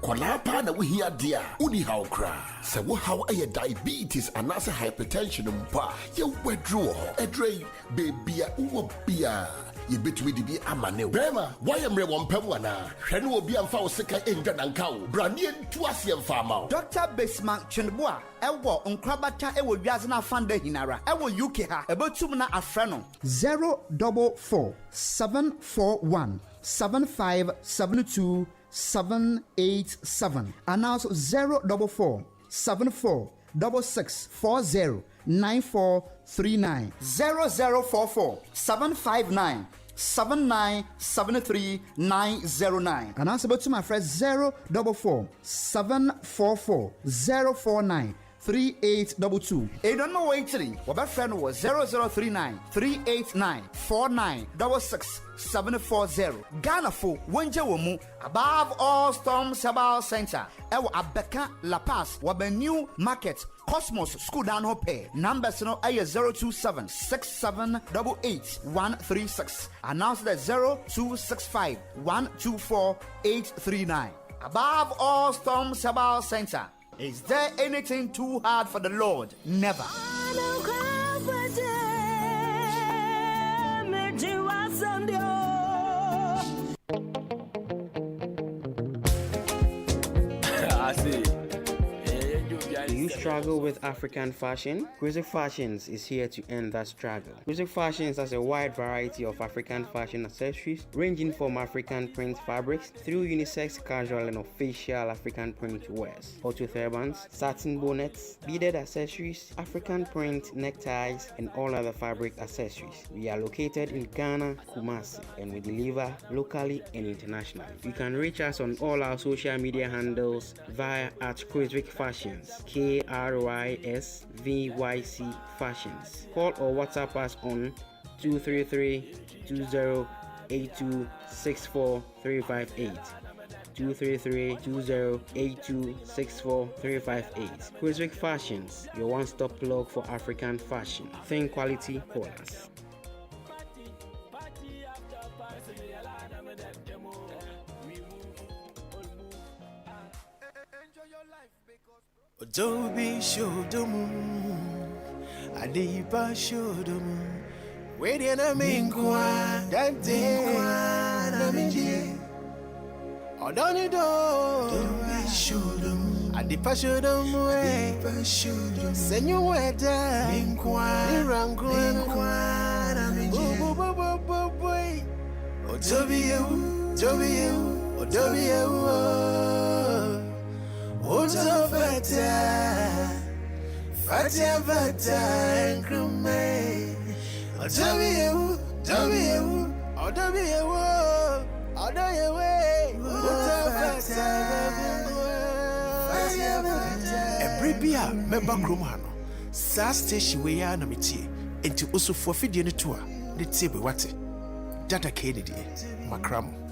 Kwala pa na we hear dia. Uni how cry. Se wo how a diabetes and also hypertension mpa. Ye wedro ho. Edre baby a uwo bia. Ye betumi di bi amane. Brema, why am re wompem wana? Hwe no obi amfa wo sika enga nanka wo. Branie ntu ase amfa ma. Dr. Bismarck Chenboa ewo nkrabata ewo wiase na fanda hinara ewo UK ha ebotum na afre no 044 741 7572 787 announce 044 74 6640 9439 0044 759 7973 909 and also to my friend 044 744 049 3822. A don't know waiting. What friend was 0039 389 4966 740. Ghana for Wenja Womu above all Storm Sabal Center. Ewa Abeka La Paz Wabe New Market Cosmos School down Hope. Numbers no A 027 6788 136. Announce that 0265 124 839. Above all Storm Sabal Center. Is there anything too hard for the Lord? Never. I see. Do you struggle with African fashion? Cruiser Fashions is here to end that struggle. Cruiser Fashions has a wide variety of African fashion accessories ranging from African print fabrics through unisex, casual and official African print wears, auto turbans, satin bonnets, beaded accessories, African print neckties and all other fabric accessories. We are located in Ghana, Kumasi, and we deliver locally and internationally. You can reach us on all our social media handles via @Cruiser Fashions, KRYSVYC Fashions. Call or WhatsApp us on 233-2082-64358. 233-2082-64358. Cruiser Fashions, your one-stop plug for African fashion. Think quality, call us. Odobi shodomu, Adiba shodomu, waiting a mingwa, that day, na minji. Odonido, Odobi shodomu, Adiba shodomu, Adiba shodomu, Senyu weda, mingwa, nirangu, na minji. Boy, Odobi you, Ozo fata, and crumay. W, Ebribia, member Crumano, Sas station we are namiti, into also for Fidian tour, the table what Data Kennedy, Macram.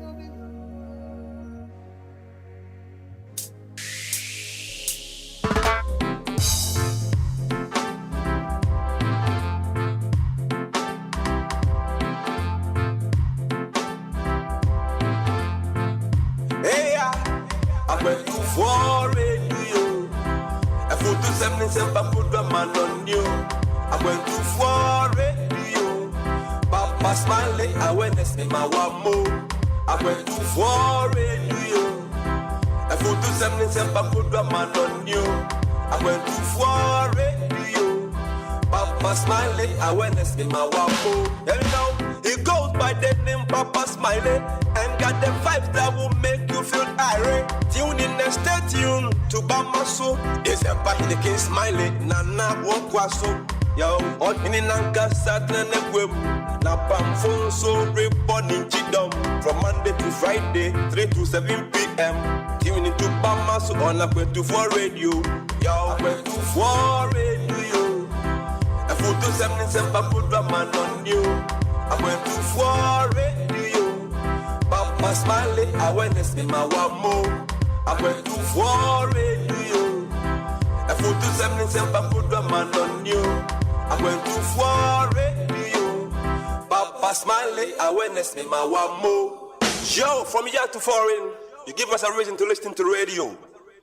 I went to for radio. Papa smiling, I went to see my one more. I went to for radio. I put to 77 I put a man on you. I went to for radio. Papa smiling, I went to see my one more. And now he goes by the name Papa Smiley and got the vibes that will make you feel irate. Tune in and stay tuned to Bamaso. It's a party the king Smiley. Nana Wokwaso. Yo, on in Nanka Saturn and Web. Napam phone so reporting Chidom from Monday to Friday, 3 to 7 p.m. Tune into Bamaso on a 24 radio. Yo, 24 radio. I put to 77 I put a man on you. I went to for radio. Papa smiling, I went to see my one more. I went to for radio. I put to 77 I put a man on you. I went to for radio. Papa smiling, I went to see my one more. Yo, from here to foreign, You give us a reason to listen to radio.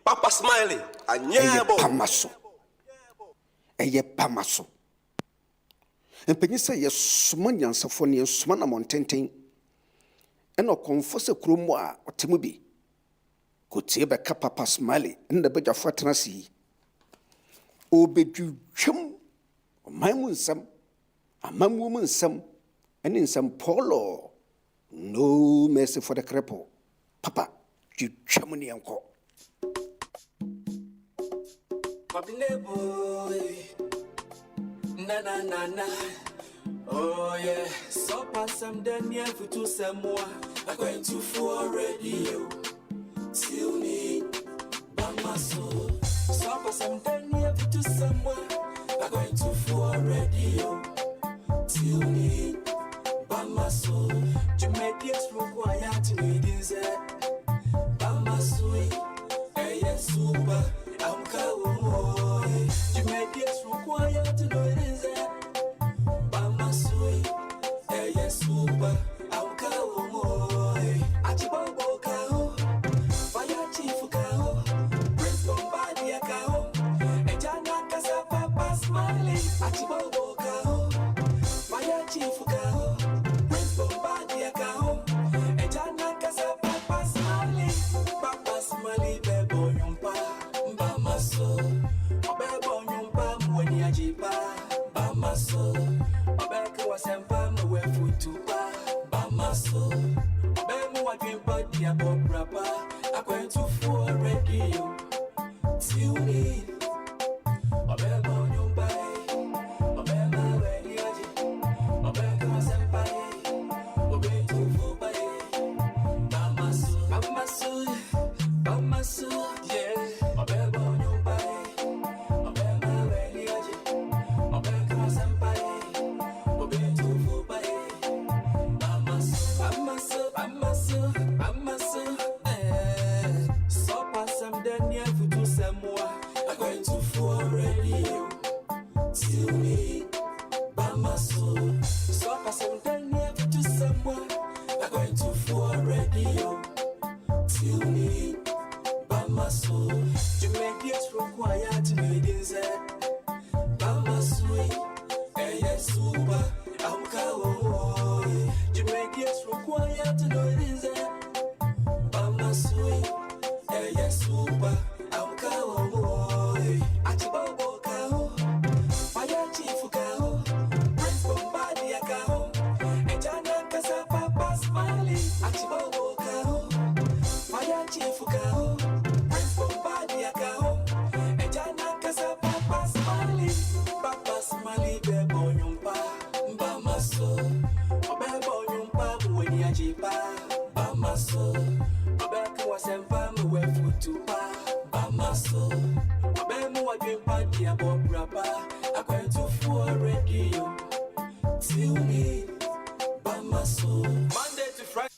Papa Smiley, and yeah, Pamaso. Eye Pamaso. And Penisa, yes, Sumanian Sophonia, Sumana Montaigne, and no confess a crumwa or Timubi. Could see back Papa Smiley in the bed of Fatrancy. Obedu chum, my moon some, a man woman some, and in some polo. No mercy for the cripple. Papa, you chummy uncle. Na na na na. Oh yeah. So pass some then yeah for to some more. I'm going to for radio. Tune in. Bamaso. So pass some then yeah for to some more. I'm going to for radio. Tune in. Bamaso. Jamaica's required to need is it. Bamaso. Hey yes super. I'm going. Jamaica's required to know it is it. Bamaso. Hey yes super. I'm going. Achibobo kao. Fire chief kao. Prince Bombardier kao. Ejana kasa Papa Smiley. Achibobo kao. Fire chief kao. Prince Bombardier kao. Ejana kasa Papa Smiley. Papa Smiley bebo yumpa. Bamaso. Bebo yumpa mweni ajipa. Bamaso. Obeke wasempa mwe futupa. Bamaso. Bemu wajimpa dia bobrapa. Akwentu for radio. Tune in. Obebo yumpa. Obema weni aji. Obeke wasempa. Obetu fupa. Bamaso. Bamaso. Bamaso. Yeah. Obebo yumpa. Obema weni aji. Obeke wasempa. Obetu fupa. Bamaso. Bamaso. Bamaso. So pass some then yeah for to some more. I'm going to for radio. Tune in. Bamaso. So pass some then yeah for to some more. I'm going to for radio. Tune in. Bamaso. Jamaica's required to need inside. Bamaso. Hey yes super. I'm going. Jamaica's required to know it inside. Bamaso. Hey yes super. I'm going. Achibobo kao. Fire chief kao. Prince Bombardier kao. Ejana kasa Papa Smiley. Achibobo kao. Fire chief kao. Prince Bombardier kao. Ejana kasa Papa Smiley. Papa Smiley bebo yumpa. Bamaso. Bebo yumpa mweni ajipa. Bamaso. Obeke wasempa mwe futupa. Bamaso. Obemu wajimpa dia bobrapa. Akwentu for radio. Tune in. Bamaso. Monday to Friday.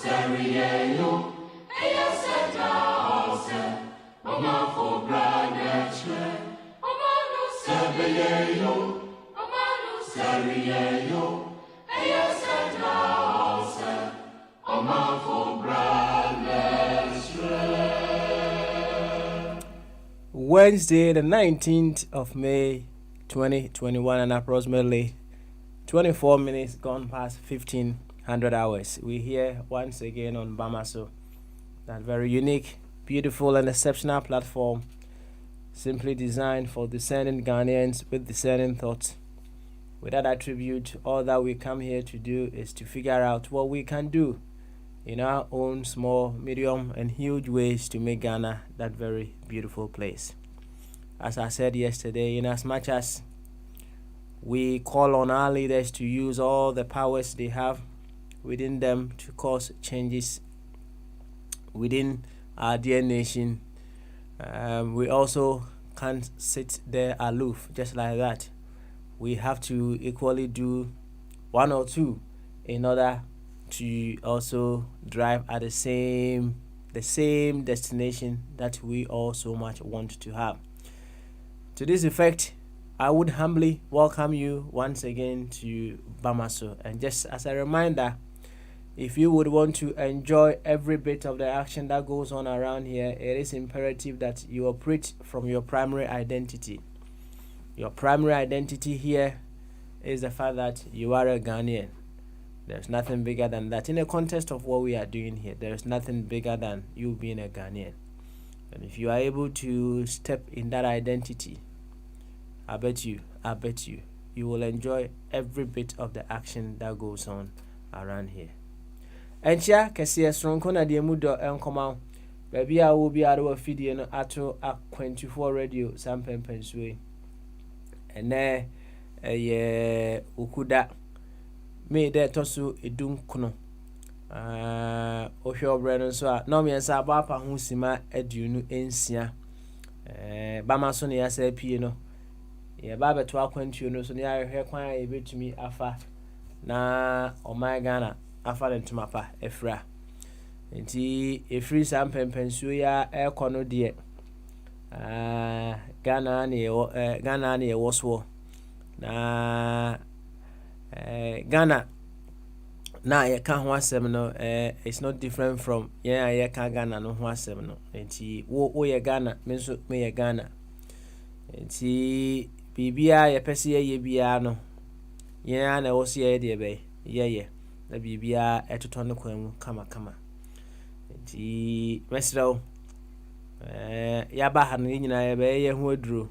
Serve Wednesday, the 19th of May, 2021, and approximately 24 minutes gone past 1500 hours. We're here once again on Bamaso, that very unique, beautiful, and exceptional platform, simply designed for discerning Ghanaians with discerning thoughts. With that attribute, all that we come here to do is to figure out what we can do in our own small, medium, and huge ways to make Ghana that very beautiful place. As I said yesterday, in as much as we call on our leaders to use all the powers they have within them to cause changes within our dear nation, we also can't sit there aloof just like that. We have to equally do one or two in order to also drive at the same destination that we all so much want to have. To this effect, I would humbly welcome you once again to Bamaso. And just as a reminder, if you would want to enjoy every bit of the action that goes on around here, it is imperative that you operate from your primary identity. Your primary identity here is the fact that you are a Ghanaian. There's nothing bigger than that. In the context of what we are doing here, there's nothing bigger than you being a Ghanaian. And if you are able to step in that identity, I bet you, you will enjoy every bit of the action that goes on around here. Enchia kesiye stronko na die mudo enkoma baby a wo bi aro afidie no ato a24 radio sampempensue ene ye ukuda me de toso edun kono ohwe obre no so a no me nsa ba pa ho sima aduonu ensia Bamaso ne yasa pie no ye ba beto akwantuo no so ne ahwe kwan e betumi afa na oman Ghana afa le ntuma pa efra nti efri sampempensuo ya ekono de Ghana ne ye so na Ghana na ye ka ho asem no it's not different from ye ka Ghana no ho asem no nti wo ye Ghana me so me ye Ghana nti bibia ye pese ye bia no ye na wo se ye de be ye na bibia etoto no kwam kama nti mesrawo ya ba ha no nyina ye be ye ho aduro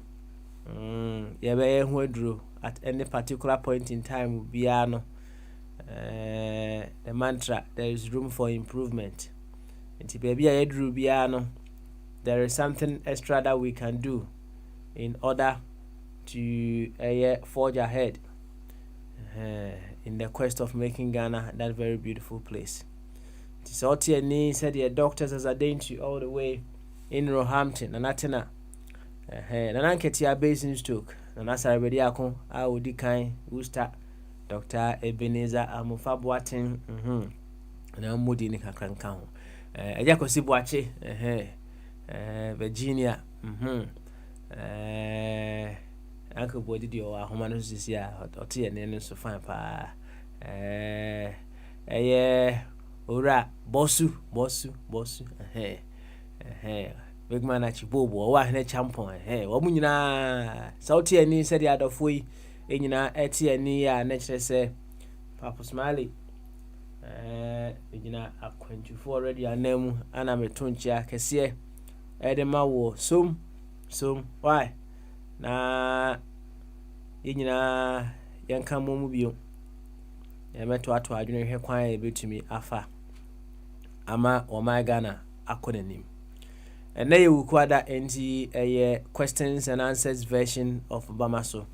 ye be ye ho aduro at any particular point in time bia no the mantra, there is room for improvement. Nti baby a yedru bia no, there is something extra that we can do in order to forge ahead in the quest of making Ghana that very beautiful place. Tisoti ani said the doctors as ordained to all the way in Roehampton and Atena. Nananketia Basin Stoke. Nanasa Bedi Akon, I would decline Usta Dr. Ebenezer Amufa Boatin, na Mudi Nika Crankan. Ejako Sibuache, Virginia, Uncle Bodi or Homanus is ya, or tea and so fine pa. Ora, Bossu, big man at Chibobo, or one champon, Womunina, Sauti and said the other way. Enyina eti ani ya nature say Papa Smiley enyina akwantufu already anemu ana metonchia kese edema wo som why na enyina yanka momu bio emeto ato adwene hwe kwan ebetumi afa ama o my Ghana akonanim ene ye wukwada enti questions and answers version of Bamaso.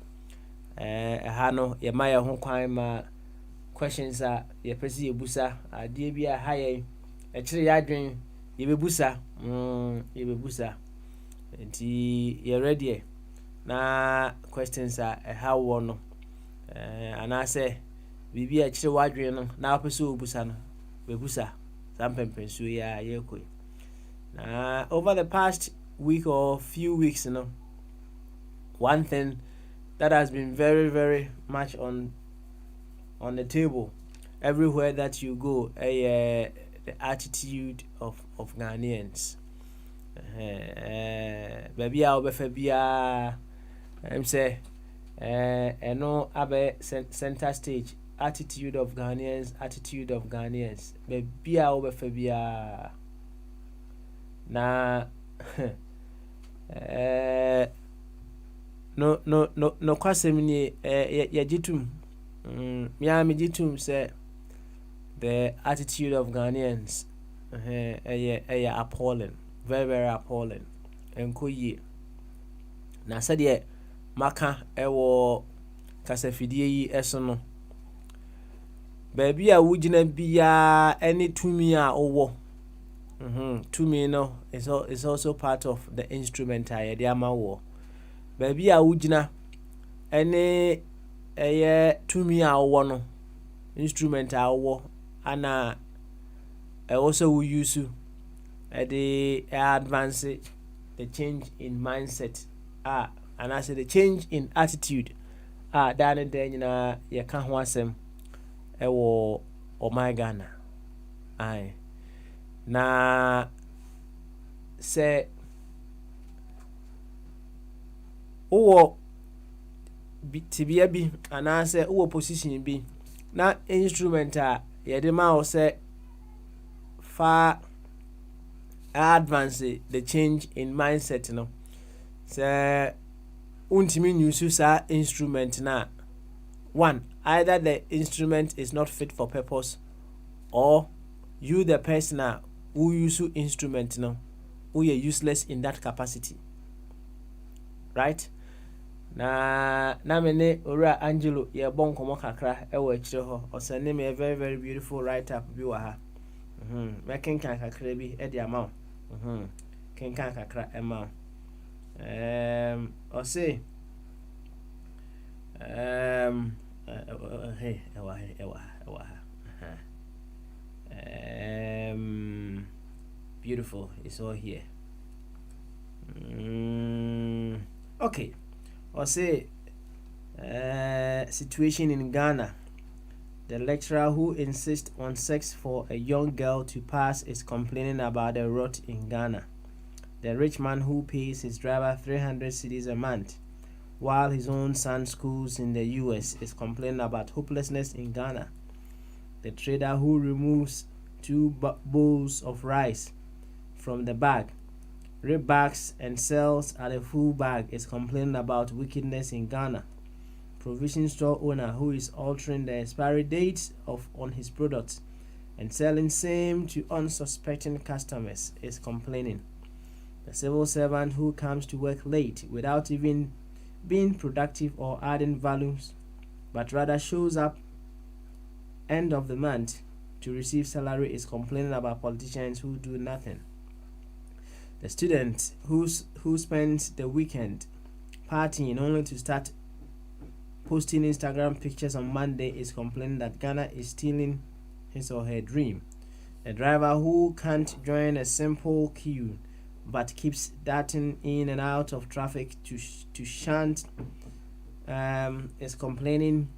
Hano ye maya ho kwan ma questions a ye pese ye busa ade bia haye e kire ya adwen ye bebusa nti ye ready na questions a ha wo no ana se bibia kire wadwen no na pese obusa no bebusa Sampempen so yeah, over the past week or few weeks, one thing that has been very, very much on the table everywhere that you go, the attitude of Ghanaians. Baby, I'll be Fabia. I'm say, no, abe center stage. Attitude of Ghanaians. Baby, I'll be Fabia. Na, no, kwasemini, yajitum. Miami jitum say the attitude of Ghanaians, appalling. Very, very appalling. Enkoye. Na said maka ewo kasafidie yi esono. Baby a wugina biya any tumi a owo. Tumi no is also part of the instrument a yede ama wo. Baby a wugina any tumi a owo no instrument a owo ana also we use the advance the change in mindset and I say the change in attitude dan den na ye ka ho asem ewo my Ghana na say owo tibia bi ana say owo position bi na instrument ye de ma o say fa advance the change in mindset so untimi use sa instrument na one, either the instrument is not fit for purpose or you the person who use instrument who are useless in that capacity, right? Na mene ora Angelo ye bon komo kakra e wa kire ho o send me a very, very beautiful write up bi wa ha making kan kakra bi e de amount ken kan kakra amount or say hey ewa beautiful, it's all here. Okay, or say situation in Ghana. The lecturer who insists on sex for a young girl to pass is complaining about the rot in Ghana. The rich man who pays his driver 300 cedis a month while his own son schools in the US is complaining about hopelessness in Ghana. The trader who removes 2 bowls of rice from the bag, rebacks and sells at a full bag is complaining about wickedness in Ghana. Provision store owner who is altering the expiry dates on his products and selling same to unsuspecting customers is complaining. The civil servant who comes to work late without even being productive or adding values, but rather shows up end of the month to receive salary is complaining about politicians who do nothing. The student who spends the weekend partying only to start posting Instagram pictures on Monday is complaining that Ghana is stealing his or her dream. The driver who can't join a simple queue but keeps darting in and out of traffic to shunt is complaining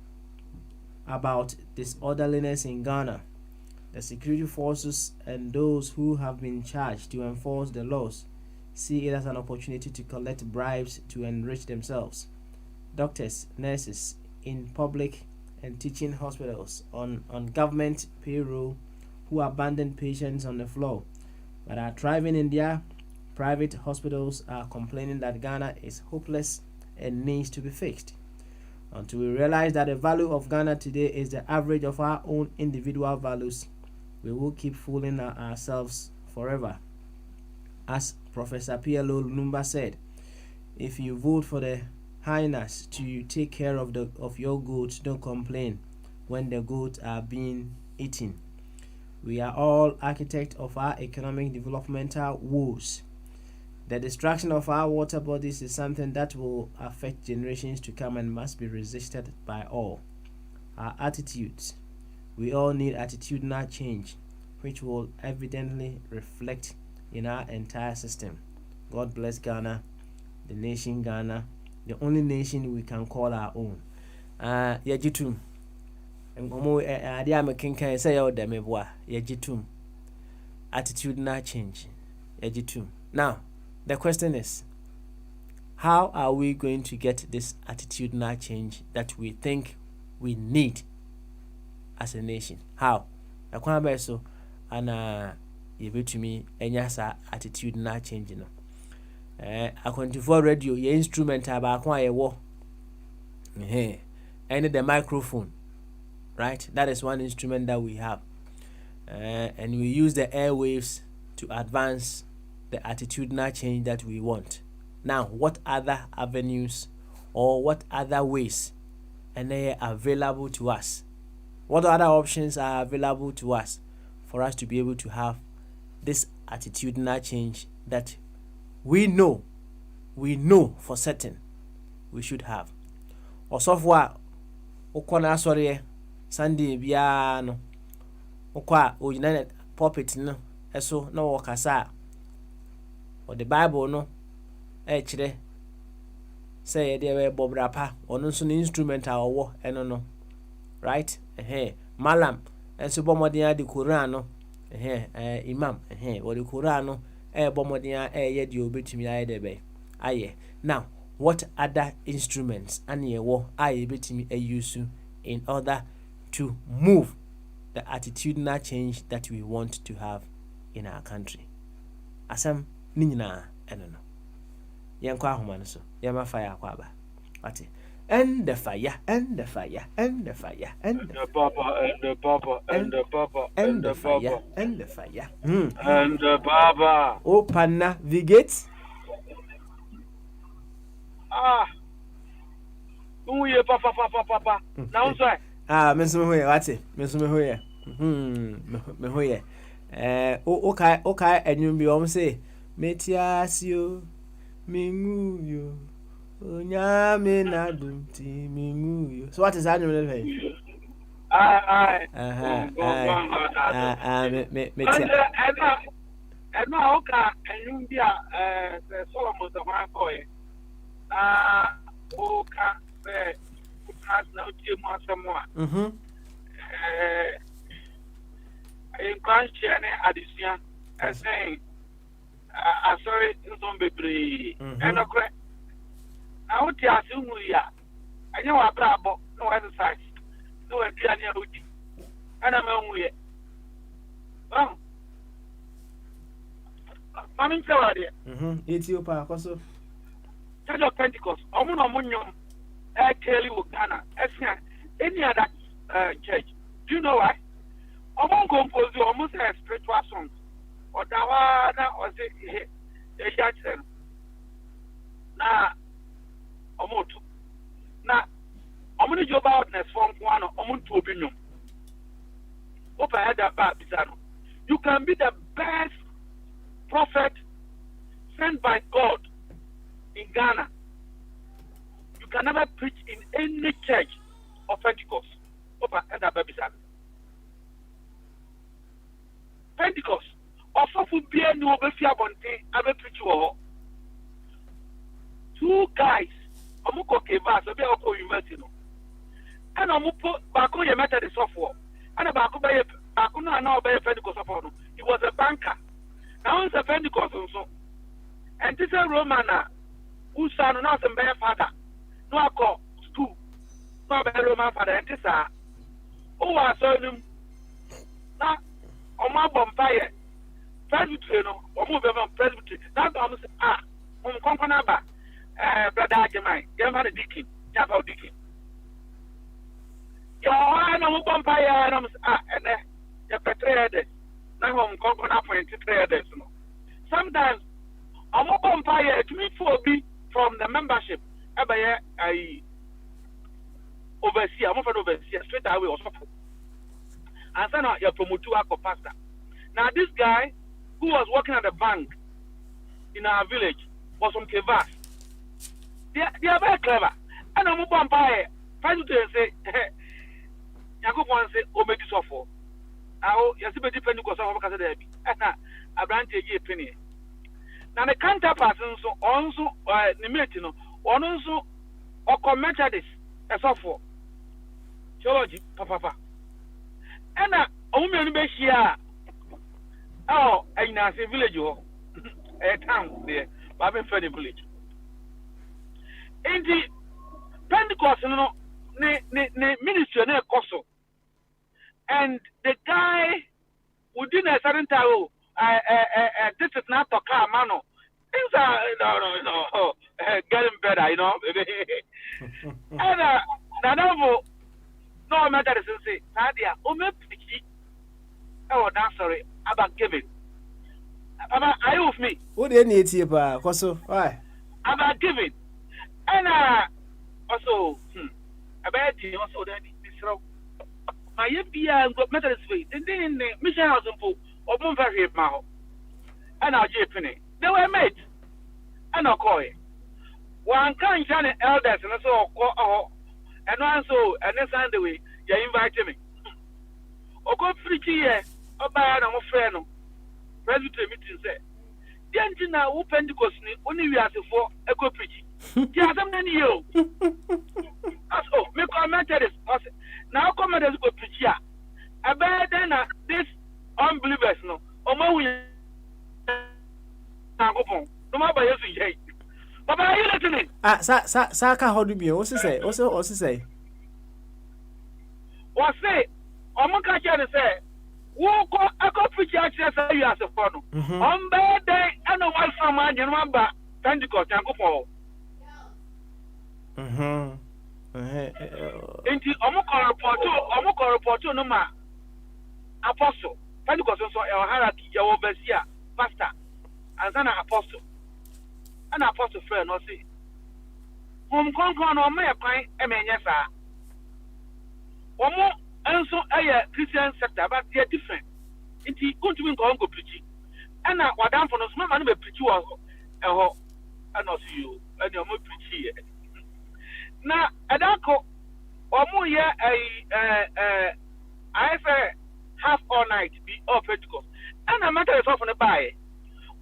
about disorderliness in Ghana. The security forces and those who have been charged to enforce the laws see it as an opportunity to collect bribes to enrich themselves. Doctors, nurses in public and teaching hospitals on government payroll who abandon patients on the floor but are thriving in their private hospitals are complaining that Ghana is hopeless and needs to be fixed. Until we realize that the value of Ghana today is the average of our own individual values, we will keep fooling ourselves forever. As Professor PLO Lumumba said, if you vote for the hyenas to take care of your goats, don't complain when the goats are being eaten. We are all architects of our economic developmental woes. The destruction of our water bodies is something that will affect generations to come and must be resisted by all. Our attitudes. We all need attitudinal change, which will evidently reflect in our entire system. God bless Ghana, the nation Ghana, the only nation we can call our own. Yajitum. Adiamakin say out them Yajitum. Attitude not change. Yajitum. Now, the question is, how are we going to get this attitudinal change that we think we need as a nation? How? Akwana so ana yebetumi enya sa attitudinal change no. Akwantifo radio ye instrument aba akwa ye wo. And the microphone, right? That is one instrument that we have. And we use the airwaves to advance the attitudinal change that we want. Now, what other avenues or what other ways and they are available to us? What other options are available to us for us to be able to have this attitudinal change that we know for certain we should have? Or software okona sorry Sunday bia no okwa original pulpit no eso na wokasa or the Bible no chire say dey we bobrapa ono so instrument a owo eno no, right? Malam enso bomodin ade Quran no imam or the Quran no bomodin ye de obetumi aye de be aye. Now, what other instruments and ye wo aye betumi use in order to move the attitudinal change that we want to have in our country? Asam ni nyina eno no yankwa ahoma no so yama fire akwaba ati and the fire and the fire and the fire and the papa and the papa and the papa and the fire and the fire and the papa open the gates. Uye papa now say menso me hoye wate menso me hoye me hoye okay enwum bi om say metiasio minguyo onyame na dumti minguyo. So what is that name? And now okay enwum bi Solomon the man boy okay has now to someone in conscience addition as saying sorry don't be free and okay I would tell you I know a bravo no exercise no routine and I'm on it I'm in Saudi Ethiopia also Church of Pentecost Omunum Kelly Ghana any other church. Do you know why? Among compose almost a spiritual songs or Dawana or the Jackson. Now, Omoto. Now, Omuni job outness from one or Omuntu Obinum. Open head that Babizano. You can be the best prophet sent by God in Ghana. You can never preach in any church of Pentecost. Open head that Babizano. Pentecost. Also, for being no Befia Bonte, I will preach you. Two guys, Amuko Kevas, a bit of university, and Amuko Bako Yamata the software, and a Bako Bay, Bakuna now Bay Pentecost upon him. He was a banker. Now he's a Pentecost also. And this is a Romana who son now some bear father. No, I call school. No, a Roman father, and this are. Oh, I saw him. Now, on my bonfire. Presbytery, no, or move on Presbytery. That's almost Conconaba, brother Jamai, German Dickin, Jabba Dickin. Your no vampire, and the betrayed. Now I'm Concona for betrayed. Sometimes I'm a vampire to me for me from the membership. I oversee, I'm often oversee straight away or something. And then you're promoted to pastor. Now, this guy who was working at the bank in our village was from Kevas. They are very clever. And I'm a vampire. Try to say, Yakubu say, oh, make it so for. awo yɛsɛ bɛdi Pentecost a wɔbɛkasa daabi ɛna aberante gye penny na ne counterpart nso ɔno nso ne mate no ɔno nso ɔkɔ Methodist ɛsɔfoɔ theology papa ɛna ɔmo mmienu bɛhyia a ɛnyinase village hɔ ɛyɛ town deɛ baabɛmfa ne village nti Pentecost no ne ministry no ɛkɔ so and the guy within a certain time this is not a car man things are no getting better you know and no matter the say Nadia picky that sorry about giving are you with me What do you need here pa koso why about giving and also about you also that this row my FBI Methodist faith and then mission house and open very ma and our Japanese they were made and a coy one kind of elders and so and one so and then Sunday you invite me go preach here about a friend presbytery meeting say the engine now Pentecost only we are for a go preach yeah something you so me comment this now come and go preach here about then this unbelievers no omo we na go pon no ma ba yesu ye baba are you listening sa ka hodu bi o say o say o say omo ka che say wo ko akọ preach actually say you as a for no on be dey and one from agin ma ba Pentecost an go pon enti omo ko report no ma apostle Pentecost so hierarchy your overseer pastor and an apostle friend no say hom konkon no me kwan emenye sa omo enso Christian sector but they are different enti kontumi nko go preach and wadam for no so ma no be preach wo eho and also you and omo preach here na adako omo ye I say half all night be all Pentecost and a matter of on the buy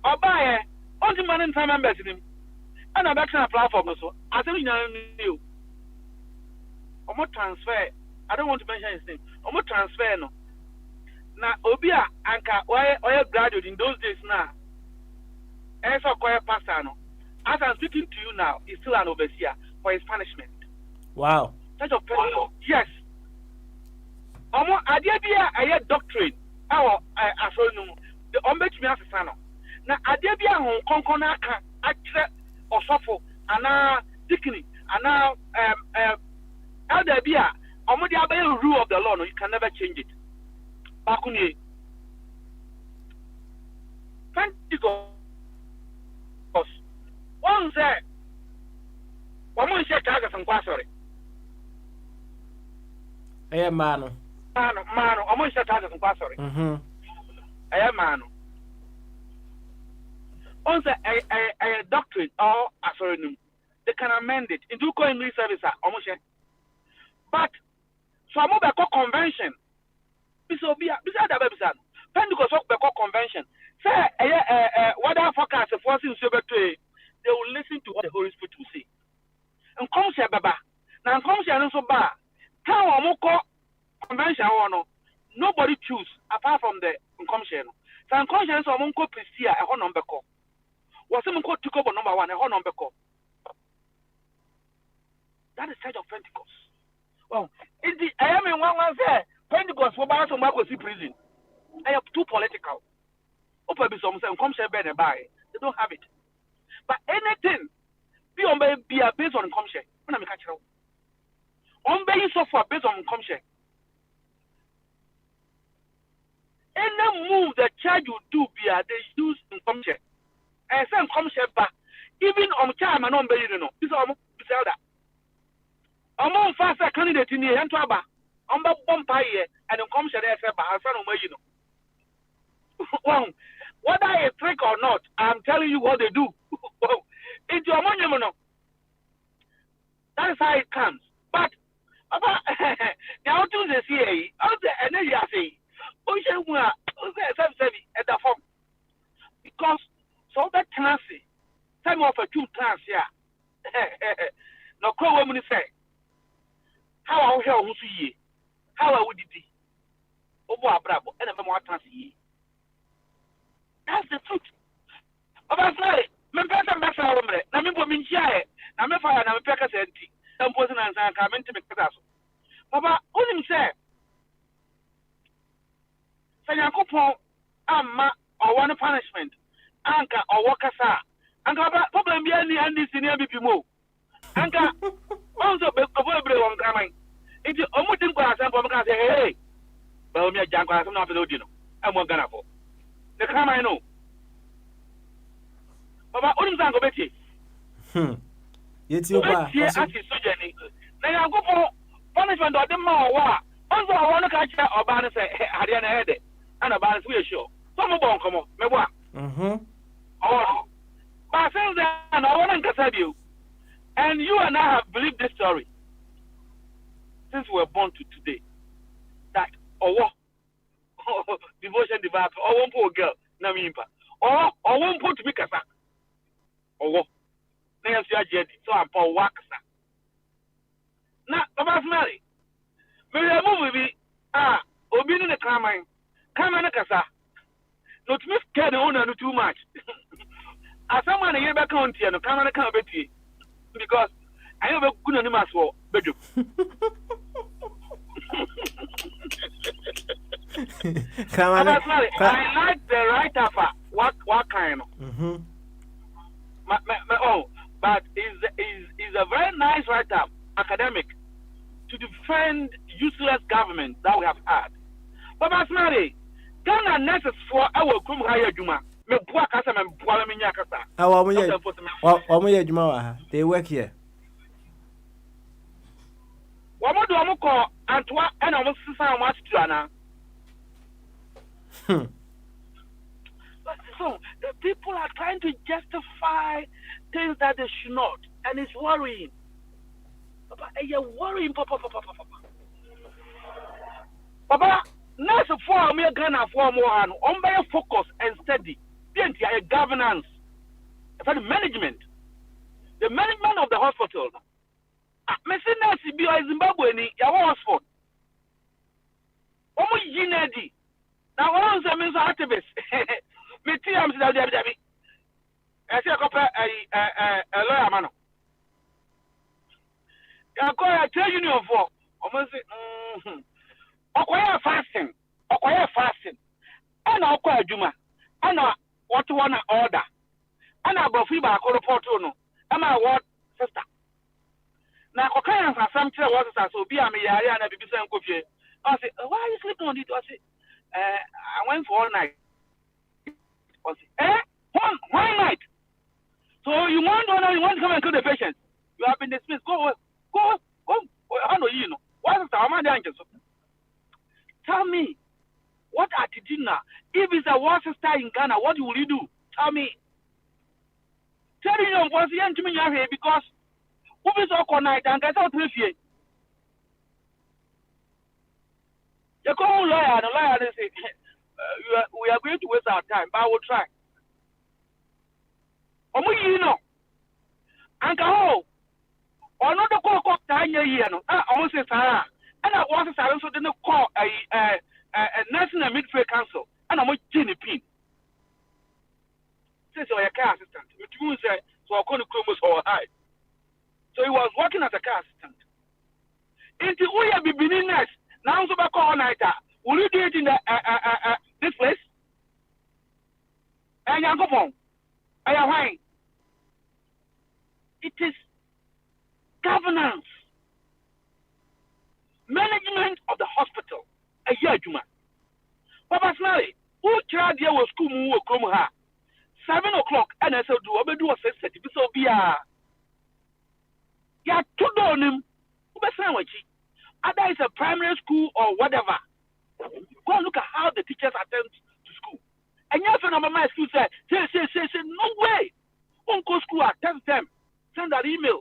or buy on the man and time members in him and a back on a platform so I think you know omo transfer I don't want to mention his name omo transfer no na obia anka why graduate in those days now as a choir pastor no as I'm speaking to you now he's still an overseer for his punishment. Wow. Church of Pentecost. Yes. Omo adia bia aye doctrine awo afro no the ombetumi asesa no na adia bia hon konkon aka akire osofo ana dickney ana elder bia omo dia be rule of the law no you can never change it bakuni Pentecost one say omo nse kaga sankwa sorry mano omo nse kaga sankwa sorry mano on say a doctrine or asorinum they can amend it into English service omo she but so omo be call convention bisa da be bisa Pentecost be call convention say weather forecast forcing so beto they will listen to what the Holy Spirit will say and come say baba na come say no so ba how omo call convention no nobody choose apart from the convention so convention so omo call Priscilla e ho no be call was some call Tukobo number 1 e ho no be call that is Church of Pentecost. Well, it I am in one say Pentecost for ba so ma go see prison. I am too political. Open be some say come share be buy. They don't have it. But anything be on be based on come share. When I make catch on be so for based on come share. Any move the church will do be they use in come share. And say come share back. Even on time and on be you know. This almost sell that. Among faster candidate in the Entwaba, Bumpire, and come share there by Hassan you know. Well, whether a trick or not, I'm telling you what they do. It's your monument. That is how it comes. But now to the CA, and then you say, how I would it be? Obo abrabo, and a more transy. That's the truth. About sorry, my person back on me. I mean, for me, I'm a fire and I'm a pecker senti. I'm posing and I'm coming to make us. Papa, only say, Sanyakupo, Amma, or one punishment, Anka or Wakasa, Anka, problem be any and this in every people. Anka, also, avoid on coming. It's almost impossible to say, hey, well, me a junk, I'm not a Lodino. I'm one gonna for. The come I know. Papa, only Zango Betty. Yet you are. Yes, as his sojourning. Then I go for punishment or the more. Also, I want to catch or ban say, I didn't head it. And a balance we sure. Some of them come on, me what? Oh, but since then, I want to tell you, and you and I have believed this story since we were born to today. That devotion devout, or one poor girl, Namimpa, or one put to be Kasa, or Nancy Jet, so I'm poor Wakasa. Now, about Mary, may I move with me? Obin in the Carmine. Come on, Kasa. Not miss Ken owner too much. As someone here back on Tiano, come on, come betty. Because I have a good animal for bedroom. Come on, I like the writer for what kind of. Oh, but is a very nice writer, academic, to defend useless government that we have had. But that's not it. Ghana nurses for our Kum Haya Juma. Me Bua Casa and Bua Minyakasa. They work here. What do I call Antoine and almost much to So the people are trying to justify things that they should not, and it's worrying. Papa, you're worrying, Papa. Papa, nurse for me, Ghana for more, on by focus and study. A governance, the management of the hospital. Messi nurse be a Zimbabwe ni ya Oxford. Omo yinedi. Now one of them is activist. Me tia am sidal debi. I say a lawyer man. Ya ko ya trade union for. Omo say okoya fasting. Ana okoya adwuma. Ana what one order. Ana bofi ba ko report no. Ama what sister. Now, okay, something was so be a yari and a baby and coffee. I said, why are you sleeping on it? I said, I went for all night. I said, one night. So you want to come and kill the patient. You have been dismissed. Go. I know you know. What is the man? Tell me, what at dinner? If it's a war sister in Ghana, what will you do? Tell me. Tell me, was the end to me here because. Who is all night and get out with you? You call lawyer and a lawyer and say, we are going to waste our time, but I will try. You know, and go, or not the call time here, no, I almost say, Sarah, and I was a silence, so didn't call a National Midfield Council, and I'm a Jenny Pin. Since you're a car assistant, which means so I'm going to come so high. So he was working as a car assistant. Until we have been in next, now so back all night. Will you do it in this place? And you go home. It is governance, management of the hospital. A year, Juma. Papa Snally, who tried there was school move come her 7 o'clock, and I said, do a 6:30. So be a two on him. Either it's a primary school or whatever. Go and look at how the teachers attend to school. And your friend of my school said, say, no way. Won't go school at 10 them. Send an email.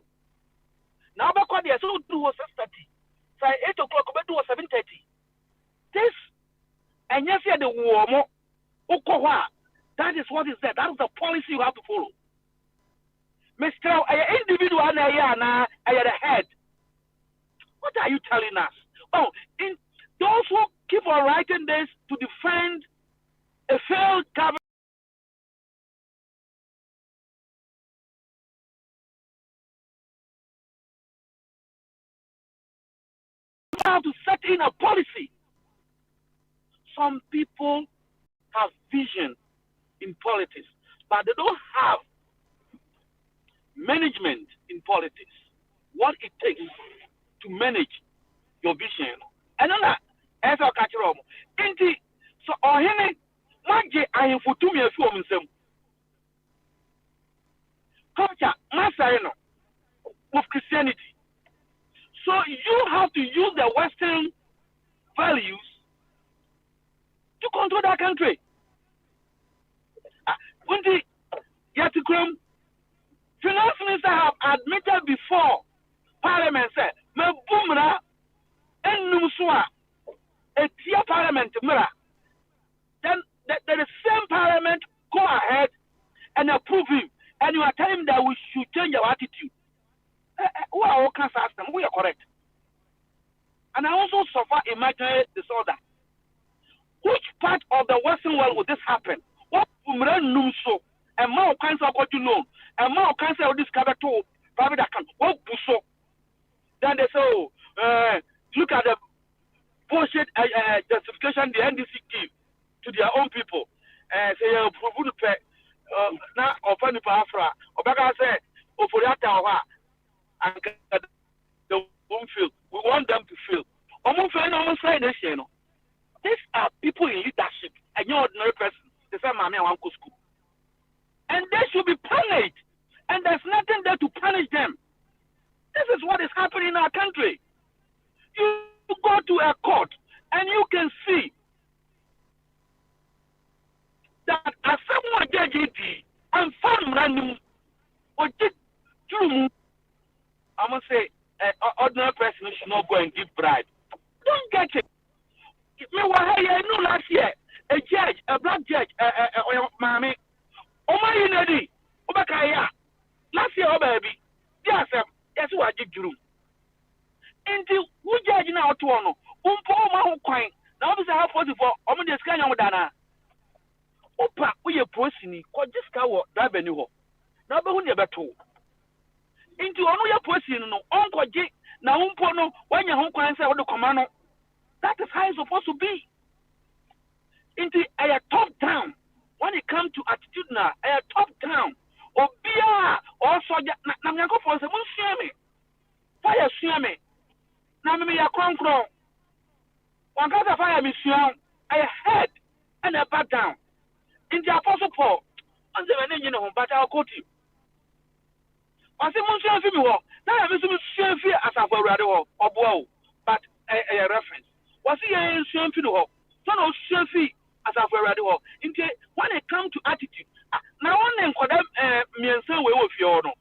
Now back what they so do was 6:30. So 8 o'clock, but do was 7:30. This and yes, the war that is what is there. That is the policy you have to follow. Mr. Individual I am the head. What are you telling us? Oh, those who keep on writing this to defend a failed government have to set in a policy. Some people have vision in politics, but they don't have management in politics. What it takes to manage your vision. And then as I catch you, so or him, Maggie, I am for 2 years from him. Culture, Masayano, of Christianity. So you have to use the Western values to control that country. When the Yatikrum finance minister have admitted before Parliament said, "Me boomra enumsua etia Parliament mira." Then the same Parliament go ahead and approve him, and you are telling him that we should change our attitude. Who are all cancer system? We are correct. And I also suffer imaginary disorder. Which part of the Western world would this happen? What so? And more cancer what you know, and more cancer will discover to private account. What so? Then they say, oh, look at the bullshit justification the NDC give to their own people. Say, now, or funny Afra, or back I say, or for that hour, and they won't feel. We want them to feel. These are people in leadership, and you're ordinary person. They say, Mammy, I want to school. And they should be punished. And there's nothing there to punish them. This is what is happening in our country. You go to a court, and you can see that as someone judge and found random or did I'm going to say, an ordinary person should not go and give bribe. Don't get it. I knew last year, a judge, a black judge, Mammy, Omayinadi, Obakaya, last year, baby, yes, what did you do? Until who judge now to honor, Mahu coin, now this is how possible, Omo Scania Dana. Opa, we are posting, called this cow, Davenue. Now, but we never told. Into another person, no, Uncle J, now Umpono, when your home coin say, the commando. That is how it's supposed to be. Into a top down. When it comes to attitude now, a top down. Or beer, or soldier, Namako for the moon share me. Fire share me. Now, me a crown crown. One got a fire mission, a head and a back down. In the Apostle Paul, and the men, but I'll quote him. I say, Monsieur Fimi, now I'm Monsieur Fimi as a radio or bow, but a reference. Was he a Fimi? So no Fimi as a radio. When it comes to attitude, now one name for them, me and say, we will feel no.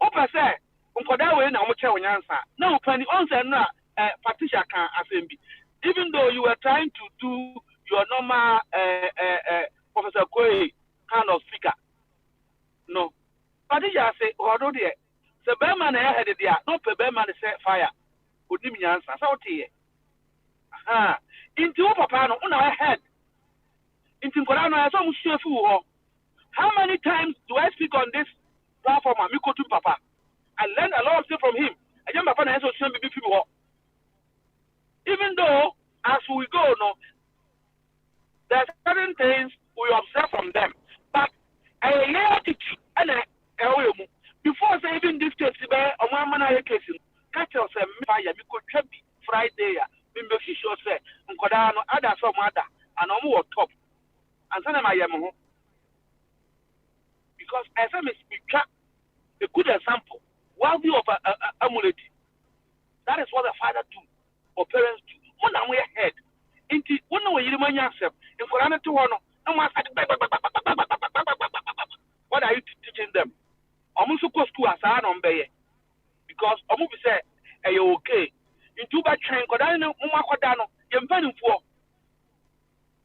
Opa say, Uncoda way now, much of answer. No, Penny answer, no, Patricia can assembly. Even though you were trying to do your normal Professor Kwe kind of speaker. No. Patricia say, although there, the Berman had it there, not the Berman say fire. Would give me answer. So, into Papa, on our head. Into Corana, some sure. How many times do I speak on this platform? Miko to Papa. I learned a lot of things from him. I am Papa and so people. Even though, as we go, no, there are certain things we observe from them. But a attitude and before even this case, on one man I case, catch us a fire, you could be Friday, we make sure say, Unkodano, other some other, and no more top. And then I am because as I speak, a good example, worthy of amulet. That is what the father do, or parents do. When I'm ahead, into one way you remind yourself, in Korana to one, what are you teaching them? Almost supposed to assign on Bay because Omubi said, are you okay? In two bad train, Kodano, Umakodano, Yempan for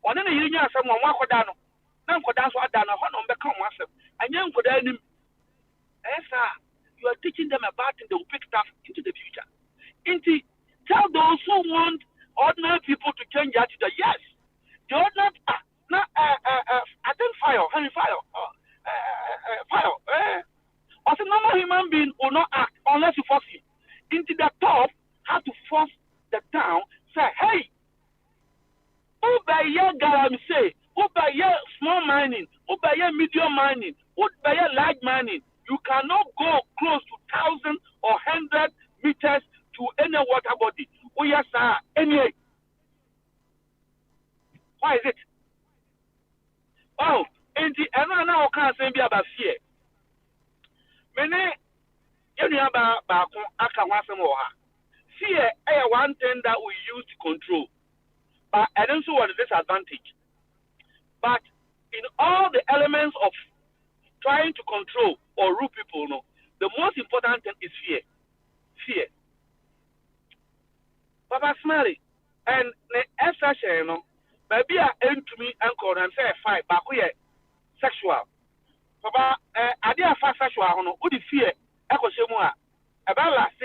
one in a union, someone Wakodano, Nan Kodano, Adano, Honom become myself, and young Kodano. Yes, sir, you are teaching them about and they will pick stuff into the future. Tell those who want ordinary people to change their attitude. Yes, the ordinary, I think fire. Also, normal human being will not act unless you force him. Into the top, have to force the town. Say, hey, who by your galam say, who by your small mining, who by your medium mining, who by your large mining, you cannot go close to 1,000 or 100 meters to any water body. Oh yes, sir. Anyway, why is it? Oh, and the now can't say about fear. Many you know about fear is one thing that we use to control, but I don't see what the disadvantage. But in all the elements of trying to control or rule people, no, the most important thing is fear. Fear. Papa Smelly and the SHA, no, maybe I aim to me uncle and say fight, but we are sexual. Papa, I did a fast sexual, no, who the fear, Echo Shemua, about last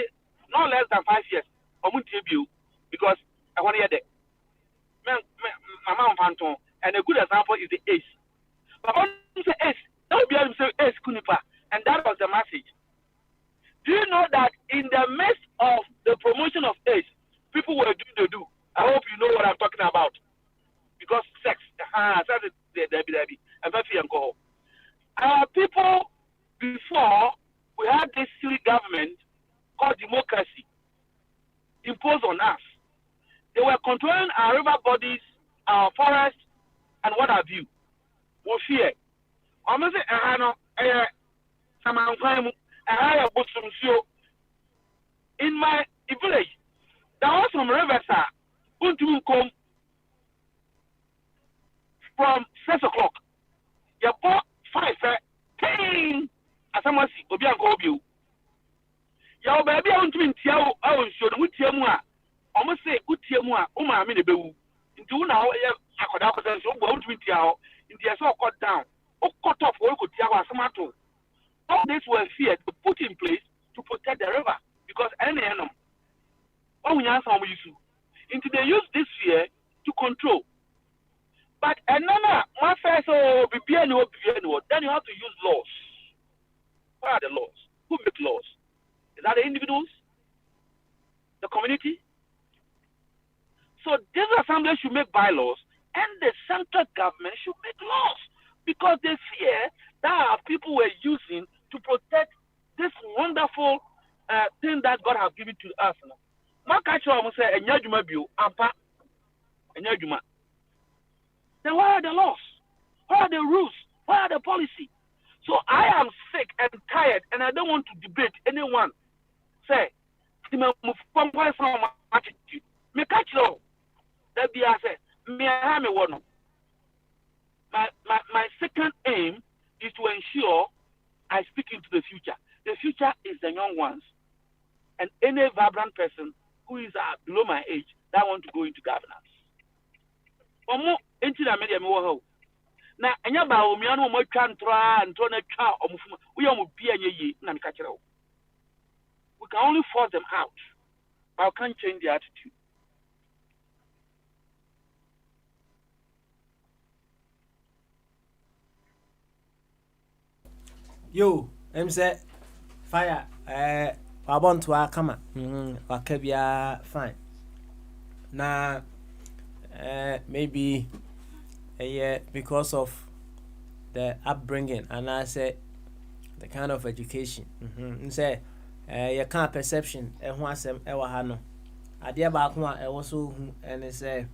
no less than 5 years, or Muntibu, because I want to hear that. Mama Phantom, and a good example is the ace. But when you say ace, that would be able to say ace Kunipa, and that was the message. Do you know that in the midst of the promotion of ace, people were doing the do? I hope you know what I'm talking about. Because sex, Debbie, and Fafi and Go. People, before, we had this silly government called democracy imposed on us. They were controlling our river bodies, our forests, and what have you. We fear. In my village, there are some rivers who come from 6 o'clock. You bought 5, 10, as someone see, Obi and Gobu. Your baby, I want to mean Tiao, I will show them with Tiamua. Almost say, Utiamua, Uma, Minibu. Into now, I could have said, so won't mean Tiao, in the so cut down, or cut off, or could Tiawa Samato. All this were feared to put in place to protect the river because any animal. Oh, we answer issue. Into they use this fear to control. But another, my first, then you have to use laws. What are the laws? Who make laws? Is that the individuals? The community? So this assembly should make bylaws and the central government should make laws because they fear that people were using to protect this wonderful thing that God has given to us. Then where are the laws? Where are the rules? Where are the policy? So I am sick and tired and I don't want to debate anyone. Say, attitude. Me catch law. That be I said, me I have one. My second aim is to ensure I speak into the future. The future is the young ones. And any vibrant person who is below my age that want to go into governance. Now, anya ba o miano mo twa ntra ntro na twa omufuma we am bia nye na nka kire wo. We can only force them out. But I can't change their attitude. Yo, say fire. I want to come. Fine. Now, maybe because of the upbringing and I say the kind of education. Say your kind of perception. Wasem ewahano. Adia ba ko a also and say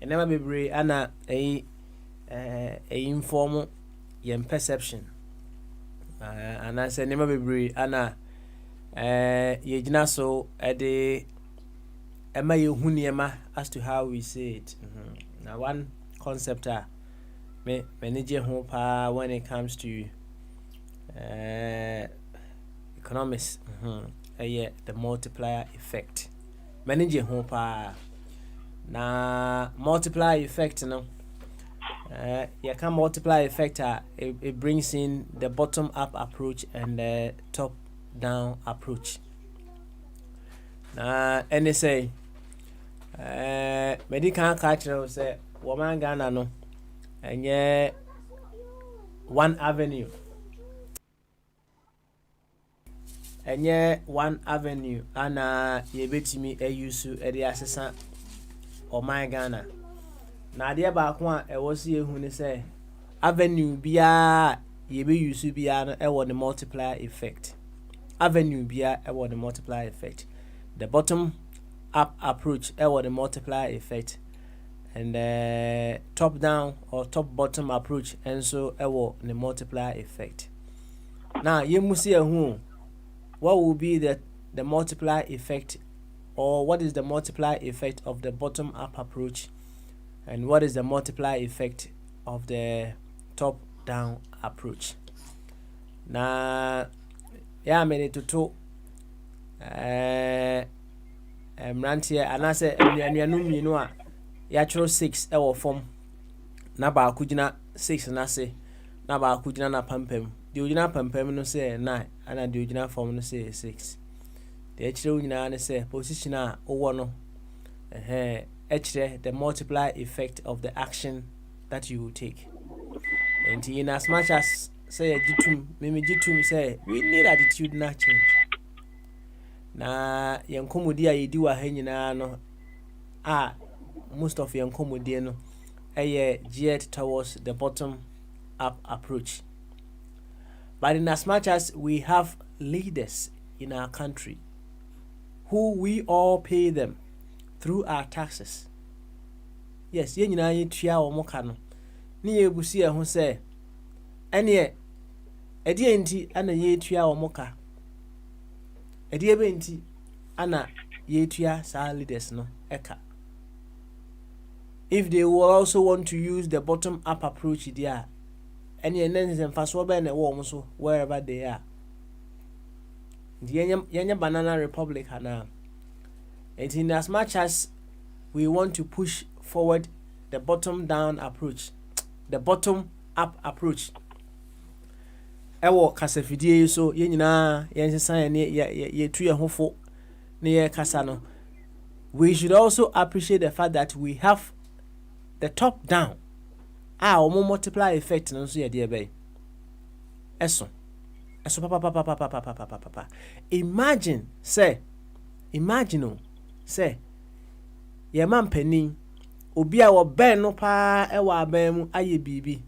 never be brave ana informal your perception. And I say never be brave ana yegyina so de ema ye hu niema as to how we say it. Now one concept me manage ho pa when it comes to economics. The multiplier effect. Manage ho pa na multiplier effect no. You can multiply effect it brings in the bottom up approach and the top down approach. And they say medical culture say woman Ghana no enye one avenue ana yebetimi ayusu ede asesa oman Ghana na ade ba ko a ewo se ehu ne say avenue bia yebe yusu bia no ewo the multiplier effect. Avenue bia ewo the multiplier effect. The bottom up approach ewo the multiplier effect, and the top down or top bottom approach enso ewo the multiplier effect. Now you must see who what will be the multiplier effect, or what is the multiplier effect of the bottom up approach, and what is the multiplier effect of the top down approach. Na ya mene toto mrantie anase anuanu mienu a ya choro 6 ewo form na ba akugina 6 na se na ba akugina na pampam de ogina pampam no se 9 ana de ogina form no se 6 de chiro nyina ne se position a owo no the multiplier effect of the action that you will take. And in as much as say jitum say we need attitudinal change. Na yankomodi a yedi wa ha nyina no most of yankomodi no geared towards the bottom up approach. But in as much as we have leaders in our country who we all pay them through our taxes. Yes, ye nyina yetua wo moka no. Ni ebusi e ho se ene edi enti ana yetua wo moka. Edi ebe enti ana yetua sa leaders no eka. If they will also want to use the bottom up approach there, ene nense mfaso be na wo so wherever they are. Yenye banana republic ana. And in as much as we want to push forward the bottom down approach, the bottom up approach, ewo kasafidie so ye nyina yensesan ye tu ye hofo ne ye kasa no, we should also appreciate the fact that we have the top down omo multiply effect no so ye de be eso papa. Imagine say ye man penin obi a wo ben no pa e wa ban mu aye bibi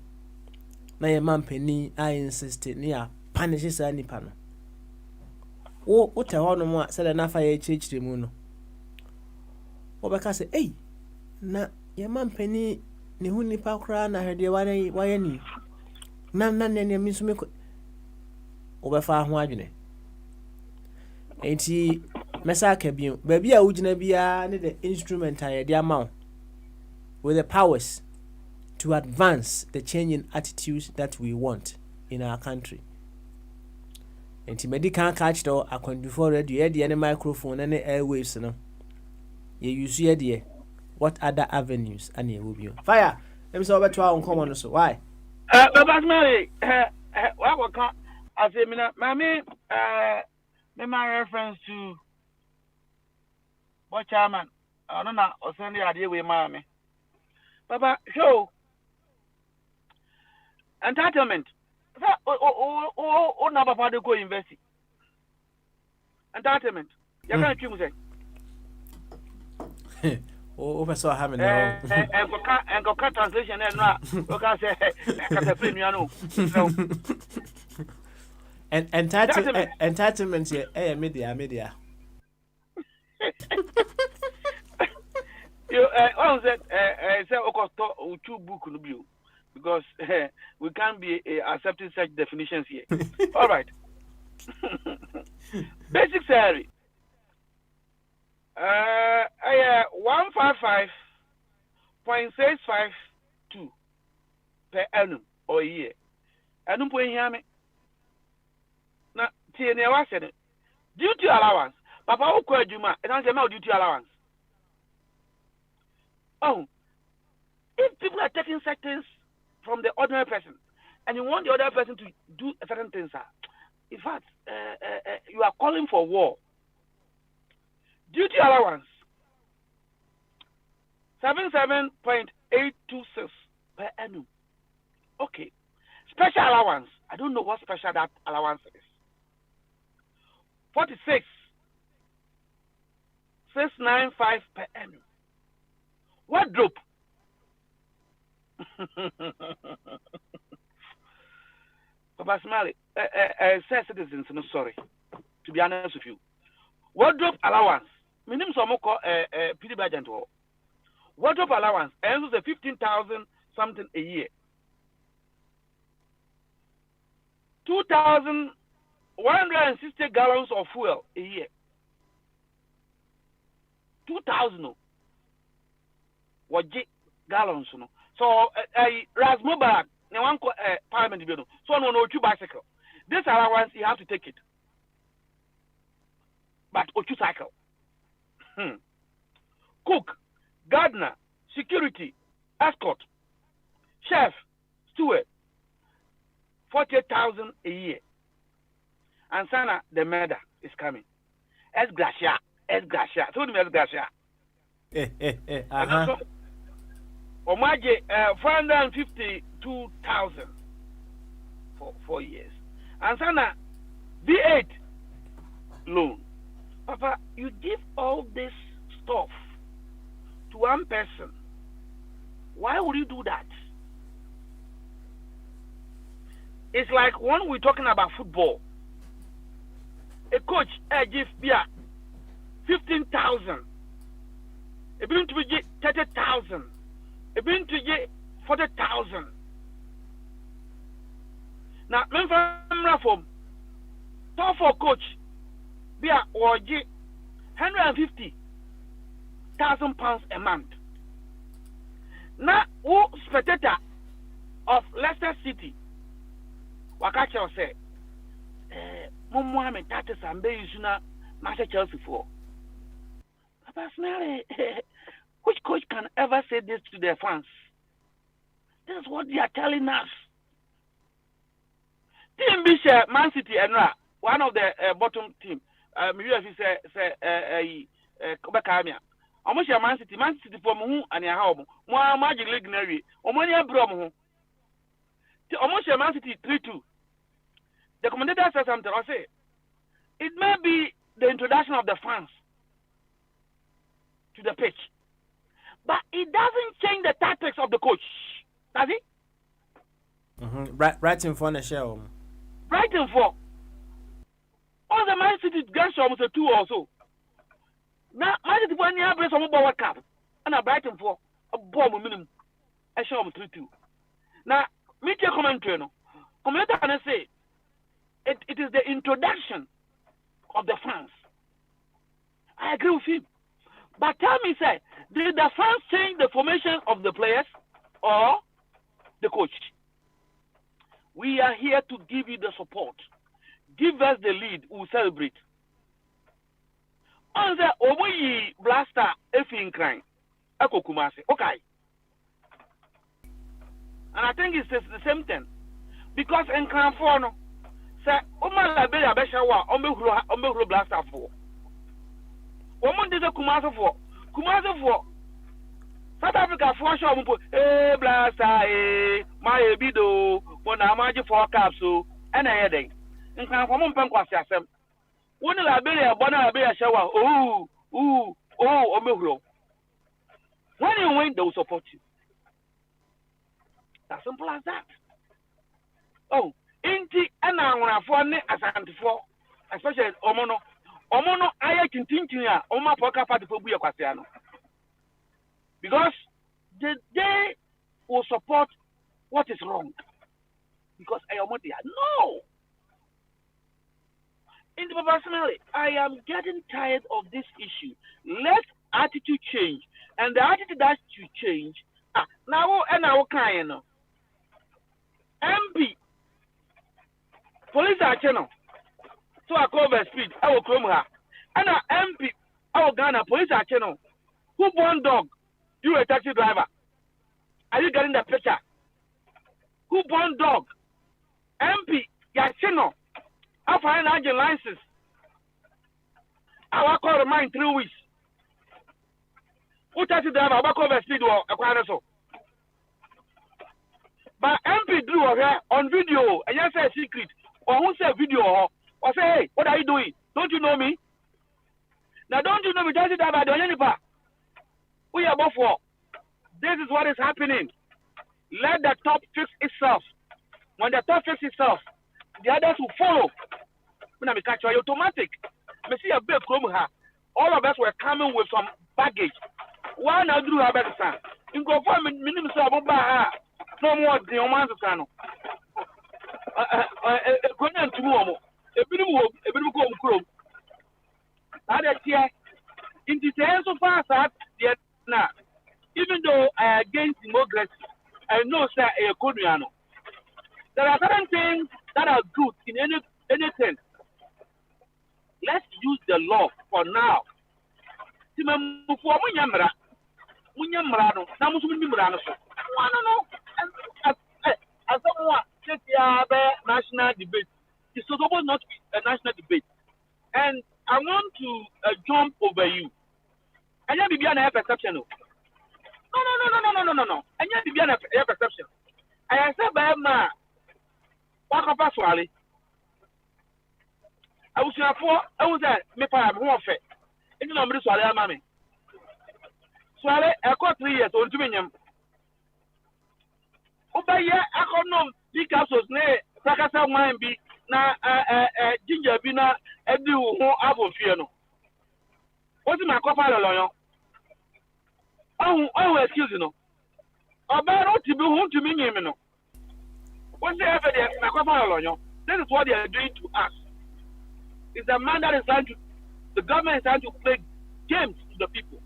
na ye man penin I insist ne ya punish sa nipa no wo te ho no mu a se na fa ye chirichiri mu no wo be ka se na ye man penin ne hu nipa kra na hede waye ni na ne mi so me ko wo be fa ho adwene enti mesa ka biu baby a wugina bia ne the instrument a ye amount with the powers to advance the change in attitudes that we want in our country. Enti medical catch do akwandufo radio ye the microphone and airwaves no ye use ye the what other avenues and ye will be fire let me say over to our common so why Baba Mary what can I say me my reference to what chairman no na osende ade we mama Baba show entitlement o na papa de go university entitlement you can trim say o person ha me no and go translation na o can say ka premium no and entitlement here media you said two book no bio because we can't be accepting such definitions here. All right. Basic salary 155.652 per annum or year. Annum point here me. Na tie wa said duty allowance. Papa wo kwa adwuma, e don say my duty allowance. Oh, if people are taking such things from the ordinary person and you want the other person to do certain things, in fact, you are calling for war. Duty allowance 77.826 per annum. Okay. Special allowance. I don't know what special that allowance is. 46,695 per annum. Wardrobe. Papa Smiley, citizens, no sorry. To be honest with you. Wardrobe allowance. Minimum somoko PD budget. Wardrobe allowance ends with 15,000 something a year. 2,160 gallons of fuel a year. 2,000 gallons. No. So Rasmobile, parliament, so no two bicycle. This allowance you have to take it. But two cycle. Cook, gardener, security, escort, chef, steward, 48,000 a year. And Sana, the murder is coming. Es Gracia. So the Gracia. Omaje 452,000 for 4 years. And Sana, V8 loan. Papa, you give all this stuff to one person. Why would you do that? It's like when we're talking about football. A coach gives 15,000. A been to get 30,000. A been to get 40,000. Now, remember from top for coach, be a or 150,000 pounds a month. Now, who spectator of Leicester City? Wakacha say, Mohammed Tatis and Bayusuna, Master Chelsea for. Personally, which coach can ever say this to their fans? This is what they are telling us. Team Bishop, Man City, and one of the bottom team. UFC say Kobakamia. Almost your Man City for Muhu and your home. More magic league navy. Omonia Bromo. Almost your Man City 3-2. The commentator said something. I say it may be the introduction of the fans to the pitch, but it doesn't change the tactics of the coach. Does it? Right in front of the show. Right in front. All the Man City games almost a 2 or so. Now, Man City when you have some World Cup and a Brighton for a bomb minimum, a show of 3-2. Now, meet your commentary. No, commentator can say it is the introduction of the fans. I agree with him. But tell me, sir, did the fans change the formation of the players or the coach? We are here to give you the support. Give us the lead. We'll celebrate. On the Omoyi Blaster Effing Crime, Eko Kumasi. Okay. And I think it's the same thing. Because in Cranforno, say, Oma Liberia Beshawa, Omehro Blaster for. Woman did a Kumasi for. South Africa for sure. Blaster, my bido, when I'm magic for capsule, and a headache. In Cranforno, Penquasiasem. When Liberia, Liberia shower, Omehro. When you win, they will support you. As simple as that. Oh, inti ana ngona fo ne asantefo, especially omono aya tintintin ya oma poka party for buya kwase ano. Because they will support what is wrong. Because no. In the personally, I am getting tired of this issue. Let attitude change, and the attitude that should change. Now and our kind MP police are channel. So I call the speed. I will come her. And MP our Ghana police are channel. Who born dog? You a taxi driver? Are you getting the picture? Who born dog? MP your channel. I find out your license. I will call the mine 3 weeks. Who taxi driver back over speed or a quarter so. But MP drew her on video and you say secret or who say video or say, hey, what are you doing? Don't you know me? Now don't you know me? Taxi driver, don't you know? We are both for. This is what is happening. Let the top fix itself. When the top fix itself, the others will follow. When I catch you, automatic. Me see a big problem here. All of us were coming with some baggage. Why not do a better son? In conform, minimum no more the Oman Sano. Going to Momo, a bit of chrome. Other here, in the sense of far as yet now, even though I against democracy, I know sir a Koreano. There are certain things that are good in anything. Let's use the law for now. As someone said, national debate. It's supposed not to be a national debate. And I want to jump over you. And you be an air perception. No. And you be an air perception. I said, Bama, walk up as Wally. I was at me for a more fair. It's not me, Swally, mammy. Swally, I got 3 years on 2 million. Over here, I can't know big houses near Sakasa wine be na ginger bina every who have a fear. What's my copper lawyer? Oh, excuse you. About to be home to me, you know. What's the evidence? My copper lawyer. This is what they are doing to us. It's a man that is trying to, the government is trying to play games to the people.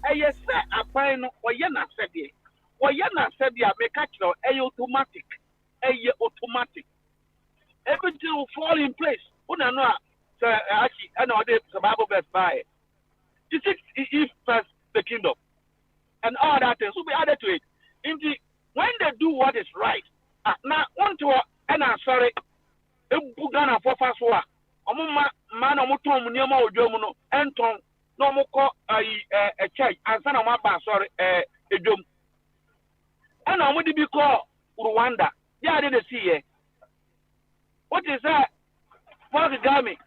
And yes, sir, I find what you're not said here. What you're not said here, make a automatic. Automatic. Everything will fall in place. Actually, I know the Bible verse by it. You see, if first the kingdom and all that things will be added to it. Indeed, when they do what is right, now one to and I'm sorry, Bugana for fast war. Man, Omutom, Niamo, Jomuno, Anton, no more a church, and son of my sorry, a dome. And I would be called Rwanda. Yeah, I didn't see it. What is that? For the Gami?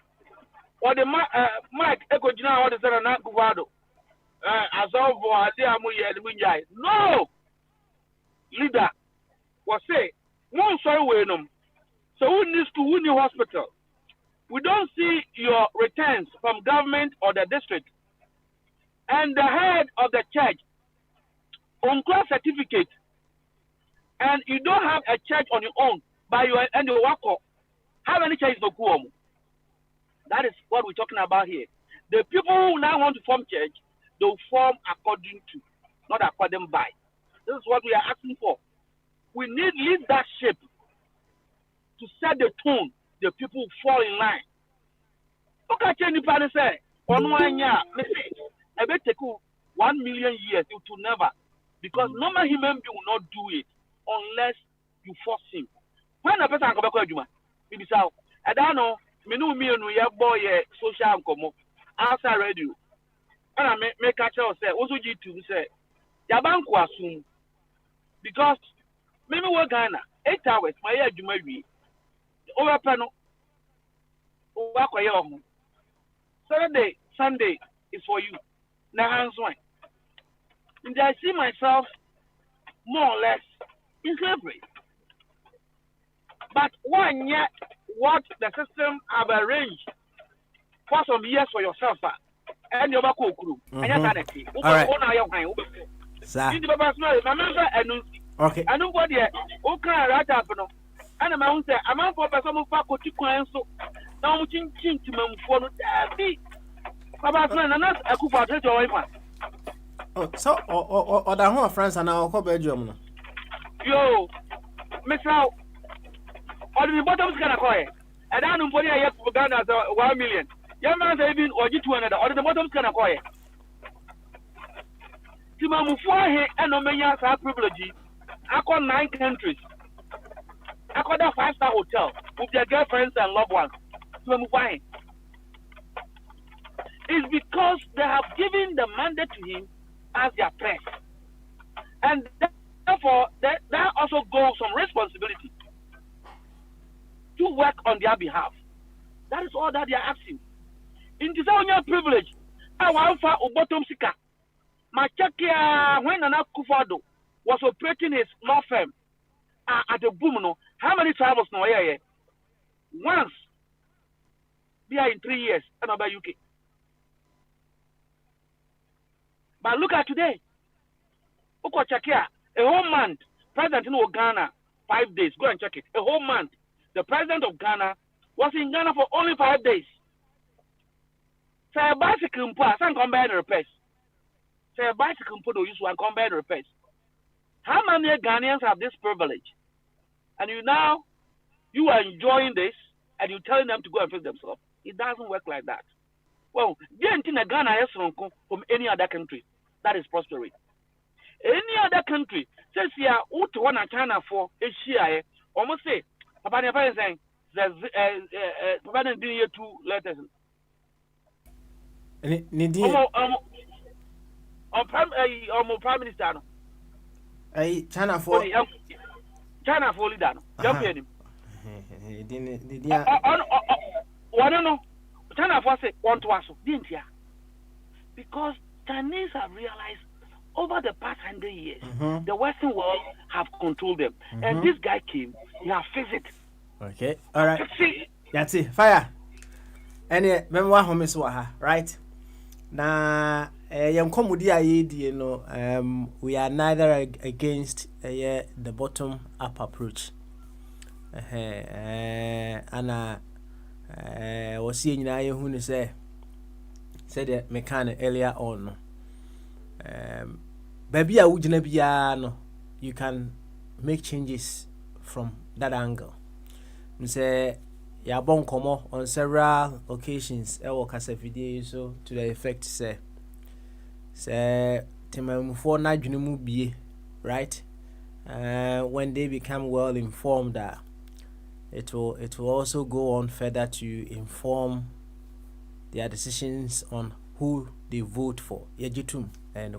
Or the Mike Echo Jina, what is that? Not Guvado. As of no leader was say, one sorry, Wenum. So who needs to win your hospital? We don't see your returns from government or the district. And the head of the church on class certificate, and you don't have a church on your own by your and your work. How many churches no come? That is what we're talking about here. The people who now want to form church, they'll form according to, not according by. This is what we are asking for. We need leadership to set the tone. The people fall in line. Look at anybody say, on 1 year, I bet take 1 million years, it will never. Because normal human being will not do it unless you force him. When a person come back to you, it is how. I don't know, me no boy social come outside radio. And I make a child say, also G2 say, Yabanku assume. Because maybe we're Ghana, 8 hours, my year, you may be. Over panel, Saturday, Sunday is for you. Now, hands one. And I see myself more or less in slavery. But 1 year, what the system have arranged for some years for yourself, and your back crew, and your sanity. Okay. I know what yet. Okay, right up. And I'm out there. I'm out for some of our coaching clients. So now I'm changing to my phone. About another, I could put your wife. So, or the whole France and our Belgium. Yo, Miss Out. Or the bottom's gonna call it. And I don't know what I have for Ghana as 1 million. Young man, even or you to another, or the bottom's gonna call it. Timamu and Omania are privileged. I call 9 countries. I call that 5-star hotel with their girlfriends and loved ones. It's because they have given the mandate to him as their press. And therefore, that also goes some responsibility to work on their behalf. That is all that they are asking. In this own privilege, I want for bottom sika. My check when Nana Akufo-Addo was operating his law firm at the boom, how many travels no here? Once. They are in 3 years, and about UK. But look at today. Oko check here. A whole month. President in Ghana, 5 days. Go and check it. A whole month. The president of Ghana was in Ghana for only 5 days. Say a bicycle and come by the repairs. Say a bicycle do use one come by the repairs. How many Ghanaians have this privilege? And you are enjoying this and you're telling them to go and fix themselves. It doesn't work like that. Well, Ghana is from any other country that is prospering. Any other country says here, what one China for a share, almost say, Papa Nepa is saying, Papa didn't do 2 letters. Prime Minister. China for leader. Jump in him. No. China for say want to ask, didn't ya? Because Chinese have realized over the past 100 years, the Western world have controlled them. And this guy came, he has fixed it. Okay, all right. That's it. Fire. And remember what home is right? Now, we are neither against the bottom up approach. And was seeing who said that mechanic earlier on. Baby, you can make changes from that angle. Say ya bon komo on several occasions e work as a video so to the effect say temamufo na dwene mu bie, right? When they become well informed, it will also go on further to inform their decisions on who they vote for. Yejitum and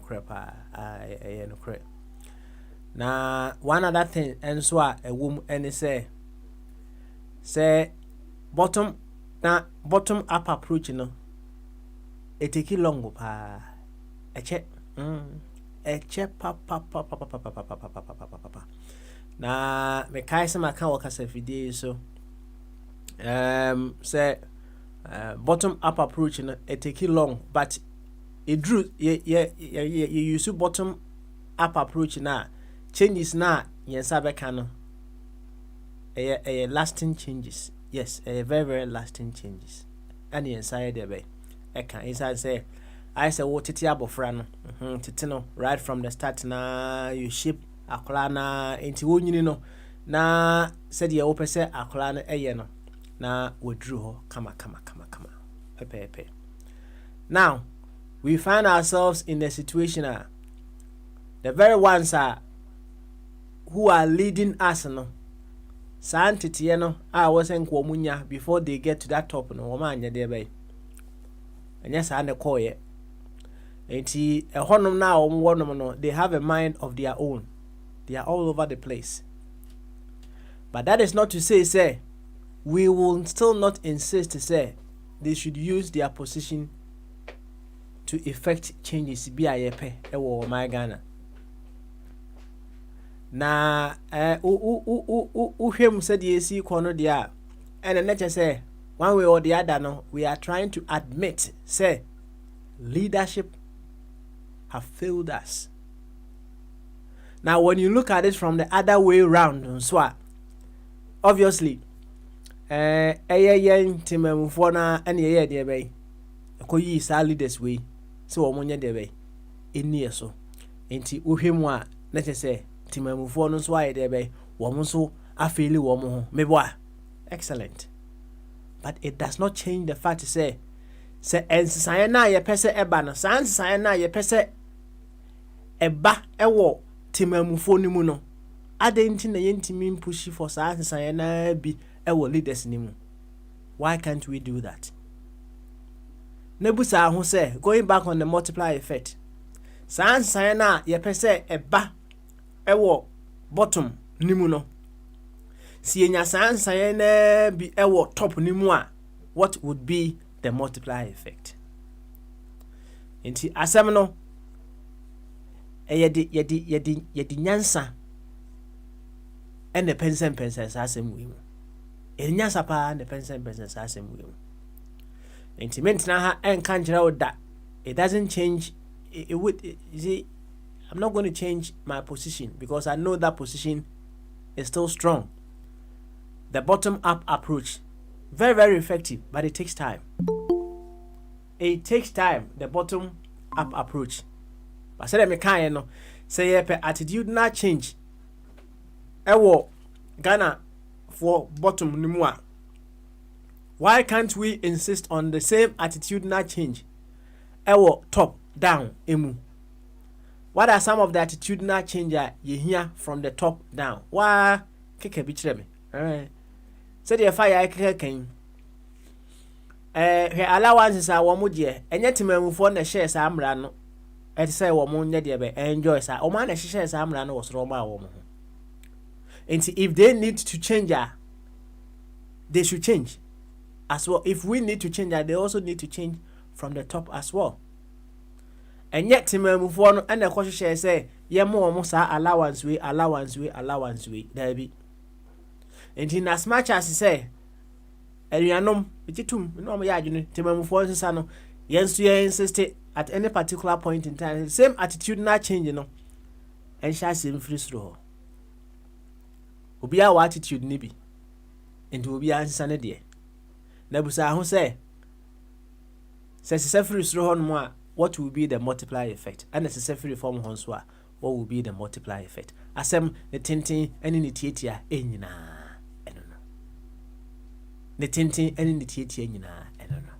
now one other thing and so a woman and say bottom up approach, it take long pa a check na me kai se maka wakasa fidie so say bottom up approach, it take long, but it drew you use bottom up approach na changes na yensa beka no a lasting changes. Yes, a very, very lasting changes. And inside there be inside say I say what titi abofra no titi right from the start na you ship akola na enti wonyini no na said ye ope say akola no eye no na wodru ho kama pepe. Now we find ourselves in a situation the very ones who are leading us no scientity wasn't munya before they get to that top no womanya there by and yes and the koye enti a honum now no they have a mind of their own. They are all over the place, but that is not to say we will still not insist to say they should use their position to effect changes biayepe ewo my Ghana. Na uhwem said yesi kono dia and nature say one way or the other no we are trying to admit say leadership have failed us. Now when you look at it from the other way around so obviously timemufo na ene ye de be akoyi sa leaders way so omonye de be eni so enti uhwem a nature say timamufo no so aye there be wo so afeli wo ho meboa excellent, but it does not change the fact to say ensisan na ye pese eba no sansisan na ye pese eba ewo timamufo ni mu no adenti na yentimi push for sansisan na bi ewo leaders ni mu. Why can't we do that? Nebusa ho say going back on the multiplier effect, saa nsan na yɛpɛ sɛ ɛba ɛwɔ bottom nimu no si enya saa nsan na bi ɛwɔ top nimu a what would be the multiplier effect? Nti asɛm no yɛde nyansa ɛna pɛnsɛmpɛnsɛ saa asɛm wei mu. Ɛde nyansa paa na pɛnsɛmpɛnsɛ saa asɛm wei mu. Nti mentena ha ɛnka nkyerɛ wo da. It doesn't change. It would. You see, I'm not going to change my position because I know that position is still strong. The bottom-up approach, very, very effective, but it takes time. It takes time. The bottom-up approach. But say me kind no. Say attitude not change. Ewo Ghana for bottom nimua. Why can't we insist on the same attitude not change? Ewo top down emu. What are some of the attitudinal changes you hear from the top down? Why keke bichire me? Alright. Say the fire keke ken. He allowances are one mudie. Enye timemufo na share sa amra no. E say wo mo nya de be enjoy sa. O ma na share sa amra no wo soro ma wo mo. And if they need to change, they should change as well. If we need to change, they also need to change from the top as well. And yet, timemufo no and the question share say, ye mo sa allowance we. There be. And in as much as he say, Erianom, ititum, no me yajuni, timemufo nsano, yensu ye insist at any particular point in time, the same attitude not changing, no, and shall seem free through. Obi our attitude ni bi enti obi ansa ne de na busa ho say free through hon mo a what will be the multiplier effect and the free form hon so a what will be the multiplier effect asem ne tenten ene ne tietia enyina eno no ne tenten ene ne tietia enyina eno no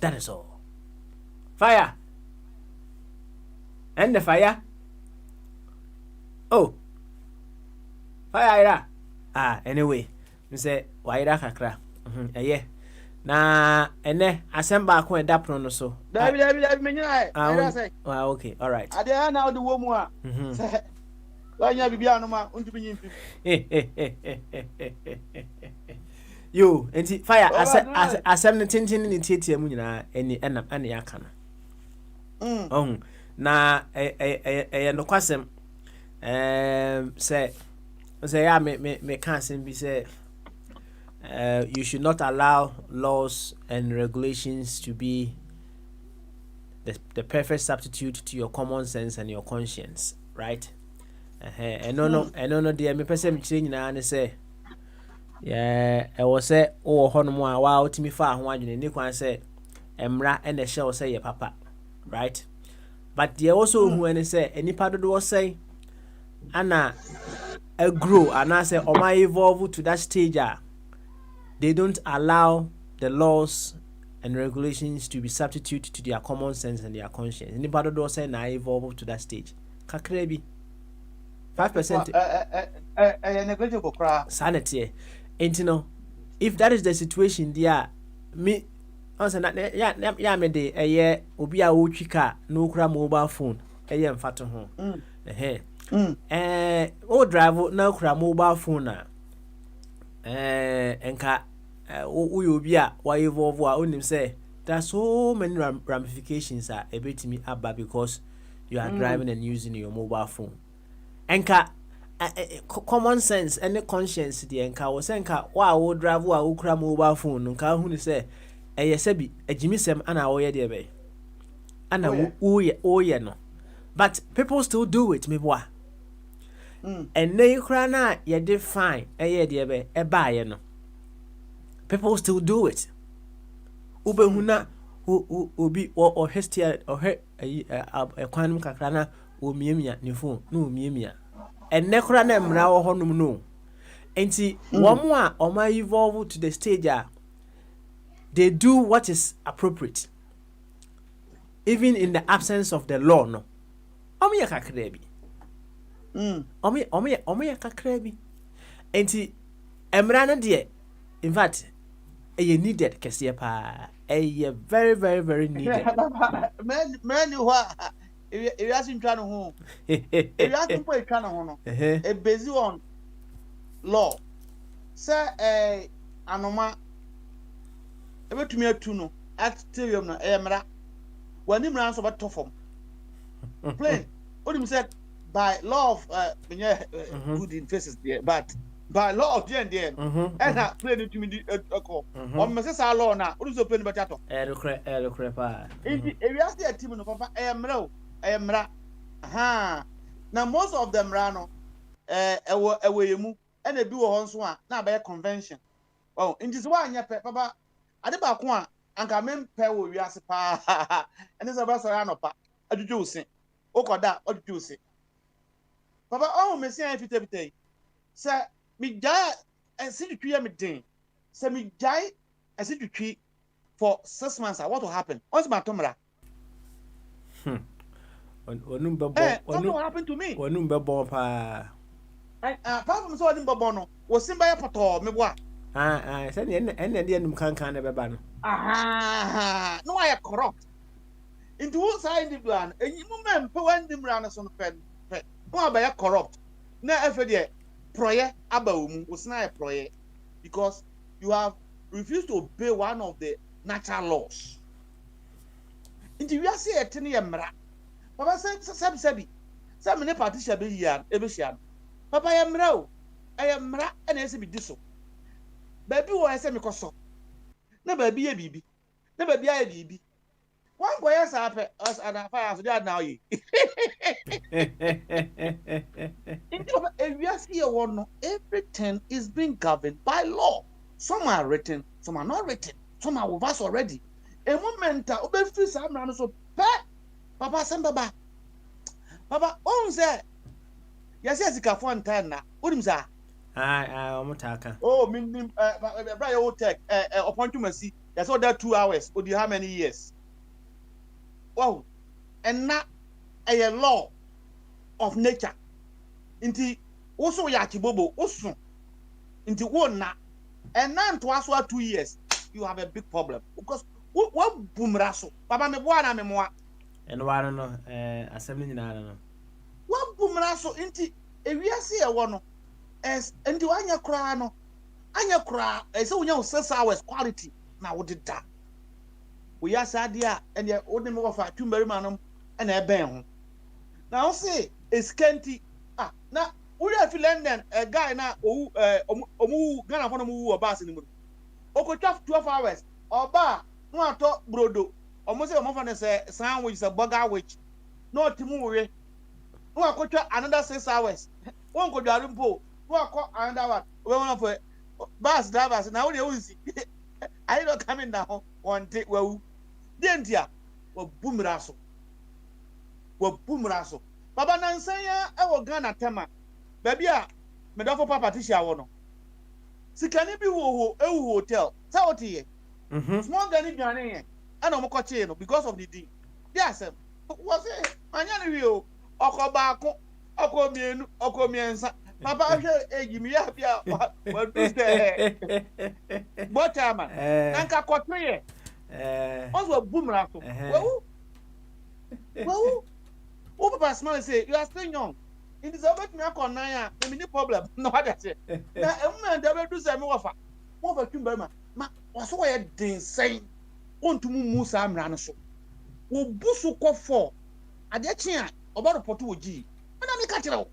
that is all. Fire and the fire. Oh, fire. Anyway, me say waira kakra. Yeah. Na ene asemba ko eda prono no so. Dabi me nyina e. Say. Okay, all right. Ade na ode wo mu a. Say. Wanya bibia no ma untumi nyimpi. Yo, enti fire asem ne tintin ne tietia mu nyina eni enam ane yaka no. Na no kwasem say yeah, me can't be say you should not allow laws and regulations to be the perfect substitute to your common sense and your conscience, right? No, dear, me person changing and say, yeah, I was say, oh, honor, wow, to me far, one you need to say, Emra and the shell say, your papa, right? But they also when they say, any part of the was say, Anna. Grow and I say, "Oma evolve to that stage." They don't allow the laws and regulations to be substitute to their common sense and their conscience. Anybody do say na evolve to that stage? Kakrebi 5%. Negligible crap. Sanity. And you know, if that is the situation, there, me. Also, yeah, me de a year obi a uchika no kra mobile phone. A year mfato ho. O drive na kura mobile phone na enka obi a wa evolve a onim say there are so many ramifications a ebetimi aba because you are driving and using your mobile phone. Enka common sense and conscience the enka wo say enka wa drive wa kura mobile phone nka hu ni say eyesabi agimisem ana wo ye de be ana wo ye no, but people still do it me boa. And they cry na you define a buyer no. People still do it. Ube huna ubi or hestia or a quantum kakrana o miemia ni phone no miemia. And necra nem now honum no. And see one more or my evolve to the stage they do what is appropriate. Even in the absence of the law no. Omi kakrebi. Omi kakrebi. Enti emra na de in fact e needed kese pa e very very very needed. Man who ewiase ntwa no ho ewiase mpo etwa no ho no e based on law say anoma ebetumi atu no at stadium no mra wani mra so beto form plain odim said by law of good in faces there but by law of the end and play it to me call on Mrs. Law now odim so play better to Elokre pa ewiase a team no papa mra aha na most of them ra no ewo yemu and ebi wo ho so a na ba convention oh nti so anya papa ade ba ko a anka mem pe wo wiase pa ene so ba so ya no pa adwudwu usin okoda adwudwu usin papa oh me sian fitabitay se mi jai asidutwi ya me den se mi jai asidutwi for 6 months what will happen once ma tomra onum be what will happen to me onum be bon pa apart from so onum be bon no wo simba ya poto me boa say ene de enum kankan na be ba no no I corrupt into what side the plan enyimu mempe wan dimra na so no pen no abaya corrupt na efede proye abawomu usina e proye because you have refused to obey one of the natural laws into we are say etene ye mra papa sabi say me ne partition be hian ebehia papa ye mra o e mra na ese bi diso baby wo ese me koso na baby ye bibi na baby aye bibi one boy asa ape us and fire so that now ye everything is being governed by law. Some are written, some are not written, some are with us already. A moment obefi samra no so papa sembaba papa on say yes sika for antan na odim sa omutaka oh min bra your tech opportunity yes all that 2 hours odi how many years wow and na a law of nature inti also ya kibobo osun inti wona and now to us 2 years you have a big problem because what bumraso baba me boa na me moa and wano no assembly nyina no what bumraso inti ewiase e wo no es inti wanya kra no anya kra ese wonya 6 hours quality na wo dida we ya sadia and ye wo dem go fa tumbari manum and e ben ho now say eskanti na we are London a guy na omu Ghana for no mu oba se ni mu okotwa 12 hours oba no ato brodo omo se omo fa ne se sandwich se burger which no timu we no akotwa another 6 hours won ko dware mpo no akọ another one we won for bus drivers na we dey unsi I don't coming down one day we dentia we bumraso baba nansan ya e wo Ghana tema baby a medofo papa tisha wo no sikani bi wo ewu hotel sa oti ye small gani dwane ye ana mo koche no because of the deal yes was it anya ni wi o okoba ko okomienu okomiensa papa hwe ejimi ya bia wa do say botama nanka kotre ye onzo bumra so wo wo papa smile say you are still young in this about me akon nan ya me ni problem no what that say na emma da be do say me wofa wo fa twumba ma waso ye den sen ontumu musa amra no so wo busu ko for ade chi a oba report wo gi na me ka kire wo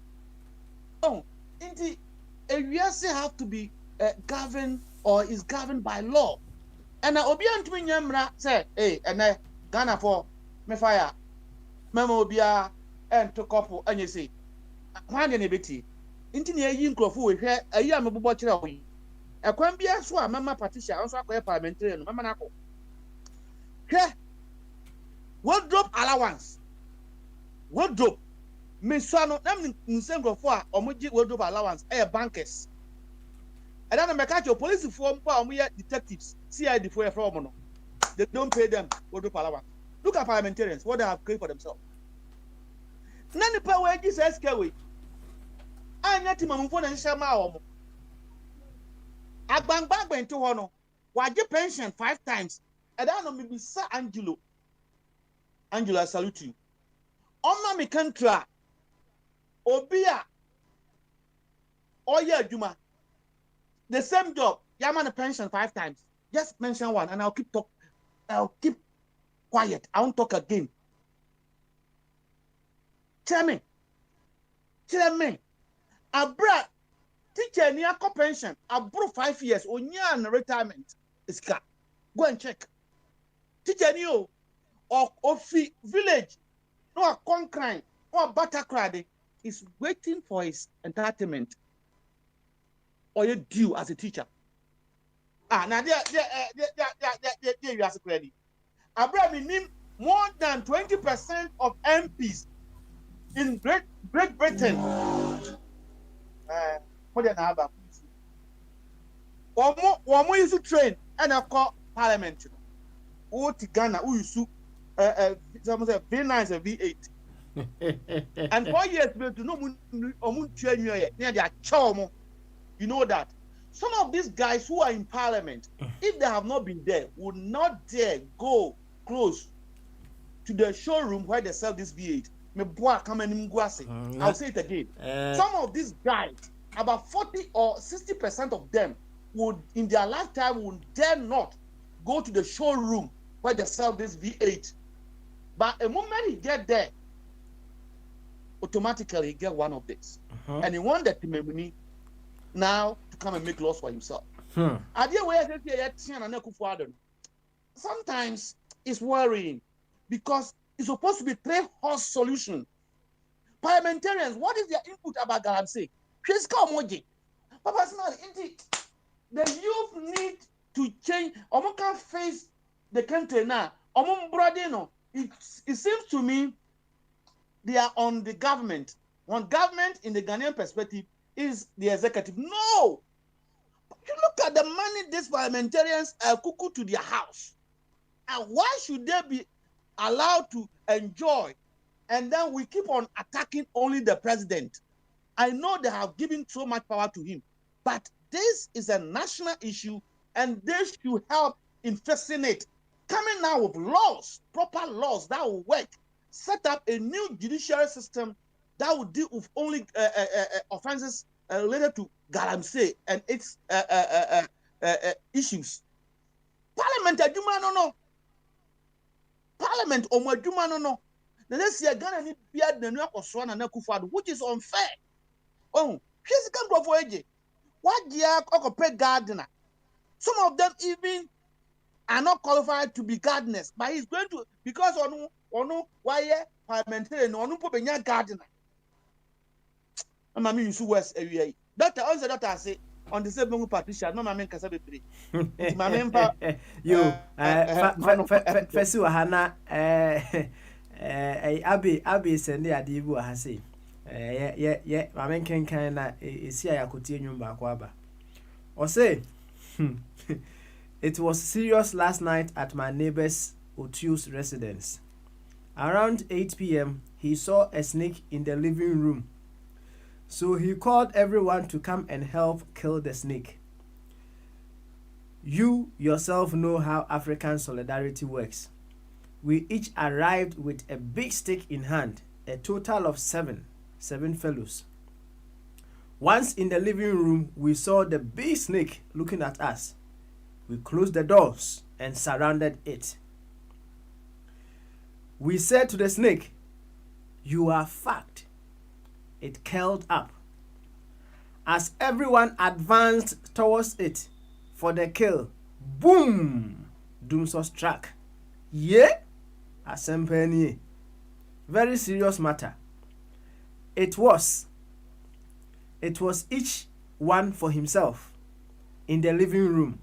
oh inti ewiase have to be governed or is governed by law and obi antumi nyamra say and Ghana for me fire mama obia to couple anye say kwande ne beti inti ne yi nkrofo we hwe ayi a mebobọ kire wo yi ekwan bia so a mama Patricia also akoye parliamentary no mama nako hwe wardrobe allowance wardrobe me so no nam nsenkrofo a omoji wardrobe allowance bankers and then me catch your police for mpa omoye detectives CID for from no they don't pay them wardrobe allowance. Look at parliamentarians, what they have created for themselves. Nani pa we Jesus kewe. Anya ti mamfo na nhama omo. Agbangba gbento ho no. Waje pension 5 times. E da no me bi sa Angelo. Angelo, I salute you. Oma me country Obia Oya Juma. The same job. Yaman a pension 5 times. Just mention one and I'll keep quiet. I won't talk again. Tell me. Abra teacher near pension. Abro 5 years. Onyan retirement. Iska. Go and check. Teacher new or village. No a concrime. No a batacrady is waiting for his entitlement. Or you due as a teacher. Now there you ask credit. Abraham name more than 20% of MPs in Great Britain. What do you know? One more used to train and I call parliament. Who to Ghana who used to some say V9 and V8. And 4 years ago to no train you near their charm. You know that some of these guys who are in parliament, if they have not been there, would not dare go close to the showroom where they sell this V8. I'll say it again. Some of these guys, about 40 or 60% of them, would in their lifetime would dare not go to the showroom where they sell this V8. But the moment he get there, automatically he get one of these. And he want that money now to come and make laws for himself. Sometimes it's worrying because it's supposed to be 3-horse solution. Parliamentarians, what is their input about Galamsey? The youth need to change. Omo can face the country now. It seems to me they are on the government. One government in the Ghanaian perspective is the executive. No! You look at the money these parliamentarians are cuckoo to their house. And why should they be allowed to enjoy? And then we keep on attacking only the president. I know they have given so much power to him, but this is a national issue and they should help in fixing it. Coming now with laws, proper laws that will work. Set up a new judiciary system that will deal with only offenses related to Galamsey and its issues. Parliament aduma no. Parliament aduma no. Let's see Ghana ni bia na nu akosoro na Akufo-Addo, which is unfair. Oh, here's the kind of way. What dia okope gardener? Some of them even are not qualified to be gardeners, but he's going to because onu why parliamentarian onu po benya gardener. Mama mi yusu west area. Doctor also doctor say on the same Patricia no mama nkasa bebre. Mama mpa you fesu hana abi send ade bu ha say mama nkenkan na esi ayakotie nwum ba kwa ba. O say it was serious last night at my neighbor's Otu's residence. Around 8 p.m., he saw a snake in the living room. So he called everyone to come and help kill the snake. You yourself know how African solidarity works. We each arrived with a big stick in hand, a total of seven fellows. Once in the living room, we saw the big snake looking at us. We closed the doors and surrounded it. We said to the snake, "You are fucked." It curled up. As everyone advanced towards it for the kill, boom! Doomsaw struck. Yeah? Asempeni. Very serious matter. It was each one for himself in the living room.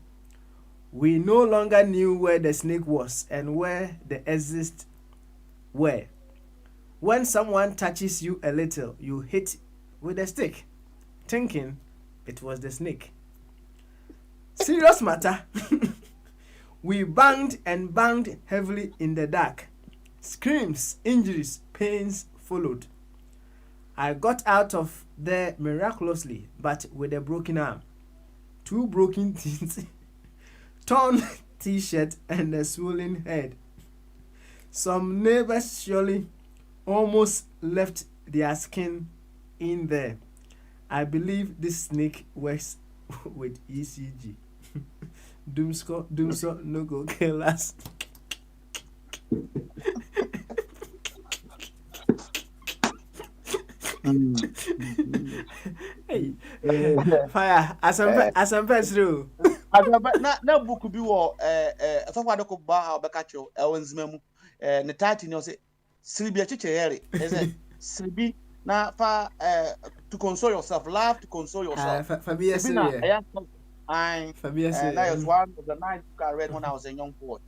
We no longer knew where the snake was and where the exits were. When someone touches you a little, you hit with a stick, thinking it was the snake. Serious matter. We banged and banged heavily in the dark. Screams, injuries, pains followed. I got out of there miraculously, but with a broken arm, 2 broken teeth, torn t-shirt, and a swollen head. Some neighbors surely almost left their skin in there. I believe this snake works with ECG. Doomso no go kill us. Hey, fire! As I'm through. Na book bi wo so far doko ba ha obeka che ewanzima mu ne title no say siribi achiche yere say siribi na fa to console yourself, laugh to console yourself. Fabia Syria. Fabia Syria. That was one of the 9 book I read when I was a young boy.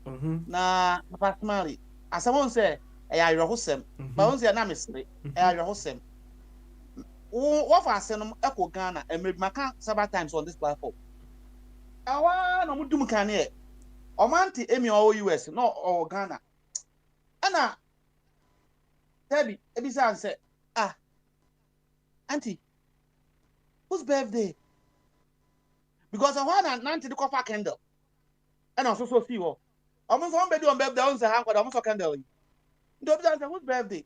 Na personally, as someone say I rahosem, but once na mesre I rahosem. What for say Echo Ghana and maybe maka several times on this platform. Awa no mudum kane omanti emi o US no o Ghana ana tabi ebisa say auntie whose birthday because I want an auntie to cover candle and also so see wo almost somebody on birthday on say han kwada almost candle ndo bi say whose birthday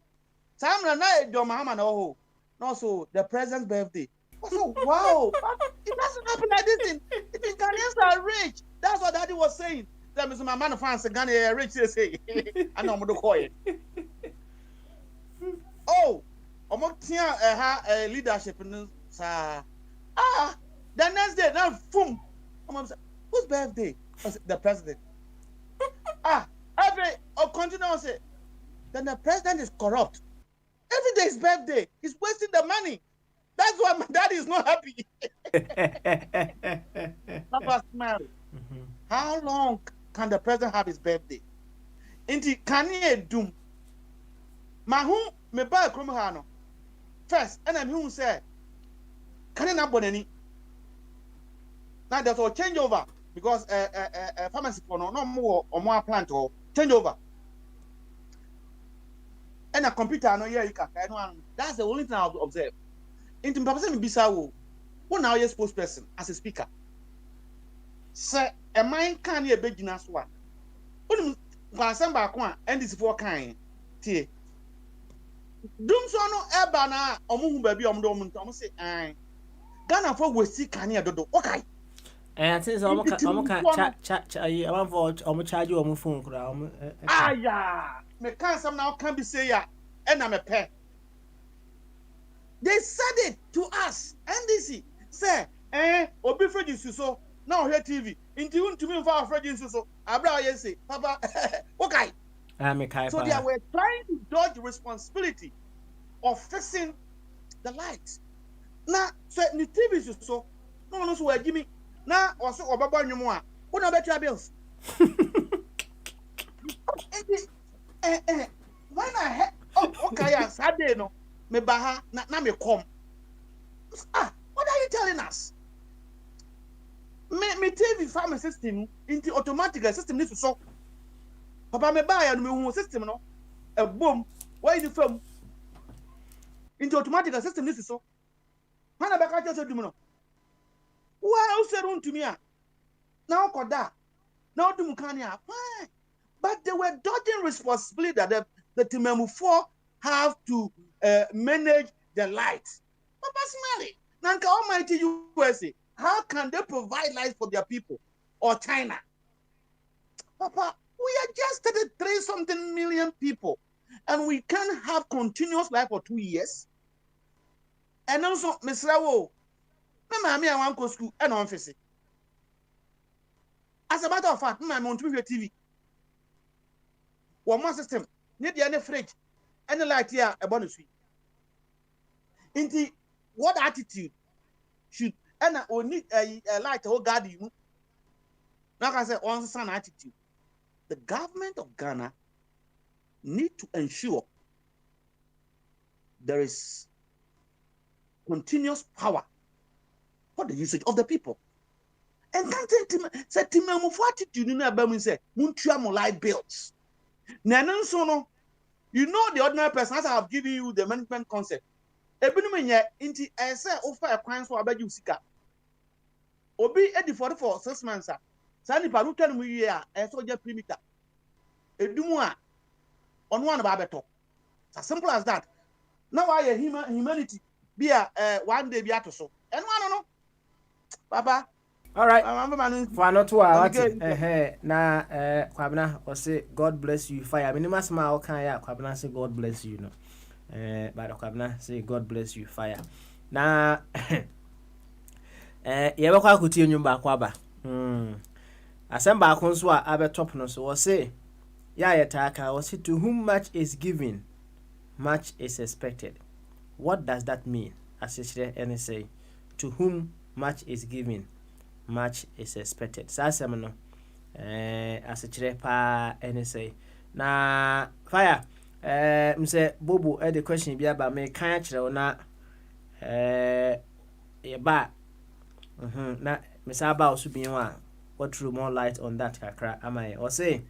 samra na edo mahama na ho no so the president's birthday. So, wow, it doesn't happen like this. The Ghanaians are rich. That's what Daddy was saying. That means my man fans Ghana are rich. They say, I know I'm going to call it. Oh, I'm going to leadership. The next day, now, boom. I'm saying, whose birthday? I said, the president. Every continue to say, then the president is corrupt. Every day is birthday. He's wasting the money. That's why my daddy is not happy. Papa smile. How long can the president have his birthday? Inti kanye doom. Mahu me buy kromhano. First, and I'm who say, can na bonani. Now there's a changeover because pharmacy for no more or more plant or changeover. And a computer no here you can. That's the only thing I've observed. Into Papa me bisa wo now you spokesperson as a speaker say a mind can ye begina so a onum kwansem ba ko a ndc for kan tie dum so no eba na omuhu ba bi omdo omunto say Ghana for wesi kan ye dodo okay I think so cha I want for omu charge omu phone kura omu me kan some now can be say ya and na me pay. They said it to us. NDC say, Obi Freddy so now here TV. Into you to me for Freddy so. Abra say, Papa, okay. So they were trying to dodge the responsibility of fixing the lights. Now, so the TV so no one knows where give me. Now also Obaba Nyumwa. What about your bills? When I had okay, Saturday no. Me baha na me come. What are you telling us? Me TV farm system into automatic system needs to so. Papa me buy and me who system no. A boom. Why you film? Into automatic system needs to so. Hana baka just do no. Why else run to me? Now koda. Now do mukania. Fine. But they were dodging responsibility that the Timemu 4 have to manage the lights. Papa Smiley, Nanka Almighty USA, how can they provide lights for their people? Or China? Papa, we are just 33-something million people, and we can't have continuous light for 2 years. And also, Miss Rawo, I want to go to school and on face. As a matter of fact, I want to be TV. One more system, need any fridge, any light here about the street. Into what attitude should and need a light to guard you? Like I said, on some attitude. The government of Ghana need to ensure there is continuous power for the usage of the people. And can't say Timemu for attitude in a say Muntuamo light bills. Nanan you know the ordinary person as I have given you the management concept. Ebinumenya inti ese offer a kwan so abaji usika. Obi edi for 6 months. Sani pa rutan mu yi a eso je perimeter. Edumu a ono an ba beto. It's as simple as that. Now I humanity be a one day be at so. And one no. Papa. All right. I'm For not 2 hours. Na Kwabena or say God bless you fire. Minimum smile can ya Kwabena say God bless you no. But Kwabena say God bless you fire. Na yeba kwa kuti enyum ba kwaba. Asem ba ko nso a abetop no so we say ya yetaka we say to whom much is given much is expected. What does that mean? As it say to whom much is given much is expected. Sasem no as it pa any say na fire mse bobo the question bi aba me kan kire na yeba na misa ba osu bi wa what throw more light on that kakra amai or say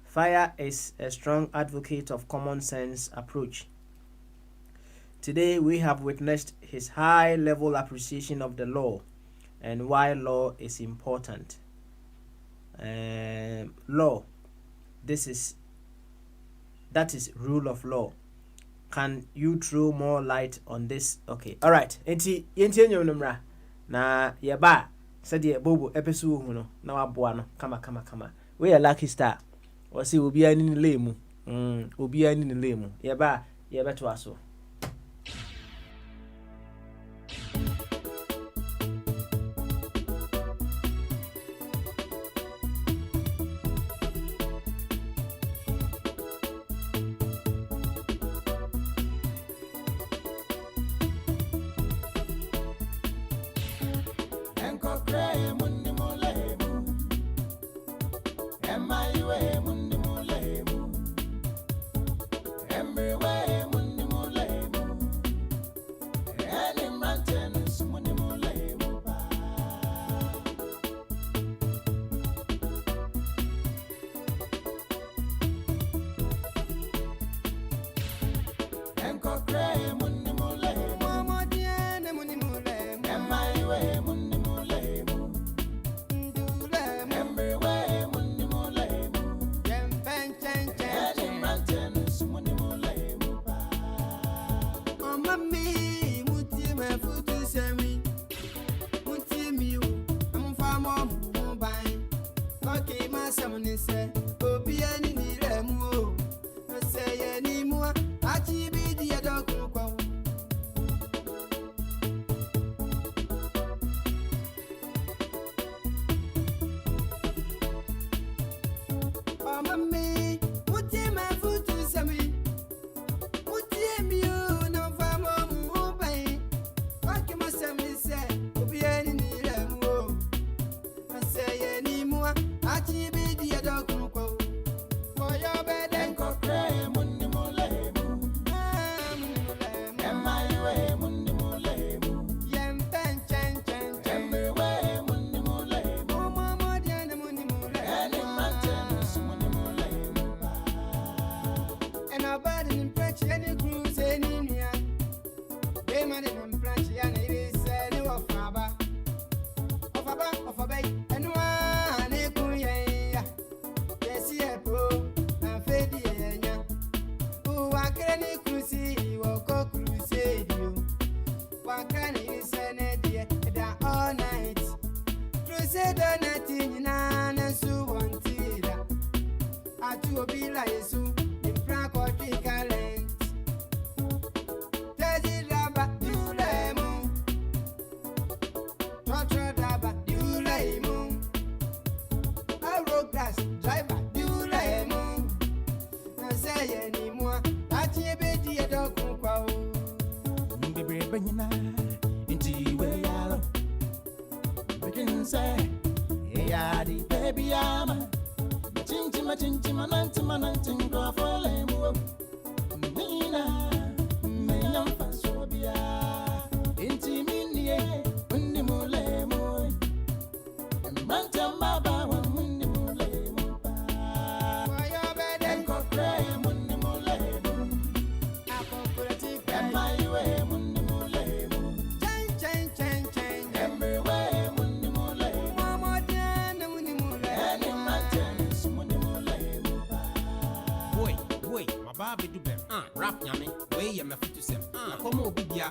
fire is a strong advocate of common sense approach. Today we have witnessed his high level appreciation of the law and why law is important. Law, that is rule of law. Can you throw more light on this? Okay, all right. Enti nyom numra na yeba said ye bobo episode no na waboa no kama. We a lucky star. O si obi ani ni lemu. Obi ani ni lemu. Yeba to aso.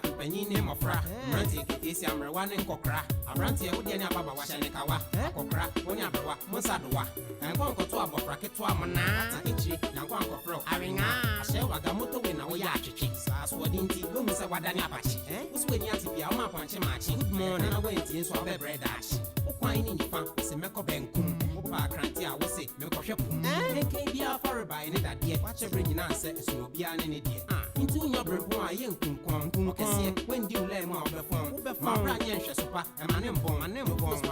mpanyin ne mmɔfra mmeranteɛ keteesi amerɛwa ne nkɔkora aberanteɛ wodeɛ ne ababa wahyɛ ne kawa akɔkora wo ne aberɛwa mo nsa dowa ɛnkɔ nkɔto abɔfra ketewa mo naa ate akyire nyankɔ ankɔfrɛ wo awengaa ahyɛ waga moto we na woyɛ atwetwe saa so ɔde nti wohu sɛ wadane abakye wo so w'ani ate bia woma apɔnkye maakye good morning na woantie nso abɛbrɛ daakye wo kwan ne nifa sɛ mɛkɔ bɛnkum wopa akrante a wo se mekɔhwɛ pom ɛnka biaa fɔrebae ne dadeɛ wakyɛ berɛ nyinaa sɛ ɛsono obiaa ne ne deɛ nti wonyɛ berɛpo a yɛ nkunkum kɛseɛ wendi wo lɛ mu a wobɛfɔn mabra nyɛ nhwɛ so pa ɛma ne mbɔn ma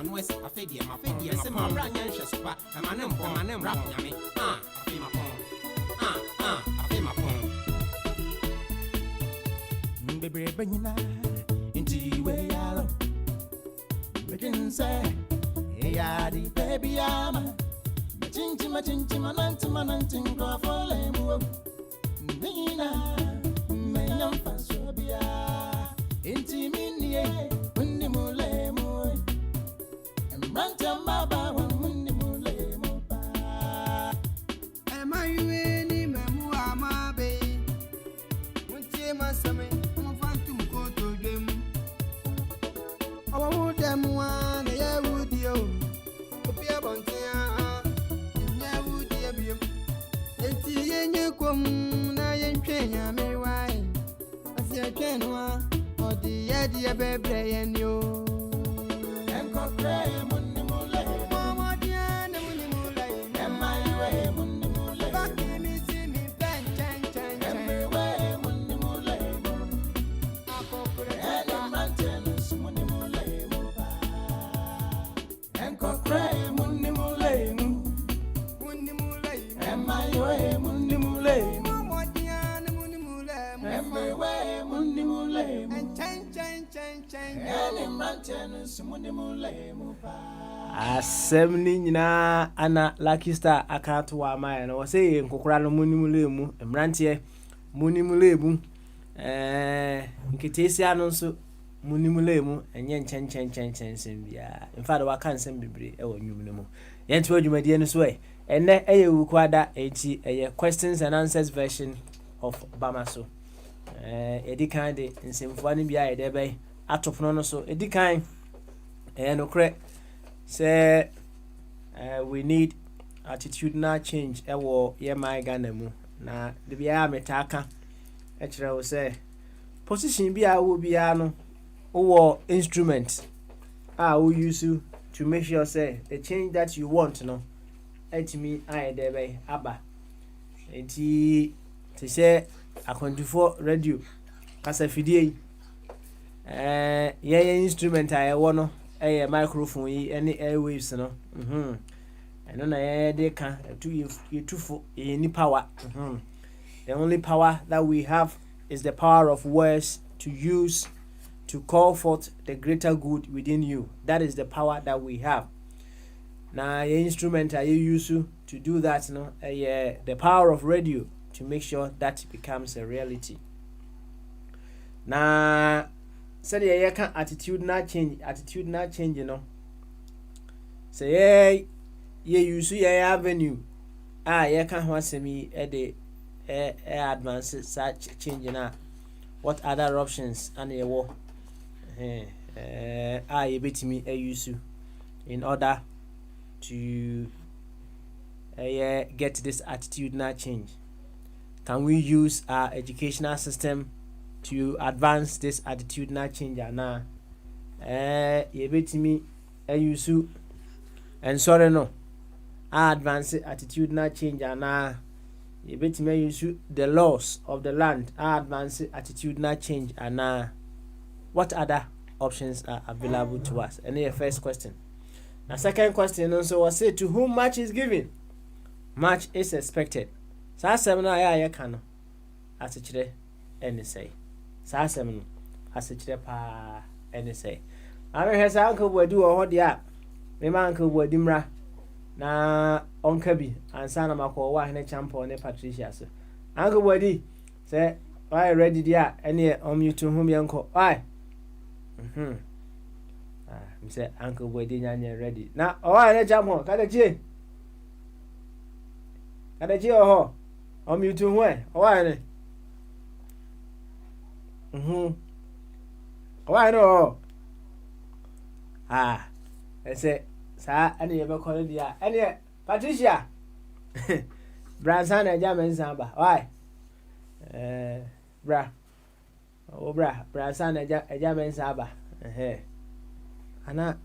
no asi afɛdeɛ mafɛdeɛ sɛ mabra nyɛ nhwɛ so pa ɛma ne mbɔn rap nyame afei mapɔn afei mapɔn bebrebe nyina nti weyalo medwen sɛ eyade baby ama machinchima nanti nkrɔfo le mu nina menyam fasobia nti minie munni mu le mu emranta maba wa munni mu le mu pa emayiwe ni memu amabe muntie masame mo fantum ko to dwem awu demu an ye wudio opia bontia nye wudio biem enti yenye kom na yentwe nyame wai asia twenwa odi ye bebre yenyo enkokre munni mule mama dia ne munni mule emayiwe munni mule bakimi simi pen chen emayiwe munni mule akokre ene mantenus munni mule enkokre munni mule emayiwe munni mule mama dia ne munni mule emayiwe munni mule chen ene mantenus munni mule asɛm ni nyinaa ana Lucky Star akato wa ma no wɔsɛ nkokora no munimule mu mmeranteɛ munimule mu nketesi ano nso munimule mu enye nkyɛnkyɛnkyɛnkyɛn nsɛm bia in fact waka nsɛm bebre ɛwɔ nwum no mu yɛnto adwumadie no so ɛnɛ ɛyɛ wukwada enti ɛyɛ questions and answers version of Bamaso edikan de nsɛmfua no bia yɛde bɛy atopono no so edikan no korɛ say we need attitudinal change ewo ye my Ghana mu na de bia metaka e kire wo say position bia wo bia no wo instrument wo use to make sure say the change that you want no etimi ai de be aba enti to say akontifo radio kasa fidie ye instrument ai wo no microphone yi any airwaves no eno na de ka to any power the only power that we have is the power of words to use to call forth the greater good within you. That is the power that we have. Now your instrument are you use to do that no the power of radio to make sure that becomes a reality. Now said ye can attitudinal change you know say ye use ye avenue ye can wasemi e advance such change na what other options and ye wo ye betimi use in order to get this attitudinal change. Can we use our educational system to advance this attitudinal change na ye betimi use and sorry no advance attitudinal change na ye betimi use the laws of the land advance attitudinal change na what other options are available to us? And the first question. Now second question also was say to whom much is given much is expected. Sa seminar ya kan asechire ene say sa asem no asechire pa ene say ame hesa uncle Bwadi wo ho de a me ma uncle Bwadi mra na onka bi ansa na makọ wa hene champion ne Patricia so uncle Bwadi say why ready dia ene you to whom yanko why me say uncle Bwadi nyanya ready na o wa hene champion kada chi oho you to who o wa hene Why no? Ah, I say, sir, any ever call it ya? Any Patricia? Branson and German Samba. Why? Bra. Oh, Branson and German Samba. Anna.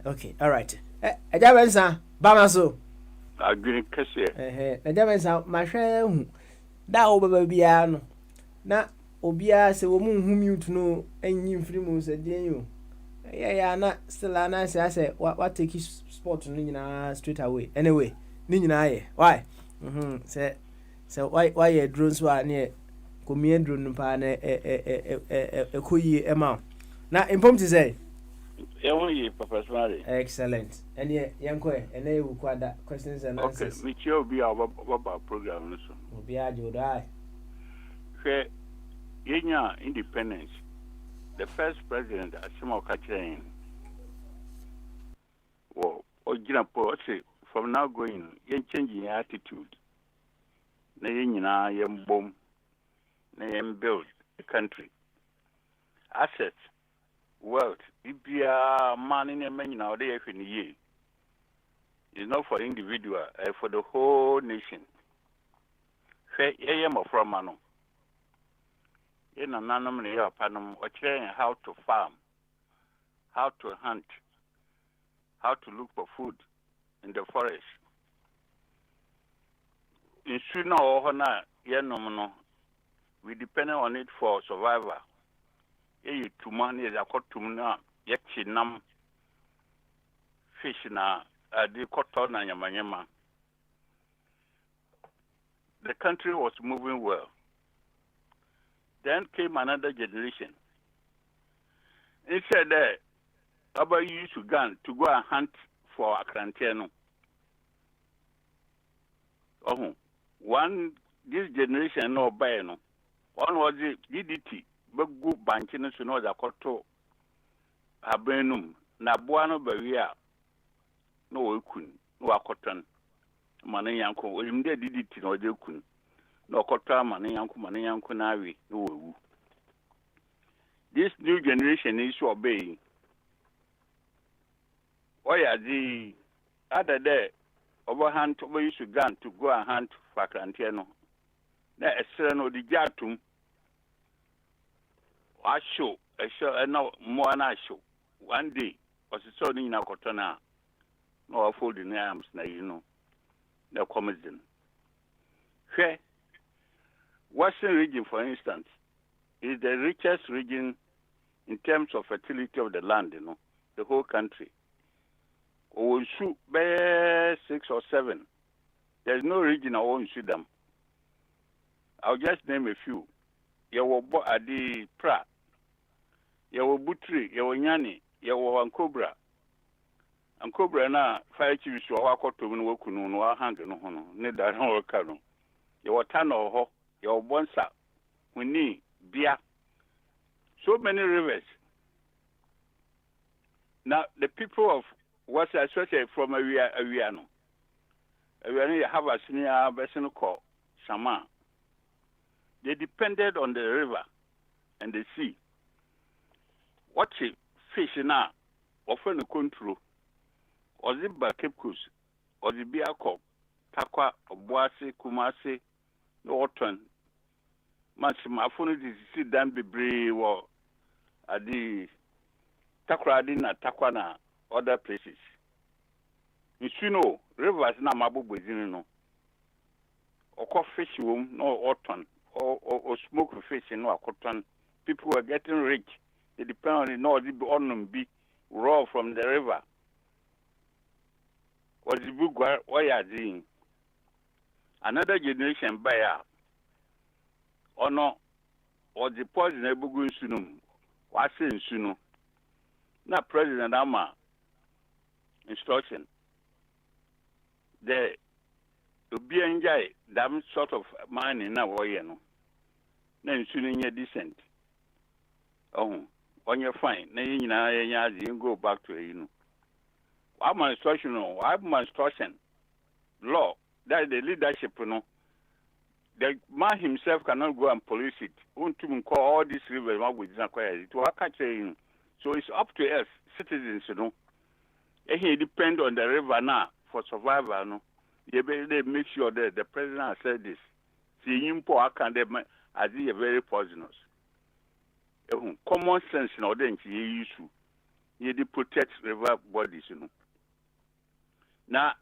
Okay, all right. A German San, Bamaso. I drink Cassia. A German San, my friend. That over Biano. Na Obia say, woman whom you to know, and you free moons at you. Yeah, not still a nice. I say, what take his spot to Nina straight away. Anyway, Nina, why? Say, so why your drones were near Comian drone pan a coy amount. Now, important to say. Papa Smiley. Excellent. And yet, young quay, and they will quite that questions and answers. Okay, which will be our program. Will be a good eye. Fair, Yenya independence. The first president, Asimo Kachain, or Ginapo, from now going, yen changing attitude. Yen bomb, yen build the country. Assets, wealth, Bibia, man in a man nowadays in a year. It's not for individual, for the whole nation. Fair, yam of Romano. In a nominee of Panam, or how to farm, how to hunt, how to look for food in the forest. In sooner or not, we depend on it for survival. You to money is a cotumna, yet chinam, fish na, the cotton and yamayama. The country was moving well. Then came another generation. It said that Abba used to gun to go and hunt for a Akrantiano. Oh, this generation no buy no. One was the DDT, but good banking to know the Koto Abenum, Nabuano Baria, no Kun, no Akotan, Manayanko, or him DDT no Jokun. No Kotra Manayanko Navi, no. This new generation is obeying. Why are the other day overhand over used to gun to go and hunt for Crantiano? Now, a son of the Jatum. I show, and no more than I show. One day was a son in Akotana. No, folding arms, now you know. No commission. Fair. Western region, for instance, is the richest region in terms of fertility of the land, the whole country. We shoot by 6 or 7. There's no region I won't shoot them. I'll just name a few. Yawo Adi Pra, Yawo Butri, Yawo Nyani, Yawo Ankobra. Ankobra na fire chiefs who are caught to win Wokunu, no hang no hono, neither no cano. Yawo Tano ho. Your bonsa, we need beer. So many rivers. Now, the people of what's associated from Aviano. Aviano have a senior vessel called Sama. They depended on the river and the sea. What fish now often the control, or the Cape Coast, or the Biako, Takwa, or Boase, Kumase, Norton. My phone is sit down be brave or at the Takradina, Takwana, other places. You know, rivers na mabu no. Or cough fish room, no autumn, or smoke fish in no cotton. People were getting rich. They depend on the north, the be raw from the river. Or the book why are doing. Another generation buyer. Or no, or the poison Ebugun Sunum, what's in Sunu. Not President Ama instruction. The BNJ, damn sort of man in our way, no. Then Sunin decent. Oh, on your fine, then you go back to you. I'm instruction, law, that is the leadership, the man himself cannot go and police it. Won't even call all these rivers with it will catch him. So it's up to us, citizens, you know. He depend on the river now for survival, no. They make sure that the president has said this. See him as he very poisonous. Common sense in order to use you protect river bodies, you know. Now,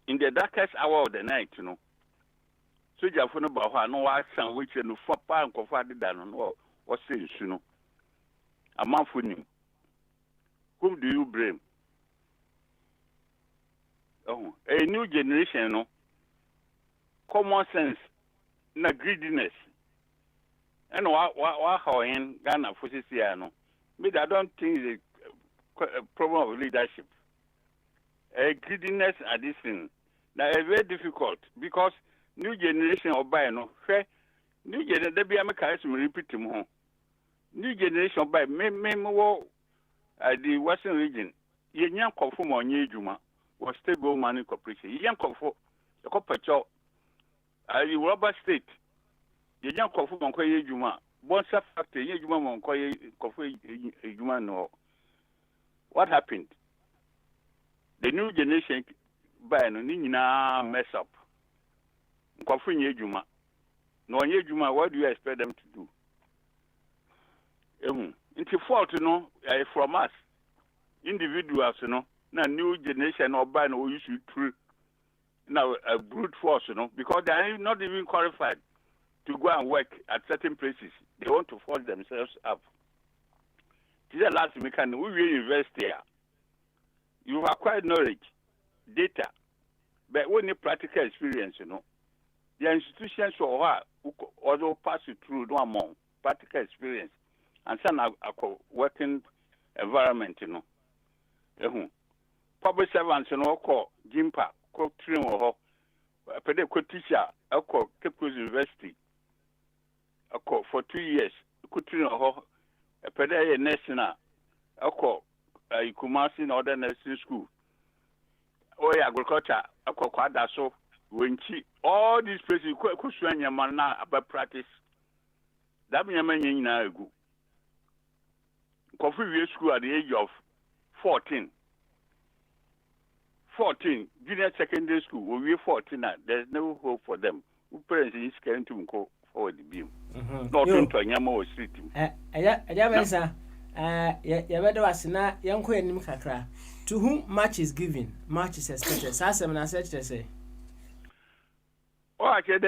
in the darkest hour of the night, you know, so you have no about no action which you for and confided than what says, you know. A man for him. Whom do you blame? A new generation, you know. Common sense, na greediness. And how in Ghana for this year, no. But I don't think it's a problem of leadership. Greediness and this thing. Now it's very difficult because new generation of buy no. New generation they be American repeat them home. New generation of buy me the Western region. You can't conform on Yejuma or State Gold Mining Corporation. You can't conform the corporate the rubber state. You can't conform on Yejuma. Bonsa factory Yejuma on Yejuma no. What happened? The new generation by no mess up. Conform Yejuma. No Yejuma, what do you expect them to do? It's a fault, you know, from us. Individuals, you know. Now new generation or by no issue through now a brute force, you know, because they are not even qualified to go and work at certain places. They want to force themselves up. This is the last mechanic. We will invest there. You acquired knowledge, data, but we need practical experience, you know. The institutions or although pass it through no amount practical experience and some working environment, you know. Public servants, you know, call Jimpa, call Trim or pedagogic teacher, I call Cape Coast University. I call for 2 years, could Trim or a pedagogic national, I call Kumasi Northern Nursing School. Oh, agriculture, I call Quadaso, Winchi, all these places, Kushwanya Mana about practice. That means I'm now go. Coffee school at the age of 14. 14, junior secondary school, we were 14 now. There's no hope for them. Who parents is scared to go forward the beam. Not into a Yamo street. To whom much is given, much is expected. Sasem and such to say. Oh, I said,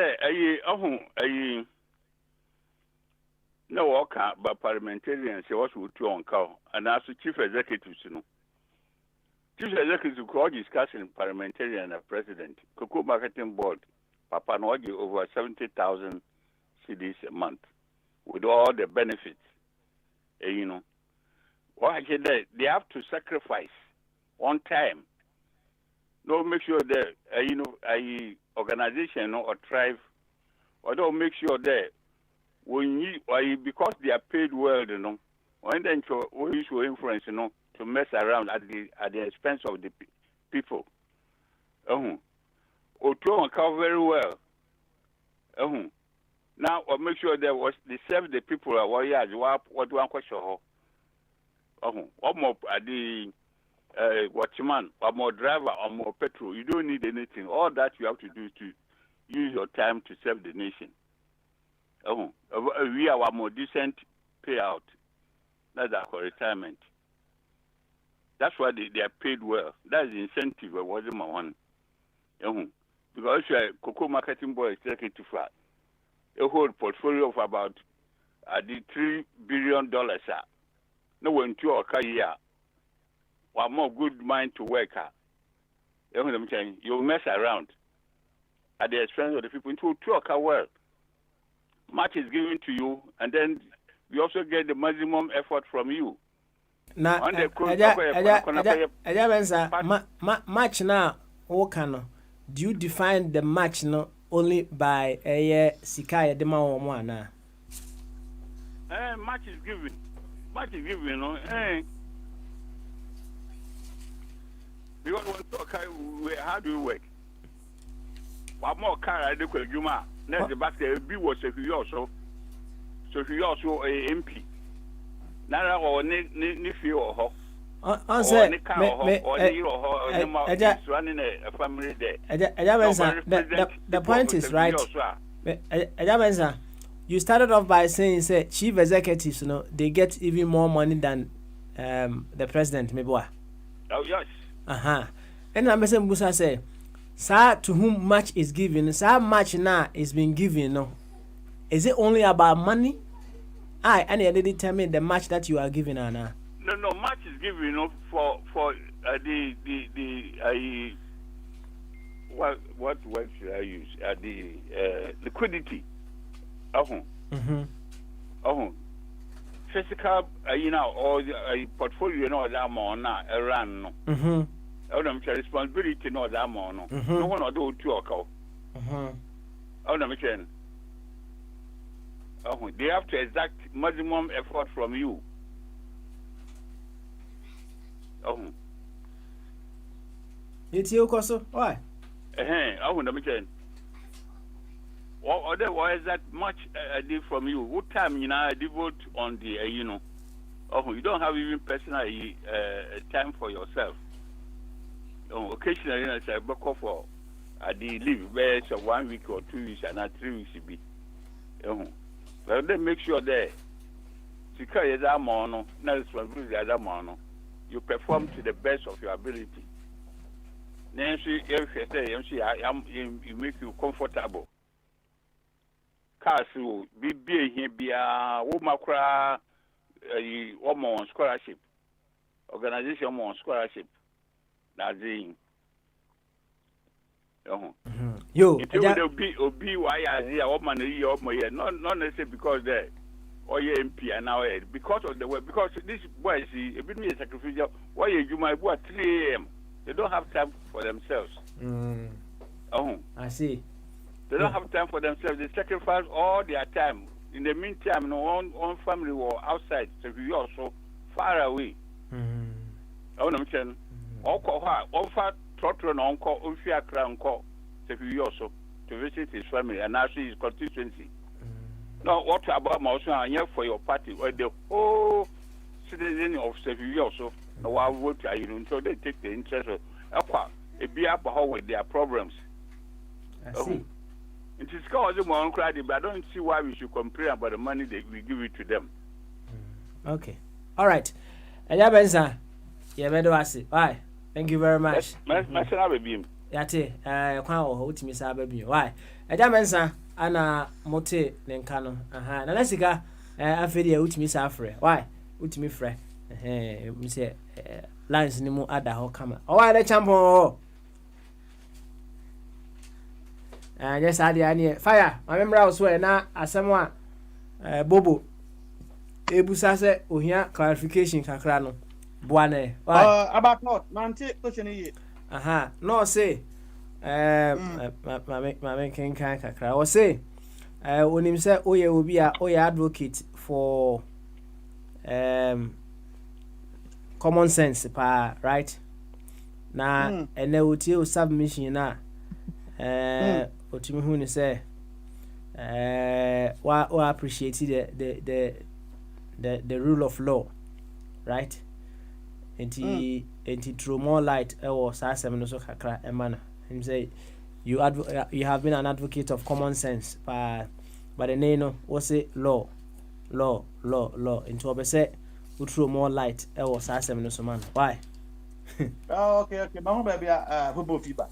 no worker, but parliamentarians, she was with you on cow, and as the chief executive, you know. Chief executive could discuss in parliamentarian and president, Cocoa Marketing Board, Papa Nogi over 70,000 CDs a month, with all the benefits, you know. Well, I said that they have to sacrifice on time. No, make sure that, you know, a organization or tribe, or don't make sure that when you, because they are paid well, you know, when they show influence, you know, to mess around at the expense of the people. Or to account very well. Now, or make sure they serve the people what one question. Or more the watchman, or more driver, or more petrol. You don't need anything. All that you have to do to use your time to serve the nation. We have a more decent payout. That's our retirement. That's why they are paid well. That's the incentive. It wasn't my one. Because Cocoa Marketing Board executive a whole portfolio of about the $3 billion. No one to a year. One more good mind to work. You mess around at the expense of the people into a well. Much is given to you, and then we also get the maximum effort from you. Now, match now, do you define the match no only by a Sikaya Dema or one? Match is given. Match is given, you know. Because when talk, how do you work? One more car I do with Juma. na the back there bi was a few also. So he also a MP. Nara or ni feel or on say running a family there. The point is right. You started off by saying say chief executives, you know, they get even more money than the president, maybe. Oh yes. And I'm saying Musa say, sir, to whom much is given, sir, much now is being given. No, is it only about money? And they determine the match that you are giving, Anna. No, much is given, you know, for the what word should I use? The liquidity. Physical, you know, or portfolio, you know, that more now around. Responsibility, no, that more no. No one or do two or call. They have to exact maximum effort from you. It's you, Koso. Why? Otherwise, that much I did from you. What time you know I devote on the you know? You don't have even personal time for yourself. Occasionally, I say book off for the leave where it's 1 week or 2 weeks and not 3 weeks to be. Well, then make sure that you perform to the best of your ability. Then you make you comfortable. Cars will be here, be a woman cry, on scholarship, organization on scholarship. That's it. You be why I see a woman not necessarily because they or your MP and now because of the way because this boy see a bit me sacrificial. Why you might go at 3 a.m. They don't have time for themselves. I see. They don't have time for themselves. They sacrifice all their time. In the meantime, no one family were outside, so we also far away. I'm saying, all far Trotron uncle, Ufia Crown call, also to visit his family and actually his constituency. Now, what about Mausa and for your party, where the whole citizen of Seville also, no one vote, so they take the interest of Aqua, a be up with their problems. I see. It is called the more credit, but I don't see why we should complain about the money that we give it to them. Okay. All right. Benza, bye. Thank you very much. Yate, why? Mensa, Anna Mote, Lencano, Nalesica, Afidia, Utimi Safre. Why? Utimi Fre, Monsieur Lines Nimo Ada Hokama. Oh, I champo. Yes, I did. Fire. I remember I was where now as someone Bobo Ebusase, Uhia clarification, Kakrano. Buane. About what? Mante question. No say. My king can kakra. Or say, when him say, oh, you will be a advocate for common sense, right? Now, and they will tell submission now. What you mean say? What appreciate the rule of law, right? And he threw more light or Sassam no so kakra emana. Him say you have been an advocate of common sense, but the name was it law. Into a say who threw more light or Sassam no so man. Why? Okay. Mama baby football fever.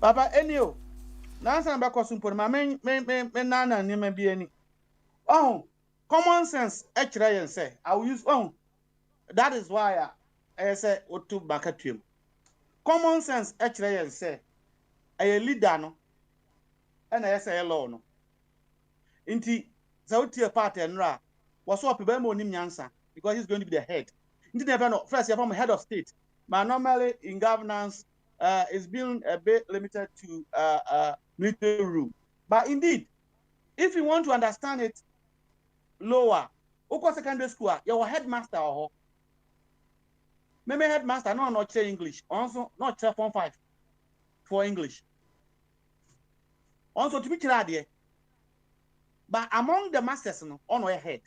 Papa enio. Nansa ba kwasumpo ma men nana ni ma bi ani. Common sense actually yen say I will use that is why I say otu bakatwem. Common sense actually yen say a leader no and I say law no. Inti sauti party nra was so pe ba mo nim nyansa because he's going to be the head. Inti never know first you from head of state. But normally in governance it's been a bit limited to military rule. But indeed, if you want to understand it lower, Oko secondary school, your headmaster or maybe headmaster not say English, also not say Form 5 for English. Also to be clear there, But among the masters, no, on our head.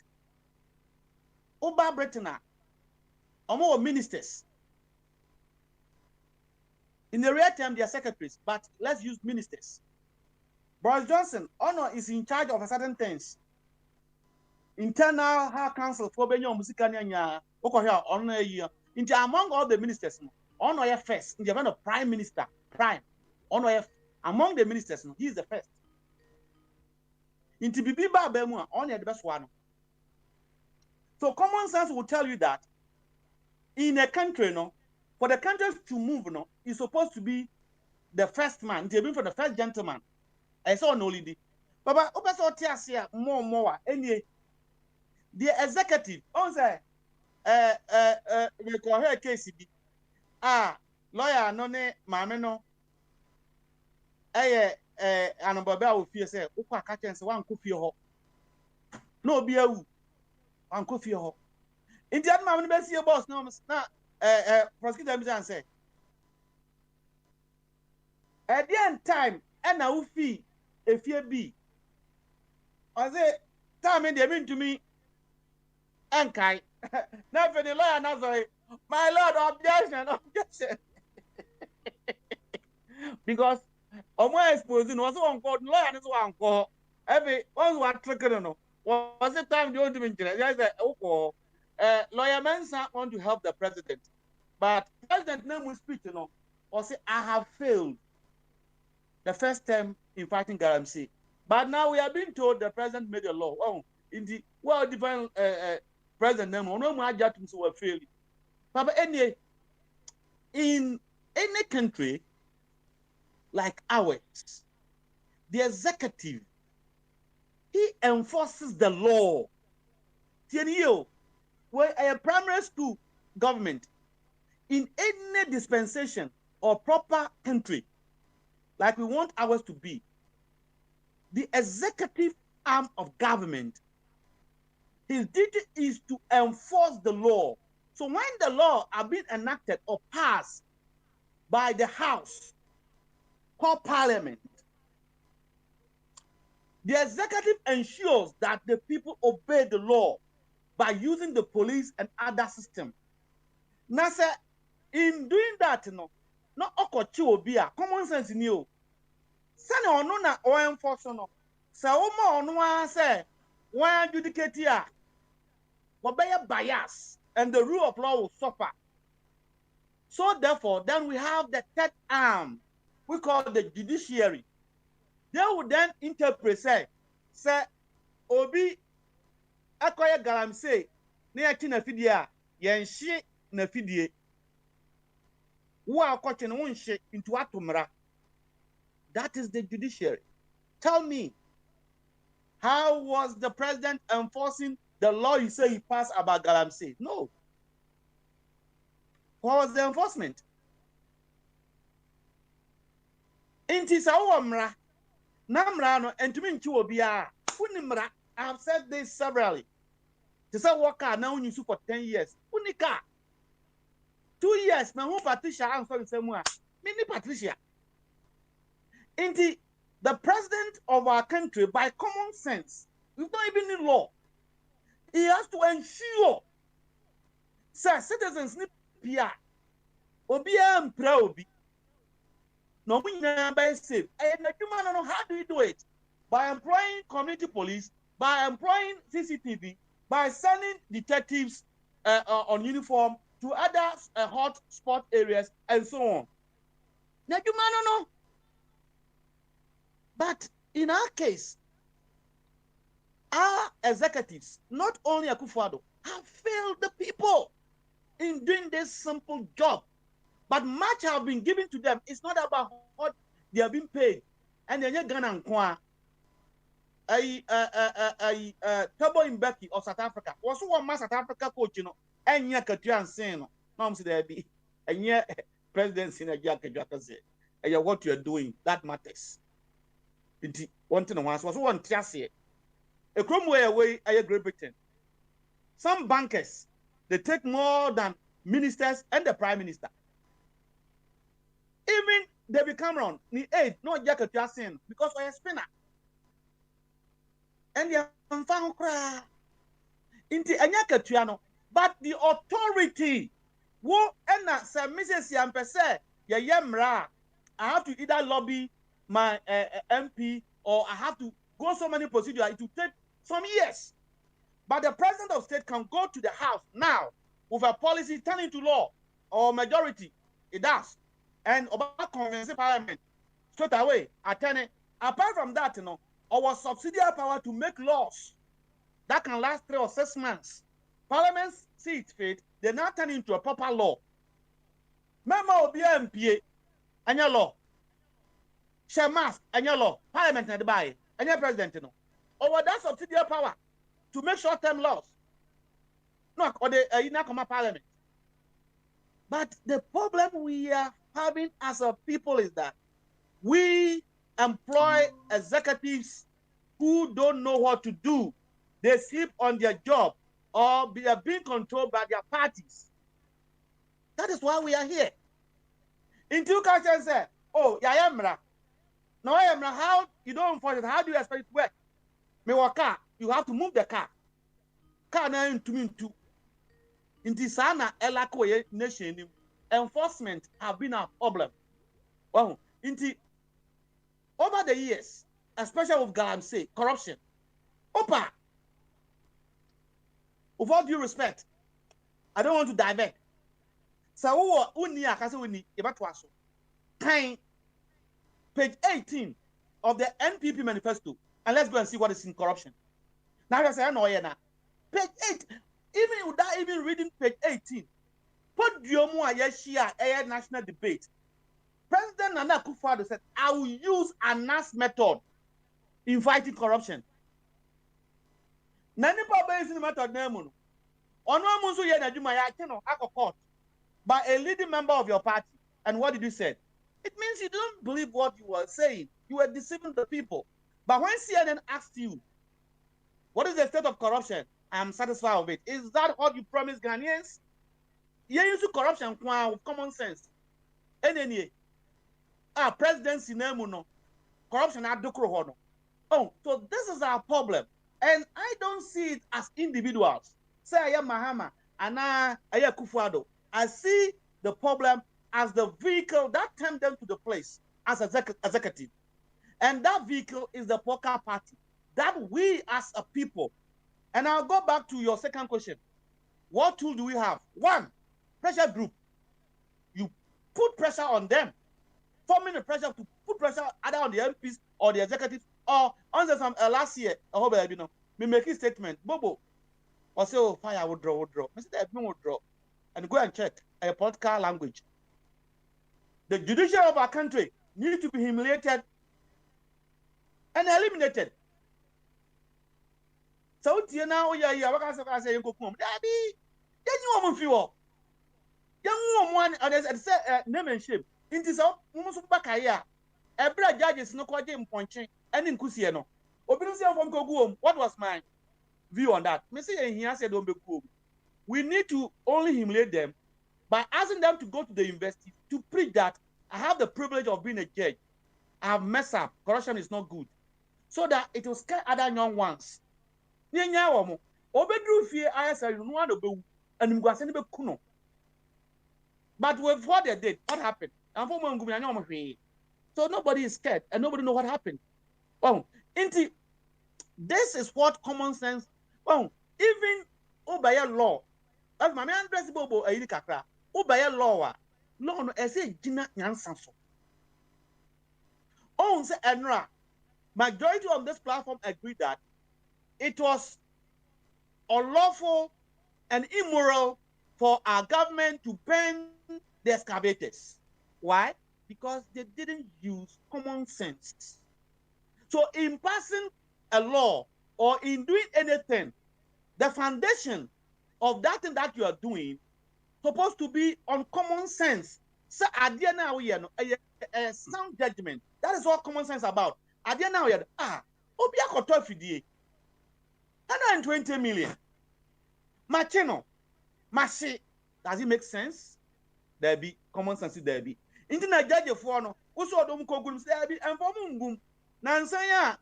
Oba Britain, among ministers. In the real term, they are secretaries, but let's use ministers. Boris Johnson, Honor is in charge of certain things. Internal Council for Benyo Musikanya, Okoya, Honor year. Among all the ministers, Honor first, in the event of Prime Minister, Prime, Honor among the ministers, he is the first. Into Bibiba Bemua, Honor the best one. So common sense will tell you that in a country, for the country to move, is supposed to be the first man, even for the first gentleman. I saw no lady. Baba, Opeso Tiasia, more, any the executive, on say, we call her KCB. Lawyer, no, mameno, Anababa will fear, say, Uka catching one coffee ho. No beer, one coffee ho. In the other man, your boss, no, prosecutor and say, at the end time, and I will fee if you be. I say, time in the mean to me, and Kai. Now for the lawyer, now sorry, my lord, objection. Because my exposing was one called lawyer, and one call. Every one was tricking, was the time you want to mention it? I said, okay, lawyer Mensa want to help the president, but president name will speak, or say, I have failed the first time in fighting Galamsey. But now we are being told the president made a law. Oh, in the well-defined president name, no more judgments were failing. But anyway, in any country like ours, the executive, he enforces the law. Where a primary school government in any dispensation or proper country, like we want ours to be, the executive arm of government, his duty is to enforce the law. So when the law are being enacted or passed by the House, called Parliament, the executive ensures that the people obey the law by using the police and other system. Now, sir, in doing that, not okochi common sense in you. Sani ono na o enforce no. Sa omo ono say when adjudicate here, wobeye bias and the rule of law will suffer. So therefore, then we have the third arm, we call the judiciary. They will then interpret, say, Obi akoye Galamsey na yaki na fidie yenhye na fidie. Wo akoche no nhye into atomra. That is the judiciary. Tell me, how was the president enforcing the law you say he passed about Galamsey? No. What was the enforcement? Inti sa uwamra, namra no entumi nchi obia. Unimra, I have said this severally. To say worker now you for 10 years. Unika. 2 years, na who Patricia answer the same way. Mini Patricia. Indeed, the president of our country, by common sense, it's not even in law. He has to ensure that citizens need PR. Obia Obi. No, we never safe. And the human, how do you do it? By employing community police, by employing CCTV, by sending detectives on uniform to other hot spot areas, and so on. Now, no. But in our case, our executives, not only Akufo-Addo, have failed the people in doing this simple job. But much have been given to them. It's not about what they have been paid. And then you're Ghana and Thabo Mbeki of South Africa. Also one man South Africa coach, and you're Katian saying, no, there be, and you're presidency in a jacket, and what you're doing, that matters. One thing was one Tiasie. A Cromwell away, Great Britain. Some bankers, they take more than ministers and the prime minister. Even David Cameron, the aid, no jacket Tiasie, because we're a spinner. and the mfa kra inti anya katua no but the authority wo na say Mrs. Yampese ye yemra I have to either lobby my MP or I have to go so many procedures. It will take some years. But the president of state can go to the house now with a policy turn into law or majority. It does. And about convince parliament straight away. Apart from that, our subsidiary power to make laws that can last 3 or 6 months. Parliament see it fit, they now turn into a proper law. Member of the MPA, and your law. Share mask, and your law. Parliament and the buy, and your president, over that subsidiary power to make short-term laws. No, or the parliament. But the problem we are having as a people is that we employ executives who don't know what to do. They sleep on their job or they are being controlled by their parties. That is why we are here. In two cultures, say, oh, Yayamra. Now, Yayamra, how you don't enforce it? How do you expect it to work? Me wa car, you have to move the car. Car na into. In this sana elako nation, enforcement have been a problem. Well, over the years, especially with Galamsey, corruption, Opa. With all due respect, I don't want to divert. So, page 18 of the NPP manifesto, and let's go and see what is in corruption. Now, I say, no, page 8, even without even reading page 18, put Diomu Ayeshia a national debate. President Nana Akufo-Addo said, I will use ANAS method in fighting corruption. Nani Papa is in the method name. Musu court by a leading member of your party. And what did you say? It means you don't believe what you were saying. You were deceiving the people. But when CNN asked you, what is the state of corruption? I am satisfied with it. Is that what you promised Ghanaians? You use corruption with common sense. Presidency name corruption Oh, so this is our problem. And I don't see it as individuals. Say I am Mahama and I am Akufo-Addo. I see the problem as the vehicle that turned them to the place as executive. And that vehicle is the Poker Party. That we as a people. And I'll go back to your second question. What tool do we have? One, pressure group. You put pressure on them. Forming the pressure to put pressure either on the MPs or the executives or on some last year, I hope me make a statement. Bobo, or say, oh, fire would draw. I said, everyone would draw. And go and check a political language. The judiciary of our country needs to be humiliated and eliminated. So, now, what can I say? You go home. Daddy, then you want to young woman, and as I said, name and shape. Into so, almost back here. Every judge is no quite punching and in Kusiano. Obinusia from Koguom, what was my view on that? Me say he said, don't be cool. We need to only humiliate them by asking them to go to the university to preach that I have the privilege of being a judge. I have messed up. Corruption is not good. So that it will scare other young ones. But with what they did, what happened? So nobody is scared and nobody knows what happened. Oh, this is what common sense. Oh, even obey law. As my man dress bobo a kakra. Obey law. Law no say jina nyansanso. Oh, say Enra. Majority of this platform agree that it was unlawful and immoral for our government to ban the excavators. Why? Because they didn't use common sense. So in passing a law or in doing anything, the foundation of that thing that you are doing supposed to be on common sense. So at the end of a sound judgment. That is what common sense is about. At the end of Obia Koto Fidie, 120 million. Machino, Mashi, does it make sense? There be common sense, there be. Internet judge for no, also don't go good, there be, and for Mungum. Nansaya,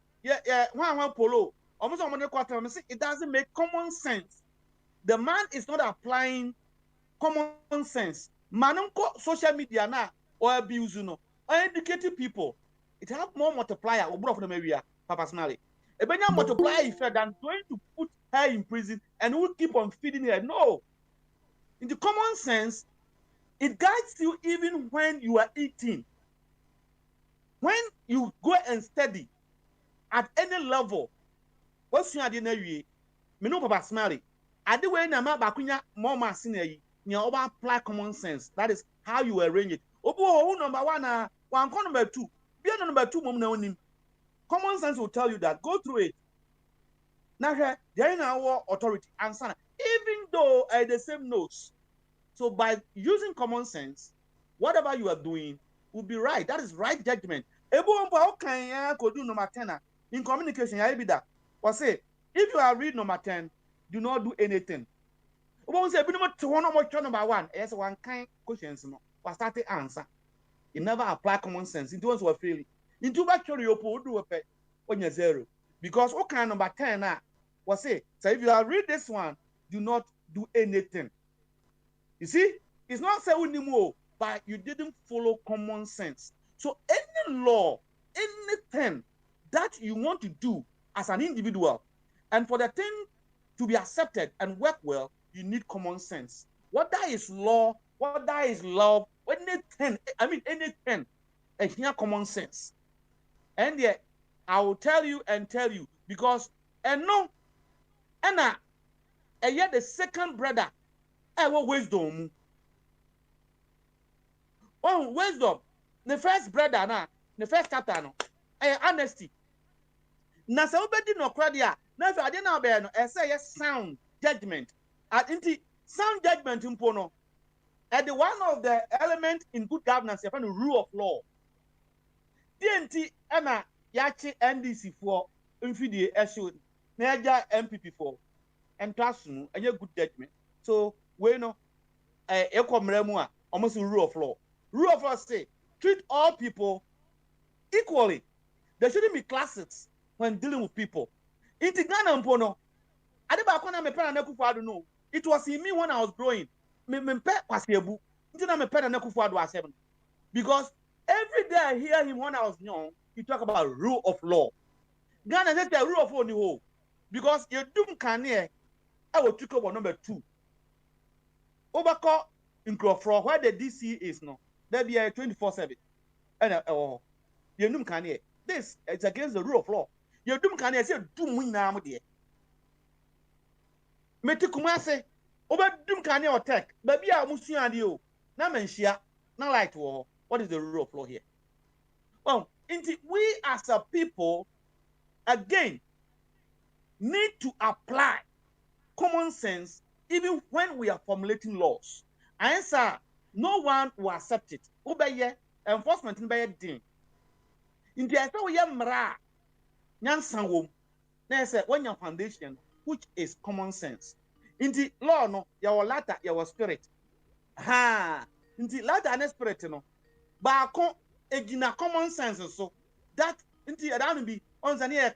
one polo, almost on the quarter, it doesn't make common sense. The man is not applying common sense. Manunko social media now or abuse, or educated people. It have more multiplier or both of them area, personally. A better multiplier effect than going to put her in prison and will keep on feeding her. No. In the common sense, it guides you even when you are eating. When you go and study at any level, what's your idea? Me no papa smally. I do when I'm bakunya more masinary. You apply common sense. That is how you arrange it. Obo number one number two. Be number two mom. Common sense will tell you that. Go through it. Now there is our authority answer. Even though the same notes. So by using common sense, whatever you are doing will be right. That is right judgment. Could do number 10 in communication. I be that. Or say, if you are read number 10, do not do anything. Say, number 1. Yes, one kind questions. Was start the answer. You never apply common sense. Into ones were failing. Into actually you do a pet when you're 0. Because what kind number 10 was say, so if you are read this one, do not do anything. You see, it's not saying anymore, but you didn't follow common sense. So any law, anything that you want to do as an individual, and for the thing to be accepted and work well, you need common sense. What that is law, what that is love, anything, it's here common sense. And yet, I will tell you, because, and yet the second brother, wisdom. Oh, wisdom. The first brother now, the first chapter no. Honesty. Na se obedi no kradia. Na fe ade na be no, say sound judgment. Inti sound judgment impo no. The one of the element in good governance, the rule of law. DNT ena yachi NDC for infidie issue. Na ja MPP for. And trust no, good judgment. So we know almost rule of law. Rule of law say treat all people equally. There shouldn't be classes when dealing with people. In Ghana, it was in me when I was growing. Because every day I hear him when I was young, he talk about rule of law. Ghana said the rule of law whole. Because you don't can I will take over number 2. Overcall in Crawford, where the DC is now, there be a 24/7. And you know, can this is against the rule of law. You do can say, do me now, dear. Metikumase, over doom can you attack, but be a Musiadio, Namenshia, not like war. What is the rule of law here? Well, we as a people, again, need to apply common sense even when we are formulating laws. Answer, no one will accept it. Obey enforcement in by thing. In the other way, mra, nyansanwom. Now say when your foundation, which is common sense. In the law, no, your latter, your spirit. Ha, in the latter and spirit, no. But egina common sense so that into around be on the near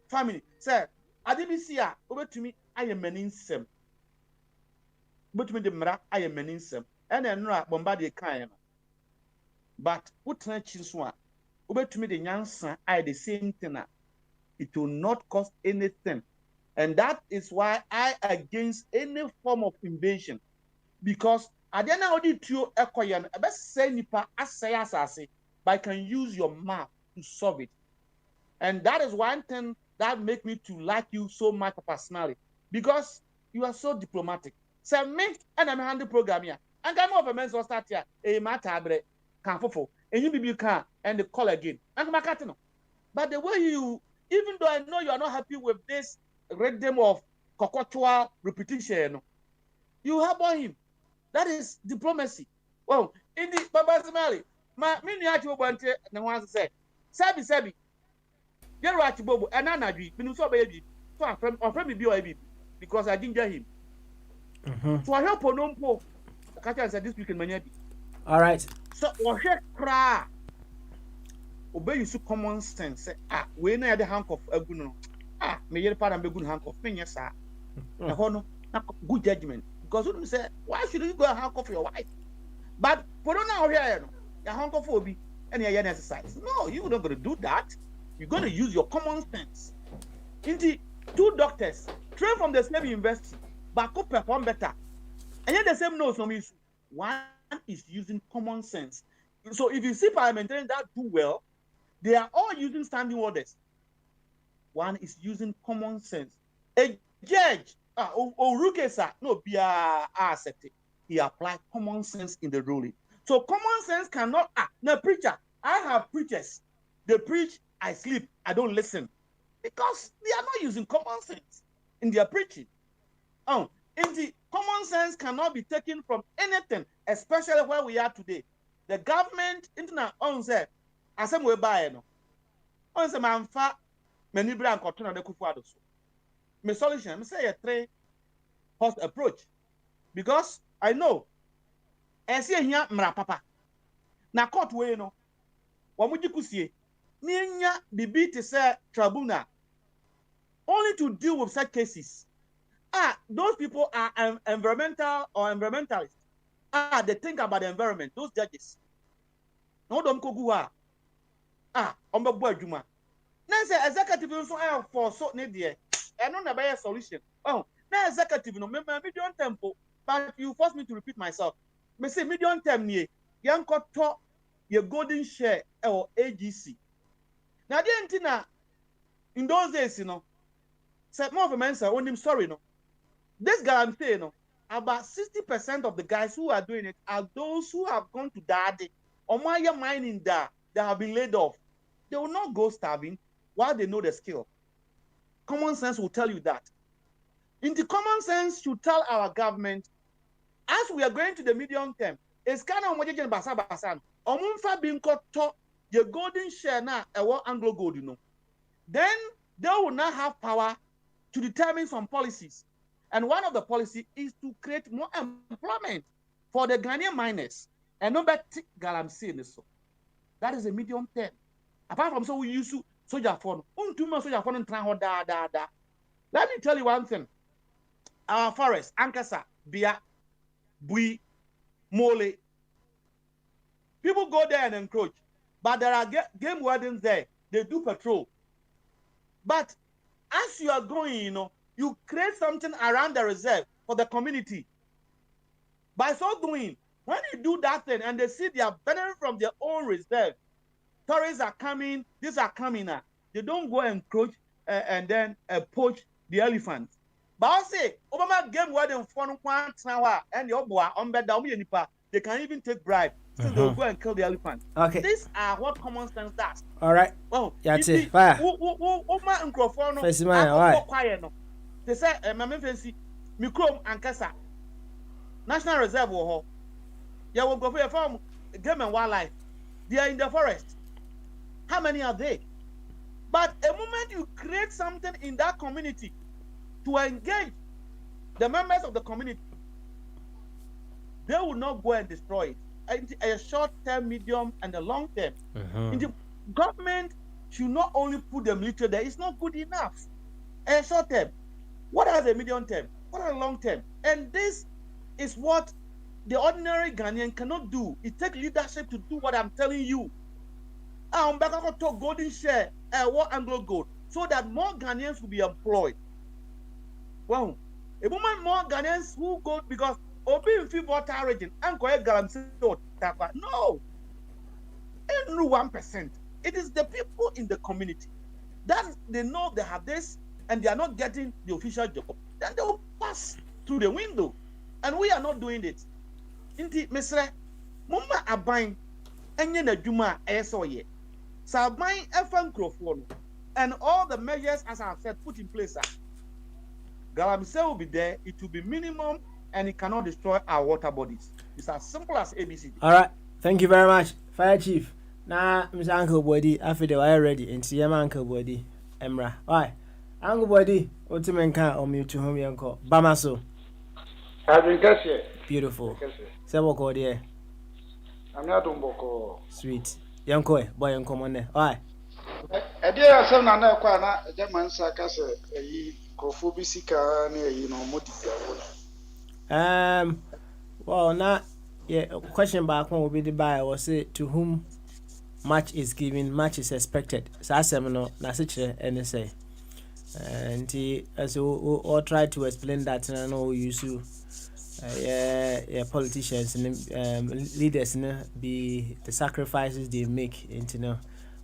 family. Say, Adibisia, over to me, I am meaning some. But with the mra, I am meaning some. And then bombarded kind. But what touches one? Over to me, the Yansan, I the same thing. It will not cost anything. And that is why I against any form of invasion. Because I don't know how to acquire a best say nipa asay, but I can use your mouth to solve it. And that is one thing that make me to like you so much personally. Because you are so diplomatic. So me and I'm a handle program here. And I'm over men's start here. A matter can fulfill. And you can and the call again. And my cat no. But the way you, even though I know you are not happy with this rhythm of cockatoa repetition, you help on him. That is diplomacy. Well, in the Baba Smiley, my mini archibald and one said, Sabi, get right Bobo, and Anna, Minuso baby, so I'm from me because I didn't get him. So I help on no Kacha said this weekend, Maniabi. All right. So, or head cry. Obey you so common sense. We know the hank of a good. me yere pa na be good handcuff me yes sir na hono na good judgment because you say why should you go and handcuff your wife but for now here no ya handcuff obi and ya exercise no you're not going to do that you're going to use your common sense into two doctors trained from the same university but could perform better and yet the same notes no issue one is using common sense so if you see parliamentarians that do well they are all using standing orders. One is using common sense. A judge, Rukesa, no, be accepted. He applied common sense in the ruling. So common sense cannot. Now, preacher, I have preachers. They preach, I sleep, I don't listen, because they are not using common sense in their preaching. In the common sense cannot be taken from anything, especially where we are today. The government, internet, on said. Asem we buy no on say man fa many brand koto na de kufu ado so me solution me say a three host approach because I know ese ehia mra papa na court we no wo mo gikusie ni nya bibi te say tribunal only to deal with such cases those people are environmental or environmentalists they think about the environment those judges no dom kogu ombo adwuma na say executive nso for so ne de e no na be solution na executive no me medium tempo but you force me to repeat myself me say medium term nie yankoto ye golden share or AGC na de ntina in those days say more of a man say onim sorry no this guy I'm saying about 60% of the guys who are doing it are those who have gone to daddy or my mining that have been laid off. They will not go starving while they know the skill. Common sense will tell you that. In the common sense should tell our government, as we are going to the medium term, it's kind of basa omunfa binko to the golden share na Anglo Gold, Then they will not have power to determine some policies. And one of the policies is to create more employment for the Ghanaian miners. And number galam saying so. That is a medium term. Apart from so we use soldier phone. Soldier phone da. Let me tell you one thing. Our forest, Ankasa, Bia, Bui, Mole. People go there and encroach. But there are game wardens there. They do patrol. But as you are going, you create something around the reserve for the community. By so doing, when you do that thing and they see they are benefiting from their own reserve, tourists are coming, these are coming now. They don't go and encroach and then poach the elephants. But I say, Obama game where they phone and the they can even take bribe. So they'll go and kill the elephant. Okay. These are what common sense does. All right. Well, that's it. Fire. They say, Mamma Fancy, Mikrom and Kasa, National Reserve or you will go for a farm, game and wildlife. They are in the forest. How many are they? But a moment you create something in that community to engage the members of the community, they will not go and destroy it. A short term, medium, and a long term. In the government should not only put the military there, it's not good enough. A short term. What are the medium term? What are the long term? And this is what the ordinary Ghanaian cannot do. It takes leadership to do what I'm telling you. I'm back to talk golden share, what Anglo Gold, so that more Ghanaians will be employed. Well, a moment more Ghanaians who go because Obi in water region and go no, ain't no 1%. It is the people in the community that they know they have this and they are not getting the official job. Then they will pass through the window, and we are not doing it. Inti Mr. Mumma Abain enye na dwuma esoye. Sabain efan crofone and all the measures as I have said put in place. Galamsey will be there. It will be minimum and it cannot destroy our water bodies. It's as simple as ABC. All right. Thank you very much, Fire Chief. Now, Mr. Uncle Body, after the wire ready, and see Uncle Body, Emra. Why? Uncle Body, Otimenka or mute to home uncle. Bamaso. Beautiful. Sebo ko there. I'm not on Boko. Sweet. Yanko, boy, uncle money. Why? ɛdeɛ yɛ asɛm na na ɛkɔ a na gyama nsa ka sɛ ɛyi nkurɔfoɔ bi sika ne ɛyi na ɔmo di biawo no. Well, now, yeah, question back when we be the buyer was say to whom much is given, much is expected. So I say no, na such any say. And as we try to explain that, and I know you to politicians and leaders, be the sacrifices they make into no.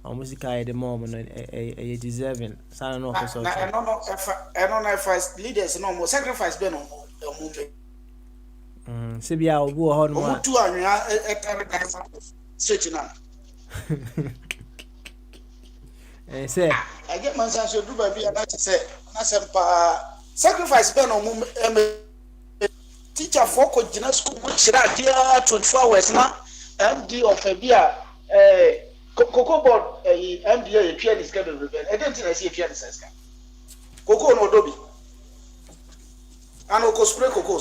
Or music at the moment, a deserving. So I don't know if I don't know if leaders no more sacrifice be no more. Sibia will go hard more. Two are straight now. Say, I get my son should do by be about to say, sacrifice be no more. Teacher for Kojina school, which are dear 24 hours now, MD of a beer, Cocoa board, MD, a pianist, I don't think I see a pianist. Cocoa no dobi. I know cosplay cocoa.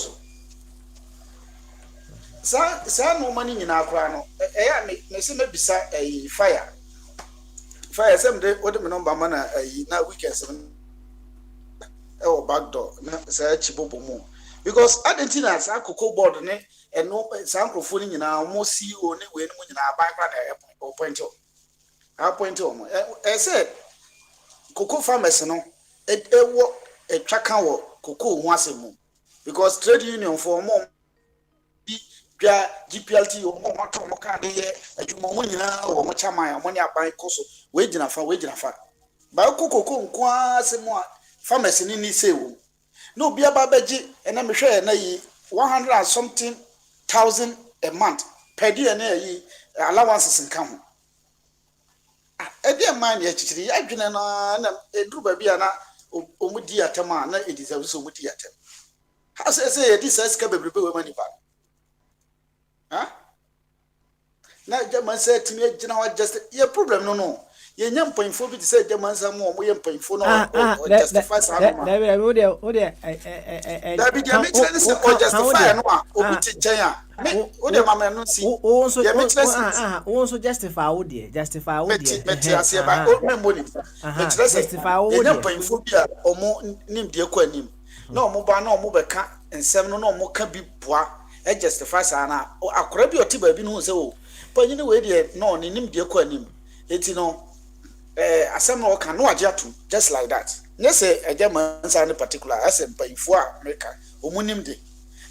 Sa no money in our crown. Me see me bisa a fire. Fire some day, what the number man now weekends. Oh, back door, say chibobo mo. Because Argentina sa cocoa board ne and no microphone in our most see only when in our background or point to. I point to I said cocoa farmers no a track cocoa once a month because trade union for more GPLT or more or much money buy coso wage na fa by cocoa quasi more farmers in any say no be about beji and I'm sure 100 and something thousand a month per year allowances in come. Dear man, actually, I do not do baby and Omudi Atama, it is also with the atom. How say this is capable of money back? Huh? Now, German said to me, just your problem, no. Your young point for me to say, German, some more point for no, justify some. That be the makes or justify no, or Jaya. What the mamma no see. Also justify would justify would justify would point for beer or more name dear quenim. No more by no more cat and 7 no more can be poor. I justify sana or a crabby or tibber be no so. But you know, where no name dear quenim. It's no. Assembly can no adjust just like that. Let's say a German in particular, as a pay for America, Umunim de.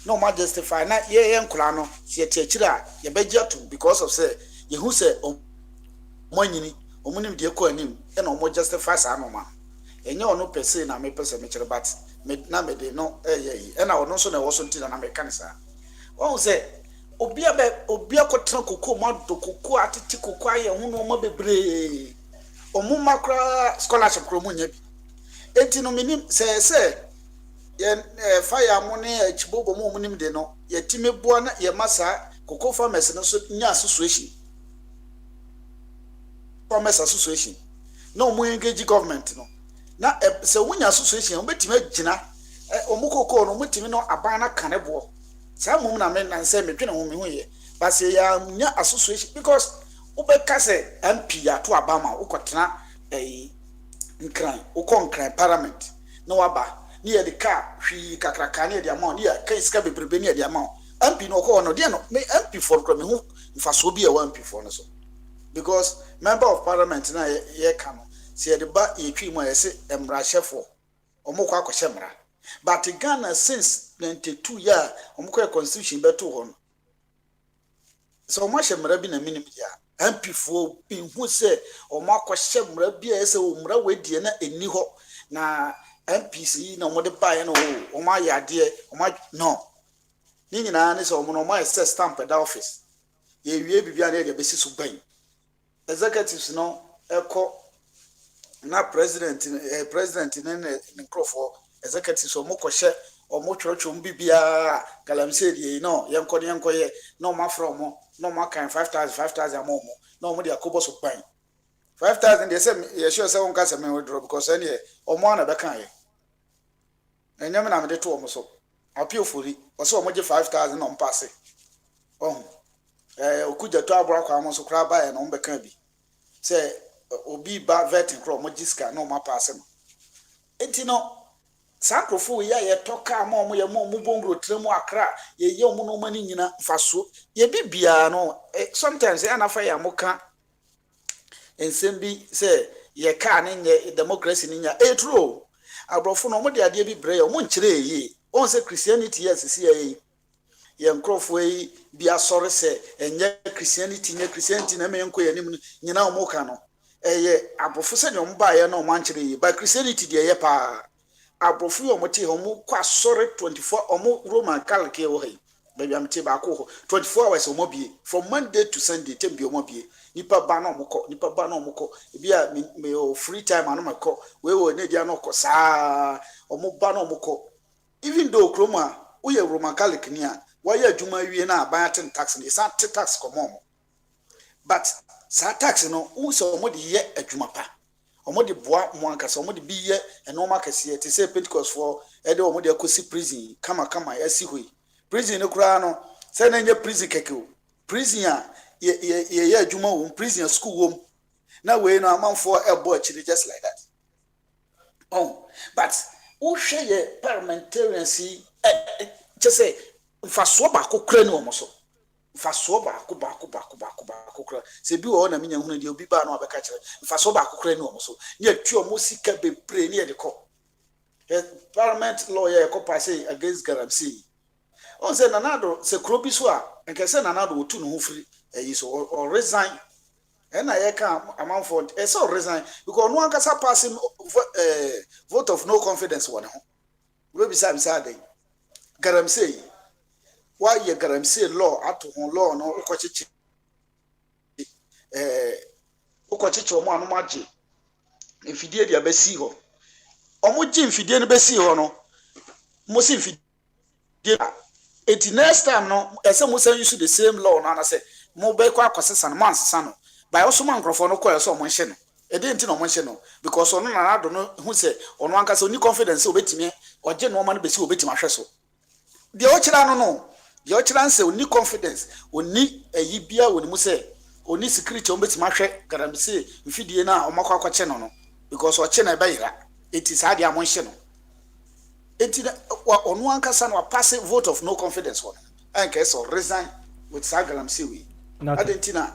No more justify not ye and Kulano, see a teacher, ye bejet because of say, ye who say, oh, money, Umunim de Coanim, and no more justify Sanoma. And you no per se, na me person, but made number de no, and I will not so know also till an American. Oh, say, Obia Cotton Cocoa, Monto Cocoa, Attico, Quia, who no be Omuma scholarship Cromunia. Etino minim say, fire money, Chibobo Momunim de no, ye Timmy Buana, ye massa, Cocoa farmers and so near association. Farmers association. No more engage government no. Now, so when association, but Timmy Gina, Omuko, no Mutimino, Abana Canebo. Some women are men and say, me, but say, near association because. Ubekase MP ya to Obama ukotena nkran ukonkran parliament no waba near the car hwi kakraka near the amount near kaiska bebrebe near the amount MP no ko no de no me MP for ko me hu mfaso bi e MP for no so because member of parliament na ye ka no se de ba e twi mo yese emra chefo omukọ akọhye mra but Ghana since 92 year omukọ constitution beto ho no so mo hye mra bi na minim ya MP for being who say or Marco Shemra be as a umra with Diana in Niho na MPC no more the buy no or my idea or my no. Nina is or my stamp at the office. Ye will be a basis of buying. Executives no echo na president in Crawford executives or Moko share or more church bibia galamsedi no yanko no ma from no more kind 5,000 more no more the cobos of buying 5,000 they say you sure someone can say me withdraw because any or more na beka ye and yam na me to omo so appeal fully or so much 5,000 on pass okuja to abra kwa mo so kra buy na beka bi say obi ba vetting kro mo jiska no ma pass no enti no sankrofo ye toka ma omo ye mo bongro tremu akra ye omo no mani nyina faso ye bibia no sometimes ya na fa ya moka ensem bi say ye ka ne nye democracy ne nya true abrofo no mo de ade bi bre ye mo nkyere yi on say Christianity yes see ye nkrofo yi bi asore say enye Christianity na me enko ye nim nyina omo ka no ye abrofo se nyom ba ye no mo nkyere yi ba Christianity de ye pa abrofo yo mo te ho mo kwa asore 24 omo Roman Catholic wo he baby am te ba ko 24 hours omo bie from Monday to Sunday tem bi omo bie nipa ba na omo ko bia me free time anu mako we wo ne dia no ko saa omo ba na omo ko even though kroma we Roman Catholic ni a wa ya adwuma wie na aban aten tax ni sa tax komo but sa tax no wo so omo de ye adwuma pa omo de boa mo ankasa omo de bi ye enoma kase te say Pentecost for e de omo de akosi prison kama yasi hoi prison no kura no say na nye prison keke o prison a ye adwuma wo prison school wo na we no amanfo ebo achiri just like that but who share ye parliamentariancy just say faso ba ko kura ni omo so faso ba ko kura se bi wo na menya hunu de obi ba na obeka kire faso ba ko kura ni omo so ne atu omo sika bebre ne ye de ko parliament lawyer ko pass against Galamsey on say nanado se krobi so a nke se nanado otu no ho free so or resign and I can amount for so resign because no one can pass vote of no confidence one we be say Galamsey why ye Galamsey law at law no ukochichi omo anu maji mfidie dia besi ho omo ji mfidie no besi ho no mo si mfidie it next time no ese mo say use the same law na say mo be kwa akosesa no mansesa no by also man crofo no kwa so mo nhye no e dey nti no mo nhye no because ono na ado no hu say ono anka say oni confidence obetimi oje no ma no besi obetimi ahwe so de o kira no de o kira nse oni confidence oni ayi bia woni mu say oni security obetimi ahwe Galamsey mfidie na o makwa kwache no because o che na be yira it is hard ya mo nhye no enti ono anka sa no pass vote of no confidence one anka so resign with Galamsey we adentina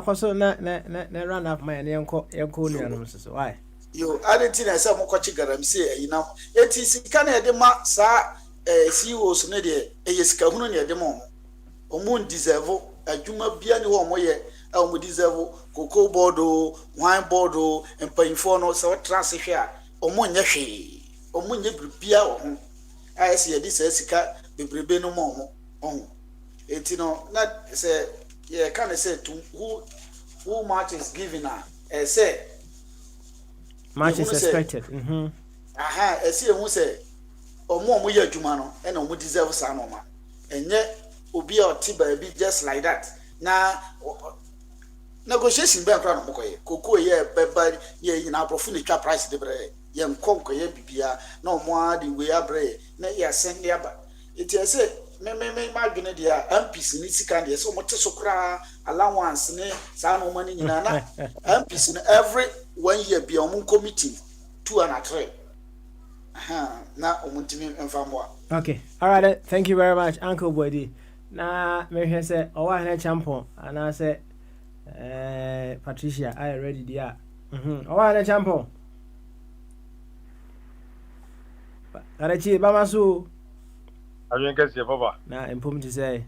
kwaso na run up my yanko nuanom so why yo adentina say mo kwachi Galamsey ayina enti sika na yede ma sa CEOs ne de sika hunu ne yede ma omo deserve adwuma bia ne ho mo ye omo deserve cocoa board wine board empayinfo no so transfer a omo nya hwe omo nya bibia wo ho ayese yede sa sika bebrebe no mo omo enti no na say yeah can say to who much is given say much is expected say who say omo ye adwuma no e na omo deserve sa no ma enye obi a otiba bi just like that na negotiation be akra no mokoye koko ye beba ye na profu ne twa price de bre ye nkonko ye bibia na omo adi we abre na ye send ya ba it say me magene dia MPs ni sika dia so mote sokra allowance ne sa no mani nyina na MPs no every 1 year bia omo committee 2 and 3 na omuntimi mfamwa. Okay, all right, thank you very much Uncle Body. Na me hwe say owa hene champion ana say Patricia I ready dia owa hene champion Arachi bamasu Ajun kesi papa na empom ti say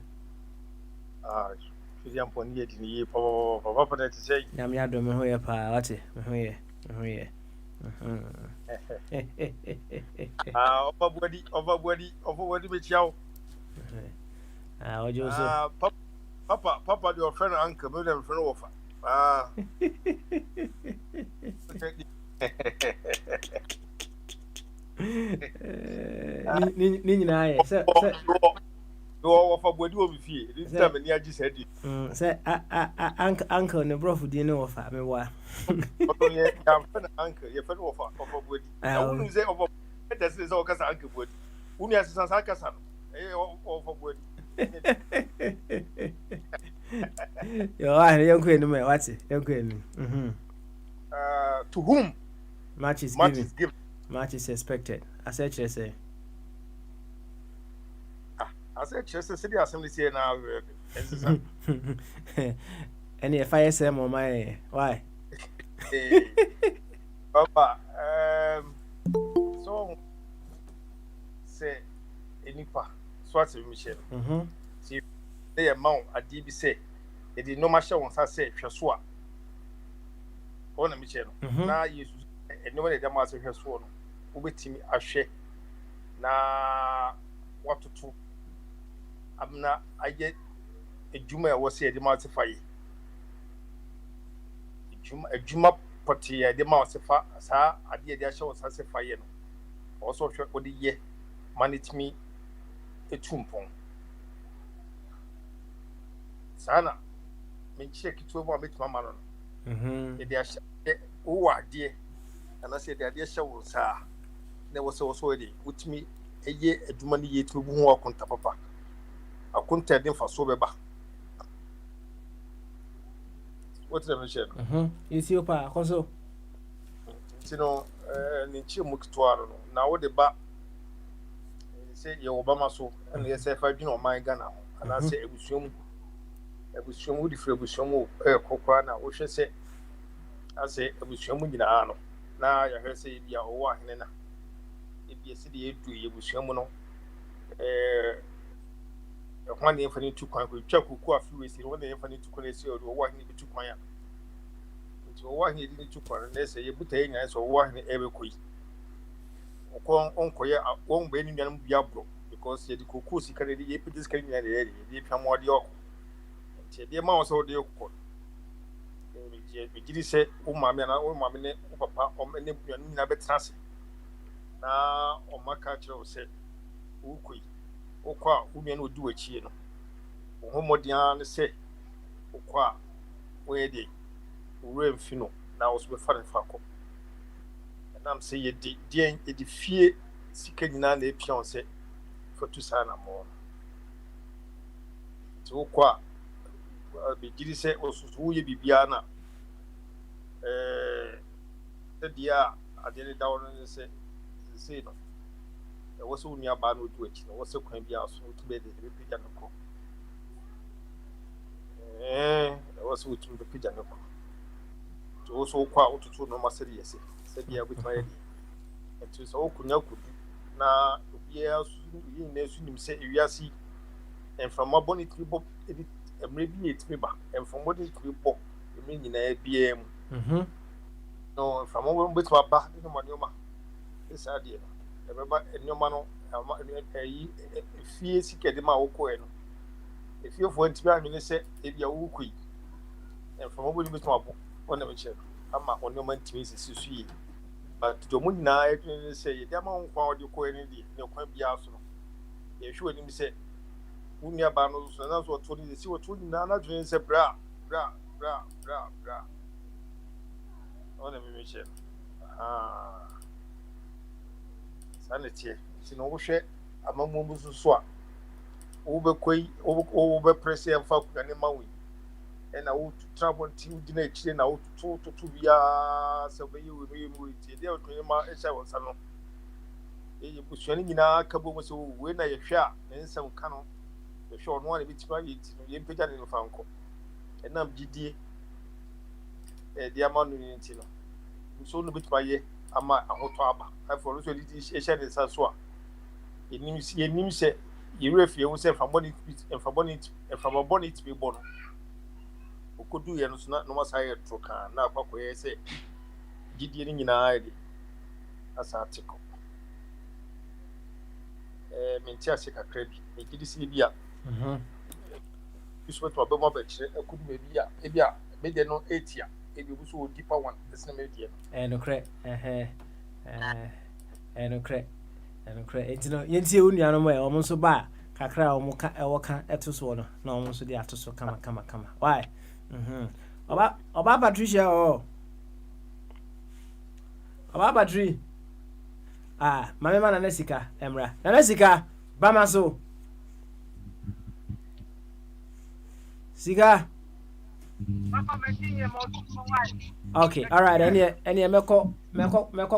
Filiam pon ye di ye papa na ti say nyam ya do me ho ye pa wate me ho ye Over be chiao. Ojo so. Papa your friend uncle, me dem friend offer. Ni nyina ye. Se you offer body o be fie. This time ni agi said it. Say uncle ne brofu di ne offer me wa. Oto ye am friend uncle, ye friend offer body. I won't say offer. That is all kasa uncle body. Uni asisa sa kasa no. Offer body. Yo, I don't know what's it. To whom Much is much given. is given. Much is expected. I said, you say. I said, Chester City Assembly here now. And if I say, my why? Papa, so say, Enipa, Swat Michel. See, they amount at DB it did no matter once I say, Chasua. On a Michel. Now you no one that must have sworn. With me, I share. Now, what to do? I'm not, I get a Juma was here, the multify. A Juma party, the mouse, sir, I did their shows as a fire. Also, for the year, manage me a tumpon. Sana, me check it over with my man. They are, oh, dear. And I said, the idea shows, sir. There was also a day with me a year at money yet to walk on top of papa. I couldn't tell them for sober back. What's the mission? You see, your pa, also. You know, Nichimuktuaro. Now, the back say, your Obama so, and yes, if I do not mind Ghana, and I say, it was shown if it was shown, Coquana, or she say, I say, it was shown in the arm. Now, I heard say, you are over Hena. If you see the 8 you was shown. One day for you to come with Chuck, who are few ways, one day for you to collect your walking with 2 quiet. It's walking in 2 quiet, and they say you put a nice or walking every quiz. Uncle, won't be any Diablo because the cuckoo secretly put this kind of area, they come more the oak. The amount of the oak. We say, oh, mamma, oh, mamma, papa, or many never transit. Now, on my culture, said, Ukui. Okwa women would do a chino. Homodian say, Okwa, where they rain fino, now was with Father Faco. And I'm saying, dear, it fear seeking an fiancé for 2 sana more. So, Okwa, be say, also, who you be Biana. The dear, I did it down and say, no. There was only a bad to it. There was a coin be also to be the pigeon. There was with the pigeon. To also quite to no master, yes, said here with my idea. And to so could now could now, yes, you know, say, you see, and from my bonnet to book, maybe it's me back, and from what is to book, you mean in a BM. No, from one bit to a back in the manoma. This idea. Remember, no man, if you see the Mao, if you want to be a minister, if you are Wuki, and from over with my one of the I'm not on your man to miss a sweet. But the moon night, say, the amount found you coin in the quite be also. You should him say, Unia Banos, and that's what told you, see what told Nana Jane said, bra. On a mission. Sanity, it's no share among Mumbusu swap. Over press and folk and a maui. And I would travel till the next day now to be a survey with the other Krima as I was alone. You was running in our cabo was when I share and some canon. The short one of its private in Pitan in Franco. And I'm GD the amount in Tino. So no bit by ye. Ama ahotaba afọ so di ehye ne saswa enim se yerefie wo se famoni be bono okodu ye no so na no masaye troka na akwakoye se gidie ni nyina ade asa atiko menti ase kakra bi e gidi se bia biso to abema ba kire akudu me bia e bia me de no 8 ya ebi buso o deeper one this na me die no cre no cre etino yentie onua no mo omo so ba kakra omo ka ewoka etoso no na omo so de atoso kama why oba Patricia oba Patri mame mana nasika emra nasika bama so sika Okay, all right. Any meko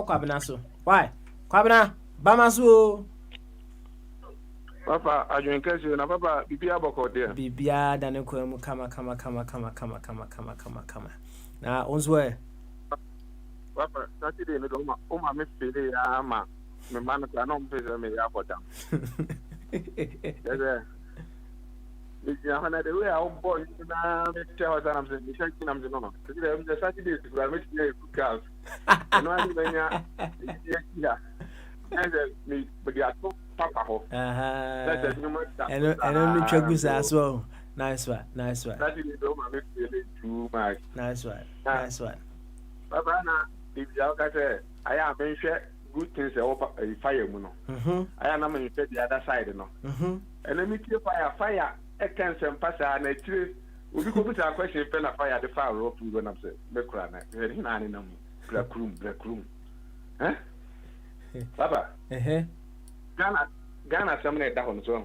kwabena so. Why? Kwabena bamaso. Papa, I drink you na papa bibia boko there. Bibia dane ko mu kama. Na onzwe. Papa, Saturday no do ma me feel ya ma. Me man ko na mpeze me ya kodam. Yes. Yeah, when I do a home boy, I'm saying, no. The Saturday to make cars. And one thing, yeah. And but they are so papa. That's a human. And only Chagus as well. Nice one. That is too much. Nice one. Papa, if you say, I am mentioned good things over a fire, I am not mentioned the other side, no. And let me keep fire. I can't send pass and I tell we go put a question pen of fire the fire rope when I'm saying, Becrana, black room. Eh? Papa, Ghana, some night down so.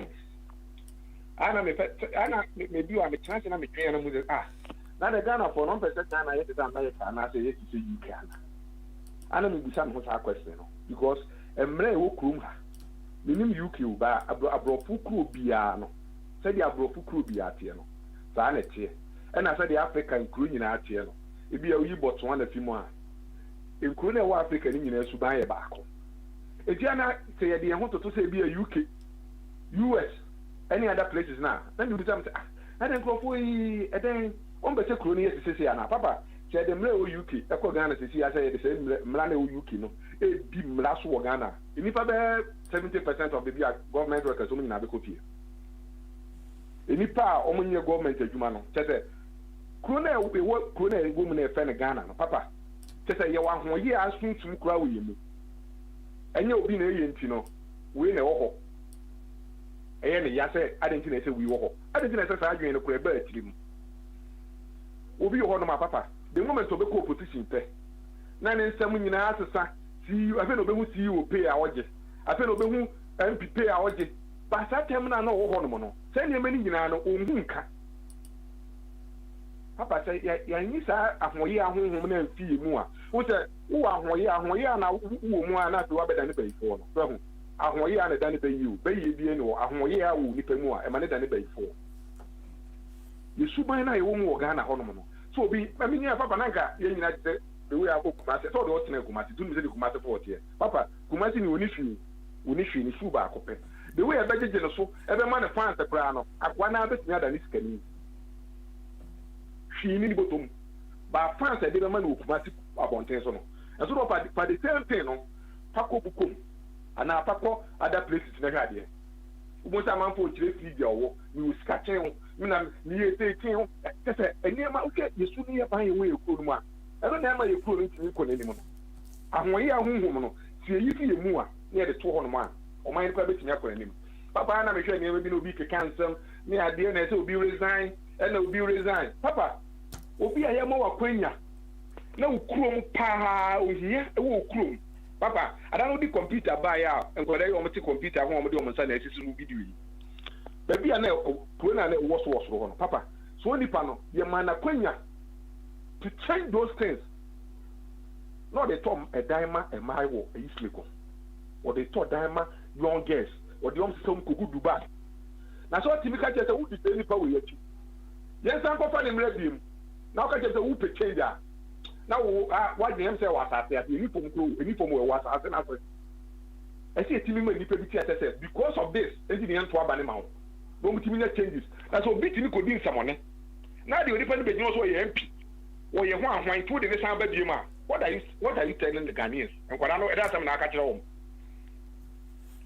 Anna, maybe I'm a chance and I'm a trainer with not a Ghana for 1% Ghana, yet America, and I say, yes, you can. Anna may be some who's our question because a mre wokum ha. Minim UK ba abrofu kru biano. Said the abrofu kru biatie no. Sa na tie. And I said the African kru nyina atie no. E bia wi Botswana fimo a. En kru na wa Africa ni nyina suban ye baako. E dia na say the ho to say bia UK, US, any other places now. Then you do something. And then crofo yi e den on be say kru ni yes say na papa. Say the mle o UK, e ko Ghana say I say the say mla na o UK no. E di mla so wo Ghana. Inipa be 70% of the government workers omo nyina be kopie. Inipa omo nye government adwuma no. Say krona we work krona e go mu na e fe na Ghana no papa. Say ye wa ho ye asuntum kura wo yemu. Enye obi na eye nti no we na wo ho. Eye ne ya say adenti na say we wo ho. Adenti na say sa adwen no kura e ba atiri mu. Obi ho no ma papa. The moment obe ko opposition pe. Na ne nsam nyina asesa si afi no be hu CEO pay a woje. Afi no be hu MP pay a woje. Ba sa tem na wo ho no mo no. Say ne mani nyina no onhu nka. Papa say ya nyi sa ahoye ahohom na mfie mu a. Wo say wo ahoye na wo mu a na to abeda ne bayifo no. So hu ahoye na da ne bayi bayi bie ne wo ahoye a wo nipa mu a e ma ne da ne bayifo. Yesuban na ye wo mu wo Ghana ho no mo no. So be I mean ya papa nanka ye nyina te the way I go Kumasi so the what na Kumasi do me say the Kumasi for here papa Kumasi ni oni hwi ni fu ba akopɛ the way I beg je no so e be man the fans kra no akwa na betumi ada ni sikani hwi ni botom ba fans e be man no Kumasi abonten so no and so for the same thing no pako bukom ana pako other places na hwa de ubo sa man for chire free dia owo ni uskachen mina ni ete tin tese enema uke yesu ni ban ye we ekuru mu a ero na ma ekuru ntimi ko n'anim no ahoye ahonhom no tie yi fi emu a na de to ho no ma o man ko betimi akọ n'anim papa na me hwe ne bi no bi kekansem ni ade na ese obi resign na obi resign papa obi a ye ma wakwanya na ukurom pa ohia e wo ukurom papa ada no di computer ba ya enkoda ye o mti computer ho o mde o msa na esisi ru video yi baby na ko na wo so ho no papa so nipa no ye ma na kwanya to change those things no they tom a diamond a my wo e isleko or they thought diamond young girls or the some ko gudu ba na so timi ka chese wo di nipa we yati yes an ko fa ne mrabiem na o ka chese wo pe change a na wo what dem say was at any form we was as an after I see timi ma nipa bi ti atese because of this engineer to abane ma wo no mutimi na changes na so bit ni ko din samone na de nipa ni be jino so ye MP wo ye ho ahwan to de ne san ba bi ma what are you telling the Ghanaians and kwada no e da sam na aka kire wo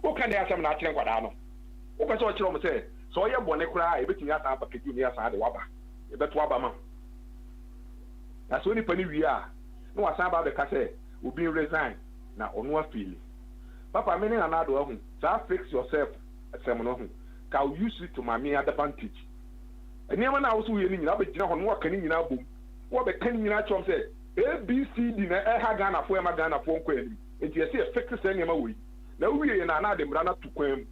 wo kan da sam na kire kwada no wo ka so kire wo say so ye bone kura e betimi asa ba keju ni asa de waba e beto aba ma na so nipa ni wi a no wasan ba be ka say obi resign na onu afili papa me ni na na do hu sa fix yourself asem no hu ka use it to my advantage eni ama na wo so ye ni nyina be gina ho no wa kan nyina bom wo be kan nyina chom say ABCD na e ha Ghana fo e ma Ghana fo nko ani enti ye say fix say nyama we na wi ye na de mra na tukwam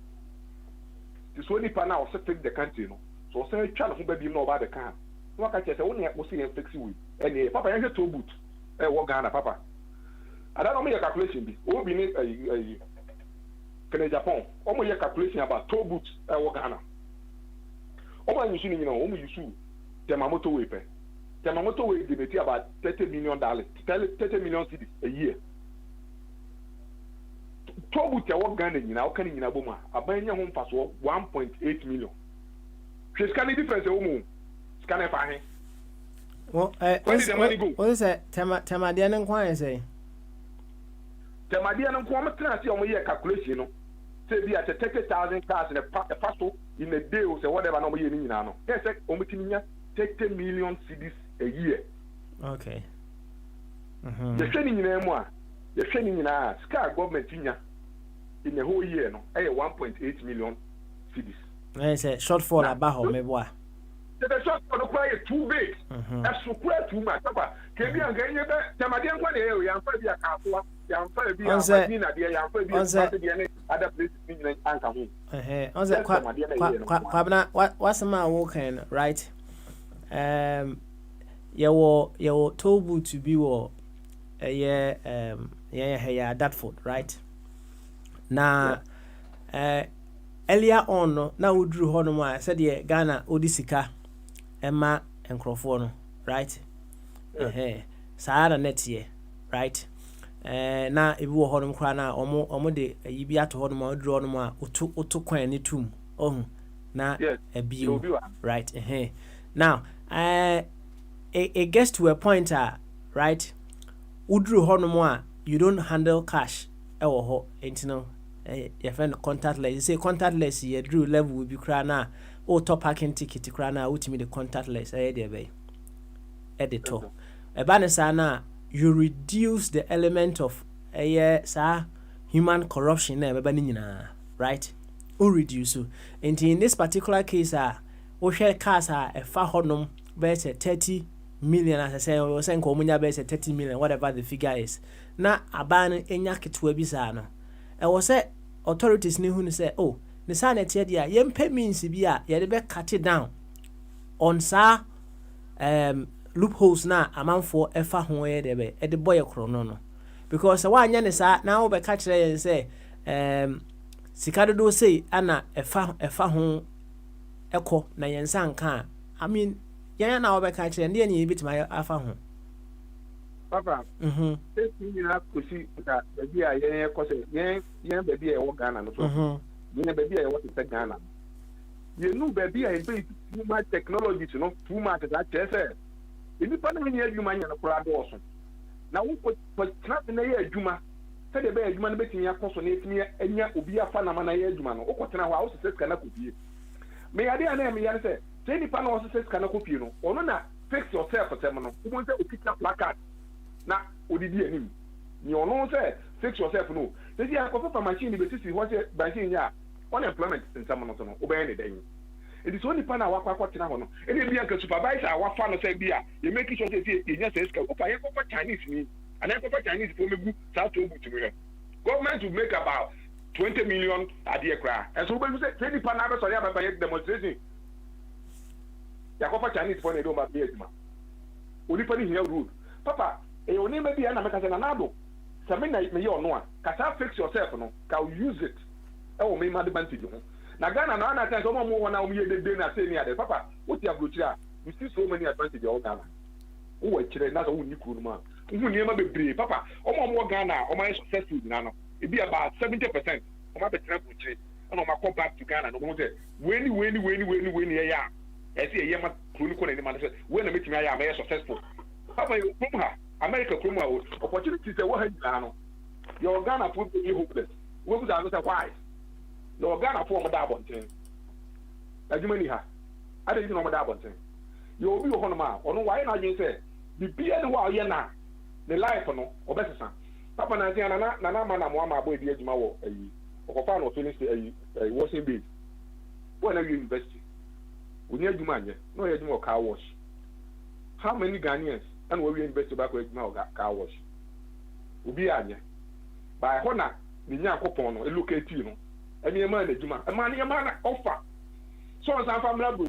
ti so nipa na o se take the country no so say twa no ho ba bi na o ba de kan waka che say won ya see fix we and papa yan to boot wo Ghana papa ada no me calculation bi o bi ni Kene Japan omo ye calculation about toe boot wo Ghana omo yin ni nyina omo yusu Temamoto we pe Temamoto we dey about $30 million $30 million cedis a year toe boot wo Ghana nyina o kan nyina boma aban nya ho mfaso 1.8 million hwe scan difference o mo scan fa he what is that Temade ne kwan say Temade ne kwan matna see omo ye calculation no say be at 30,000 cars in a pasto in a day or so whatever no ye ni nyina no yes omo timinya 30 million cedis a year okay the training nyina mu a the training nyina ska government nya in the whole year no 1.8 million cedis yes shortfall about me boy the shortfall no quite too big that's so quite too much papa ke bi anga nye be Temade nkwa na e ya mfa bi akasoa ya mfa bi ya ni na de ya mfa bi ya other places ni nyina anka ho onse kwabna wasema wo kan right yewo tobu to be wo yeah Dartford right na earlier on no na wodru ho no ma said ye Ghana odisika ema enkrofo no right saara net ye right na ebi wo ho no kra na omo de yibi ato ho no ma odru ho no ma otu kwan ni tum ohun na ebi right now it gets to a point right udru ho no ma you don't handle cash ewo ho entino your friend contactless you say contactless ye drew level will be kra na o top parking ticket kra na ultimate the contactless dey be editor eba ne sa na you reduce the element of human corruption na eba ni nyina right o reduce so in this particular case o share cars fa honom be say 30 million as I say o say nko munya be say 30 million whatever the figure is na aban enya ketwa bi sa no e wo say authorities ni hu ni say oh ni sa na tie dia yempe means bi a ye de be cut it down on sa loopholes na amanfo efa ho ye de be e de boy kro no because wa anya ni sa na wo be ka kire ye say sikado do say ana efa ho eko na yensa nka I mean yan na wo be ka kire ndi enyi bitima afa ho papa this thing na kusi that baby a yen kose yen baby e wo Ghana no so yen baby e wo te Ghana you know baby e be too much technology to no too much that say ini pa na yen adwuma nya no kura do so na wo ko trap na yen adwuma se de be adwuma no betimi akoso na etimi anya obi afa na ma na yen adwuma no wo ko tena ho a wo se ska na kopie me yade ana me yade se se ni pa na wo se ska na kopie no ono na fix yourself for them no wo say o picture placard na odidi anim ni ono say fix yourself no say ya ko fa machine be sisi ho say machine ya unemployment in some no no obey ne dan it is only pana wakwa tena ho no ene bia ka supervisor wafa no say bia you make sure say you nya say ska opa ye ko fa Chinese ni and ko fa Chinese for megu south to butu me government will make about 20 million adie kra and so we say the pana be sorry about demonstration ya ko fa Chinese for ne do ma be aduma oni pa ni here rule papa oni maybe na make say na nado say me na me yo no a ka fix yourself no ka use it e wo me ma advantage ho na Ghana na na say so mo wona o me de na say ni ade papa what you have you see so many advantage o Ghana o wa kire na so woni kuru no ma hu ni ma bebre papa o mo Ghana o ma successful na no e be about 70% o ma betra buchire na o ma come back to Ghana no mo say weni ya e say ye ma kuru ko ni ma say we na metimi ya ma successful papa you come ha America come out opportunities say what ha no your Ghana food be hopeless we go say why your Ghana for da bonten adwuma ni ha ade ni no da bonten you obi ho no ma ono why na yin say bibia ne wa ye na the life no obesesa papa na say na ma na mo ma boy bi adwuma wo ayi okofa no finish ayi washing base when na university oni adwuma anye no ye adwuma car wash how many Ghanaians and we university back with now car wash obi anya by hona ni nya kopon no locate no emi ma na djuma ma na offer so san family bro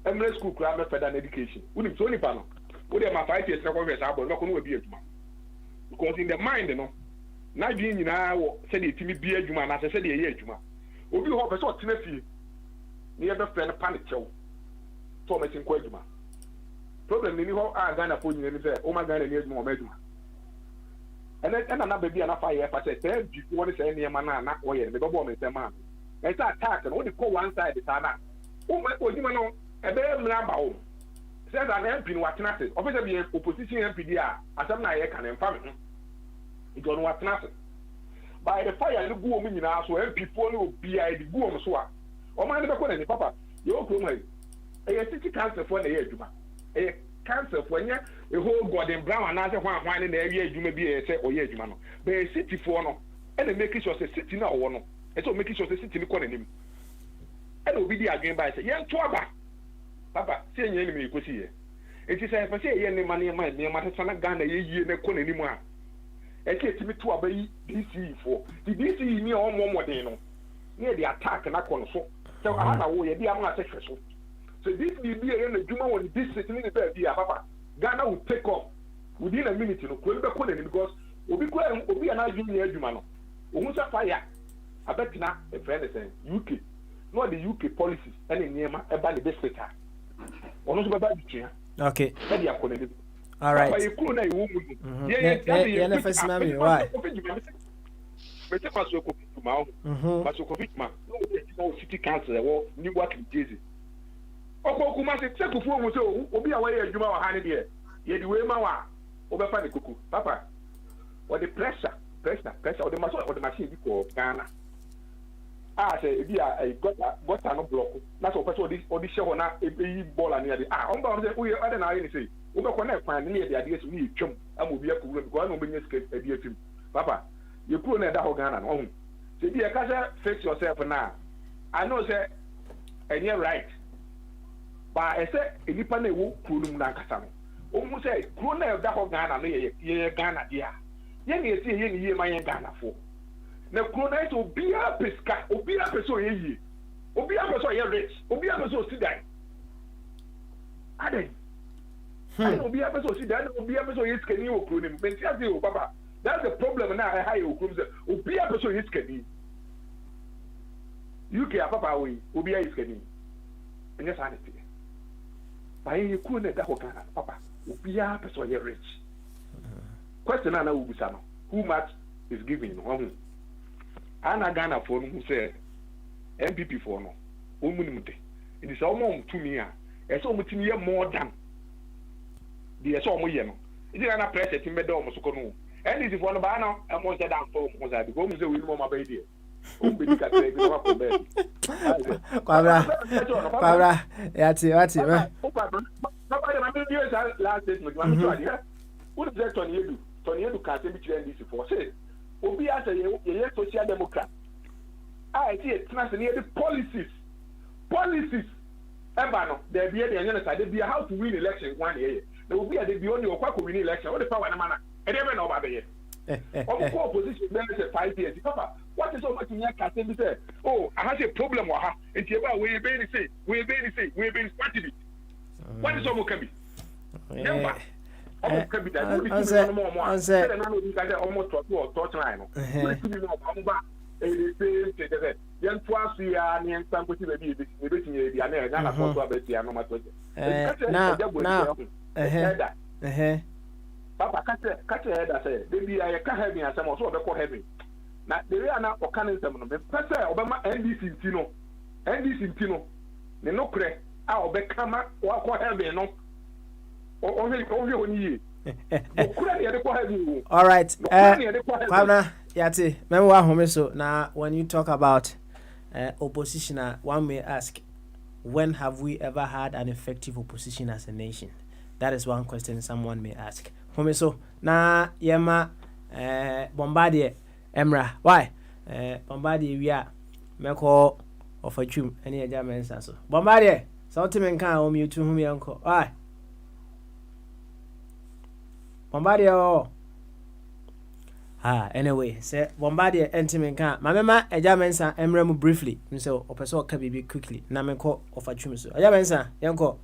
Emirates school kura me further education. Unim so nipa no. We dey ma 5 years na ko verse abo no ko no we bi adwuma. Because in the mind no, na bi nyina wo se dey timi bi adwuma na se dey ye adwuma. Obi ho person o tena fie. Ni e be friend panic chew. So me tin ko adwuma. Problem ni ho a Ghana for nyina ni say o ma Ghana ni adwuma o ma adwuma. And na baby na fire fa say tell before ni say niam na wo ye me be bo me say man. E say attack no dey go one side the sana. O ma adwuma no e be mra ba o. Say that MP no watena se. Officer be opposition MP dia asem na ye kan emfa me ho. It don't watena se. By the fire no go mu nyina so MP fo no obi a di go mu so a. O ma ne be ko na ni papa. Yo ko mai. E city council for na ye adwuma. E council for nya e whole Gordon Brown and say hwan na area adwuma bi e say oye adwuma no. Be city for no e na make sure say city na wo no. E so make sure say city ni ko na nim. E na obi di again by say yen to aba. Papa, say yen ni me ko si ye. E ti say fa say yen ni mane ma tana Ghana ye yie na ko na nim a. E ke ti mi to aba yi DC for. The DC ni o mo no. Ni dey attack na ko no so. So ana wo ye dia mo ase so. So this will be a Juma on this city in the baby, Papa. Ghana will take off within a minute, because Obi and I junior Jumano. Umusa fire. I bet now a friend is saying UK. Not the UK policies, any near about the best better. Almost about the chair. Okay. All right. Why? City council, New York, Jersey. Okokuma se kufu mu so obi a waye adwuma wa ha ne de ye di we ma wa obefa ne kuku papa o the pressure o the machine bi ko Ghana say bi a gota no block na so person o di she ho na e ball ani de on ba o say we ade na aye ni say o be ko na fan ne ye de ade so ni twem am obi akuru because na obenye skate e bi afim papa ye pro na da ho Ghana no ho say bi e ka say fix yourself now. I know say any right. Ba ese enipa na ewo kunum na nkasa no omu se kuro na da ho Ghana no ye Ghana dia ye na esi ye ni ye man ye Ghana fo na kuro na so obia peska obia peso ye yi obia peso ye rich obia peso sidai ade obia peso sidai obia peso ye skani o kuro ni menti ase o papa that's the problem na I high o kuro se obia peso ye skani UK papa we obia ye skani enya sanity. By you couldn't that papa, we are person rich. Question I know who much is giving home. Anna Ghana for who said MPP for no, Umunute. It is almost to me, as so much more than the so much. It is an press at Medo Moscow. And it is one of Anna, and was that for was I go to win my baby. Kwabra, yati. Last statement, what is that Tony Edu can't be this for say. Obi as a social democrat. I see it near the policies. Ebano, there be the side, there be how to win election 1 year. There will be a the only or win election, what the power and manner. I never know about it. Opposition members 5 years. Papa, what is so much in your castle? Say, oh, I have a problem with her. And you are we very say, we very strategy. What is all can be? Never. Can be that. Almost to touch line. Young twice we are near some baby, the Anna for Betty and Mama. Papa catch your head. I say, baby, I can't have me as I'm also call heavy. Now, the are not or canning them. The Professor Obama NDC Tino, the no crack, I'll become or call heavy, no. Only 1 year. All right, Pabna Yati, Memoir Homeso. Now, when you talk about opposition, one may ask, when have we ever had an effective opposition as a nation? That is one question someone may ask. Homeso na yema Bombardier Emra. Why? Bombardier we are meko of a trim any German so. Bombardier, something can home you to whom you uncle. Why? Bombardier. Anyway, say Bombardier entimen can. My mama, a Jamensa, Emremu briefly. So, Opeso can be quickly. Namenko of a chumso. A Jamensa, Yanko.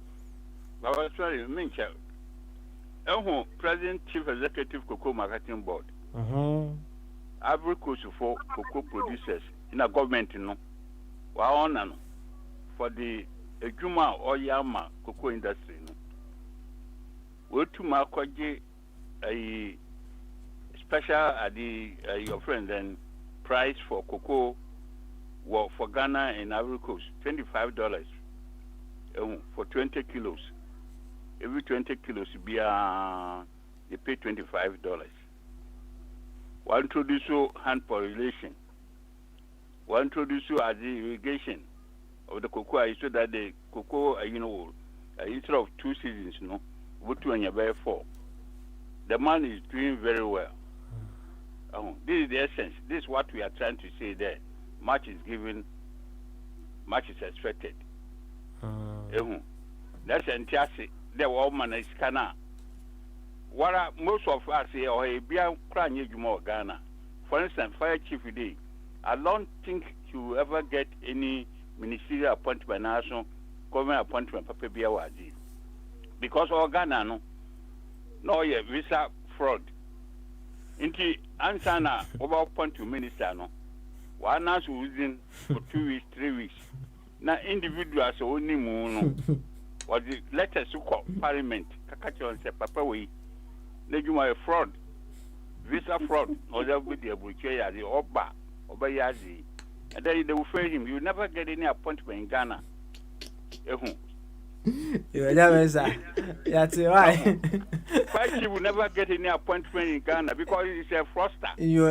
Baba, sorry, Mincha. President Chief Executive Cocoa Marketing Board. Ivory Coast for cocoa producers in a government, for the Ejuma or Yama cocoa industry. We to Marcoji a special your friend and price for cocoa for Ghana and Ivory Coast $25 for 20 kilos. Every 20 kilos be they pay $25. We introduce hand pollination. We introduce as the irrigation of the cocoa so that the cocoa instead of 2 seasons, we to and you 4. The man is doing very well. This is the essence. This is what we are trying to say there. Much is given, much is expected. That's fantastic. The woman is Ghana. What most of us here or a beer crying more Ghana. For instance, Fire Chief today, I don't think he will ever get any ministerial appointment, national government appointment, Papa Biawazi. Because all Ghana, no, visa fraud. Inti ansana over point to minister no. One us within for 2 weeks, 3 weeks. Now individuals only moon or the letters to call parliament. Kakacho say Papa we. Nejuma fraud, visa fraud, or that with the Abuche the Oba, Obayazi. And then they will fail him. You never get any appointment in Ghana. You never say. That's why. You will never get any appointment in Ghana because it's a fraudster. You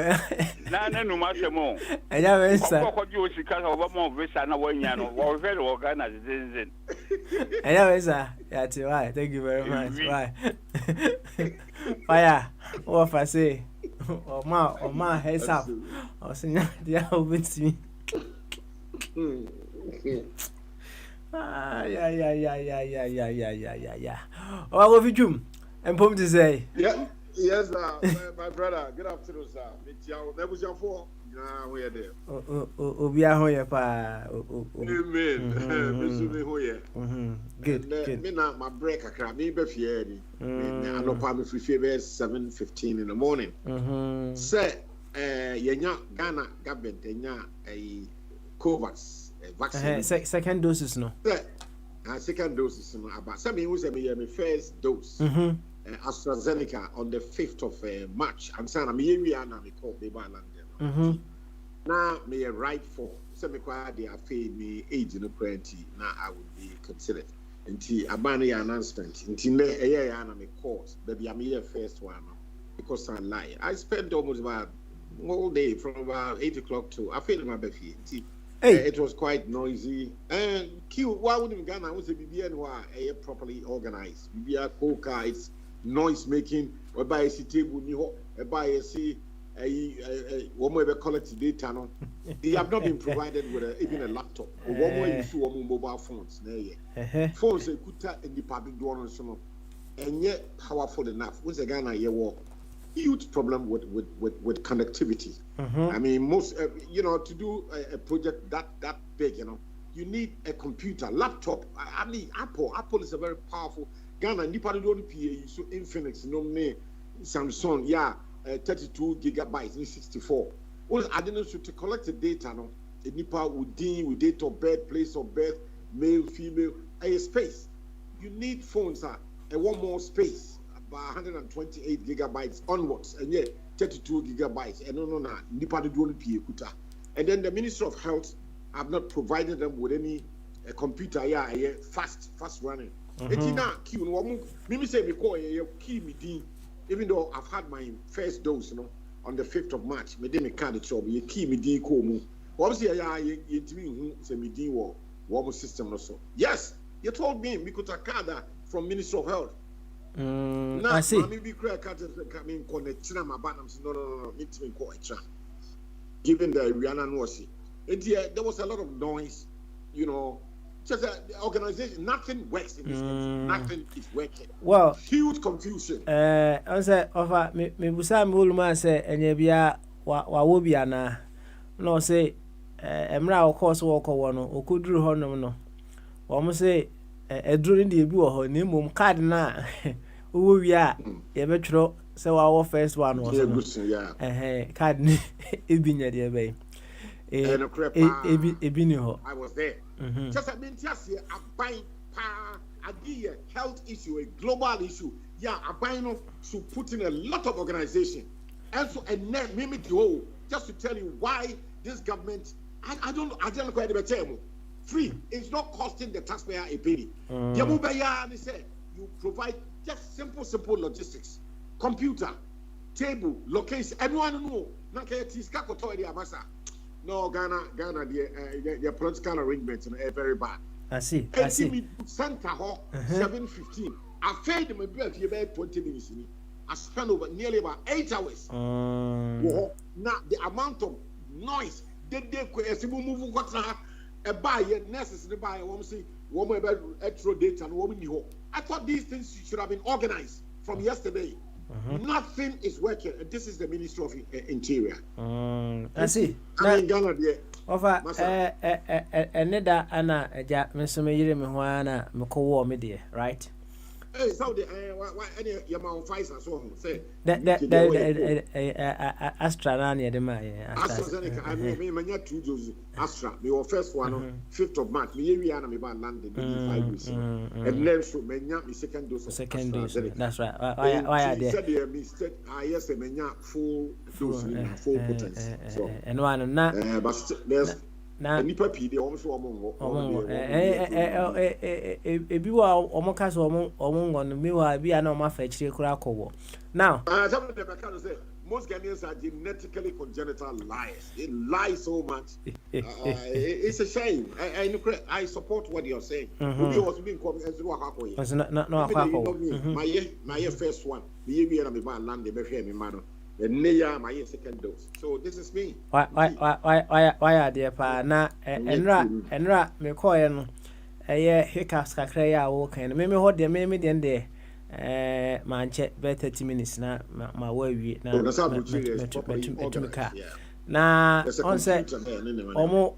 no matter more. I never say. What you see because of more visa no one yano or very Ghana is I never say. That's why. Thank you very much. Why? Fire. What if I say? Oh my heads up. I'll say yeah, with me. Yeah. Oh, I love you, and Pom to say. Yeah, yes, my brother. Good afternoon, sir. That was your fault. We are there. We are here, pa. Amen. Good. Me now, my break. I can't be here. I know, probably 7:15 in the morning. Say, Ghana government, a COVAX. Vaccine. Second doses, no. Second doses, no. About some who say me first dose. AstraZeneca on the 5th of March. I'm saying I'm here. I'm called Baby London. Now me right for. Some require the affair me age in the 20. Now I would be considered. Until a banner announcement. Until a year I'm a course. Baby I'm here first one because I lie. I spent almost about all day from about 8 o'clock to I feel my baby. It was quite noisy. And why wouldn't Ghana was a BBN who properly organized? BBN Coca, it's noise making, whereby a table, whereby a see a woman collect data. No, they have not been provided with even a laptop. Or one way issue mobile phones. Phones they could in the public door and yet powerful enough. Was a Ghana huge problem with connectivity. I mean, most to do a project that big, you need a computer, laptop. I mean, Apple is a very powerful. Ghana, Nipa don't pay so Infinix, no me, Samsung, 32 gigabytes, 64. Well, I didn't to collect the data, no. Nipa would deal with date of birth, place of birth, male, female, a space. You need phones, and one more space. About 128 gigabytes onwards, and yet 32 gigabytes. And no, Nipa do pay kuta. And then the Minister of Health have not provided them with any computer, fast running. Mimi say me call key me even though I've had my first dose, on the 5th of March. Me dey card job. You key me di call mu. Obviously, you me say me di war system also. Yes, you told me because I card from Minister of Health. I see. No, need to call extra. Given the Rihanna Nwasi, there was a lot of noise, Just the organization, nothing works in this country. Nothing is working. Well, huge confusion. I say, offer me busa me uluma say enye bia wa wo bia na no say emra of course wo ko no okuduru honom no. Wo mo say eduru ni de bi wo ho na mum card na wo wi a ye betwro say wa wo first one was no. Card ni ebinya de be. Ebi ni ho. I was there. Just I mean just here a buy a health issue, a global issue. Yeah, a buying should put in a lot of organization. And so and then mimic the just to tell you why this government I don't know quite the term. Free. It's not costing the taxpayer a penny. You provide just simple logistics. Computer, table, location, everyone know. No, Ghana, the political arrangements are very bad. I see. Center hall, 7:15. I fed them about 20 minutes. I spent over nearly about 8 hours. Now, the amount of noise, they move a buy necessary buy woman about extra data and woman. I thought these things should have been organized from yesterday. Nothing is working. This is the Ministry of Interior. I see. I mean, Ghana, Over another Anna, Mr. Mayre Mwana, Moko, media, right? Hey, so the your mouth Pfizer so say that Astra near the AstraZeneca. I mean, many 2 doses Astra. The first one 5th of March. Me and me ban landed 5 weeks. And then so many me second dose. Second dose. That's right. Why are they? Said the mistake. Yes, many full dose, full potency. So and one na. But there's. Na nipa pii de omo so omo ebi wa omo ka so omo ngo no mi wa bi na omo afa chire kura akọwo now some of them can say most Ghanaians are genetically congenital liars. They lie so much. It's a shame. I support what you're saying. Who was being called as my first one. The year I'm about land, the man. The near my second dose. So this is me. Why are there pa na enra me call no hiccups kakra ya wo kan me hold there me den there manche be 30 minutes na ma wa wi na me ka na on say omo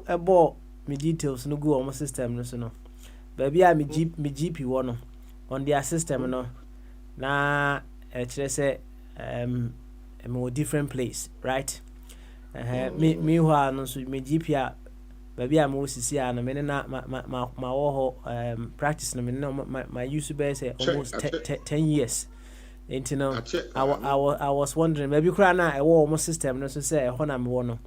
ebo me details no go omo system no so no baby a me GP wo no on their system no na say a different place, right? Me no so me GP baby am wo sisi na me na ma practice no me my use be say almost 10 years. You know, I was wondering maybe kra na e wo almost system no so say ho na me wo no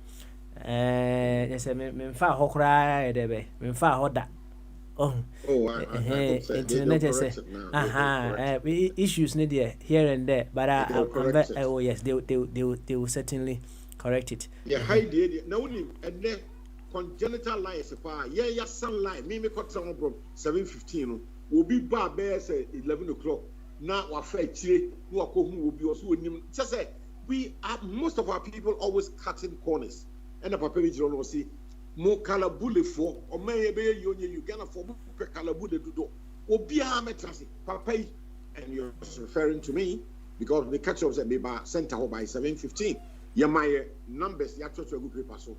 say me fa ho kra e de be me fa ho da. Issues need here and there, but yes, they will certainly correct it. Yeah, hi dear. Now only and then congenital lies yeah, sunlight. Me cut some from 7:15. Will be bad bear say 11 o'clock. Now we fair chile. No will be also just say we are most of our people always cutting corners. And the papa will see. Mo kalabule for o may be you Ghana for kalabule do obia metrasi papa and you're referring to me because the catch up be by center by 7:15 ya my numbers ya to a good paper so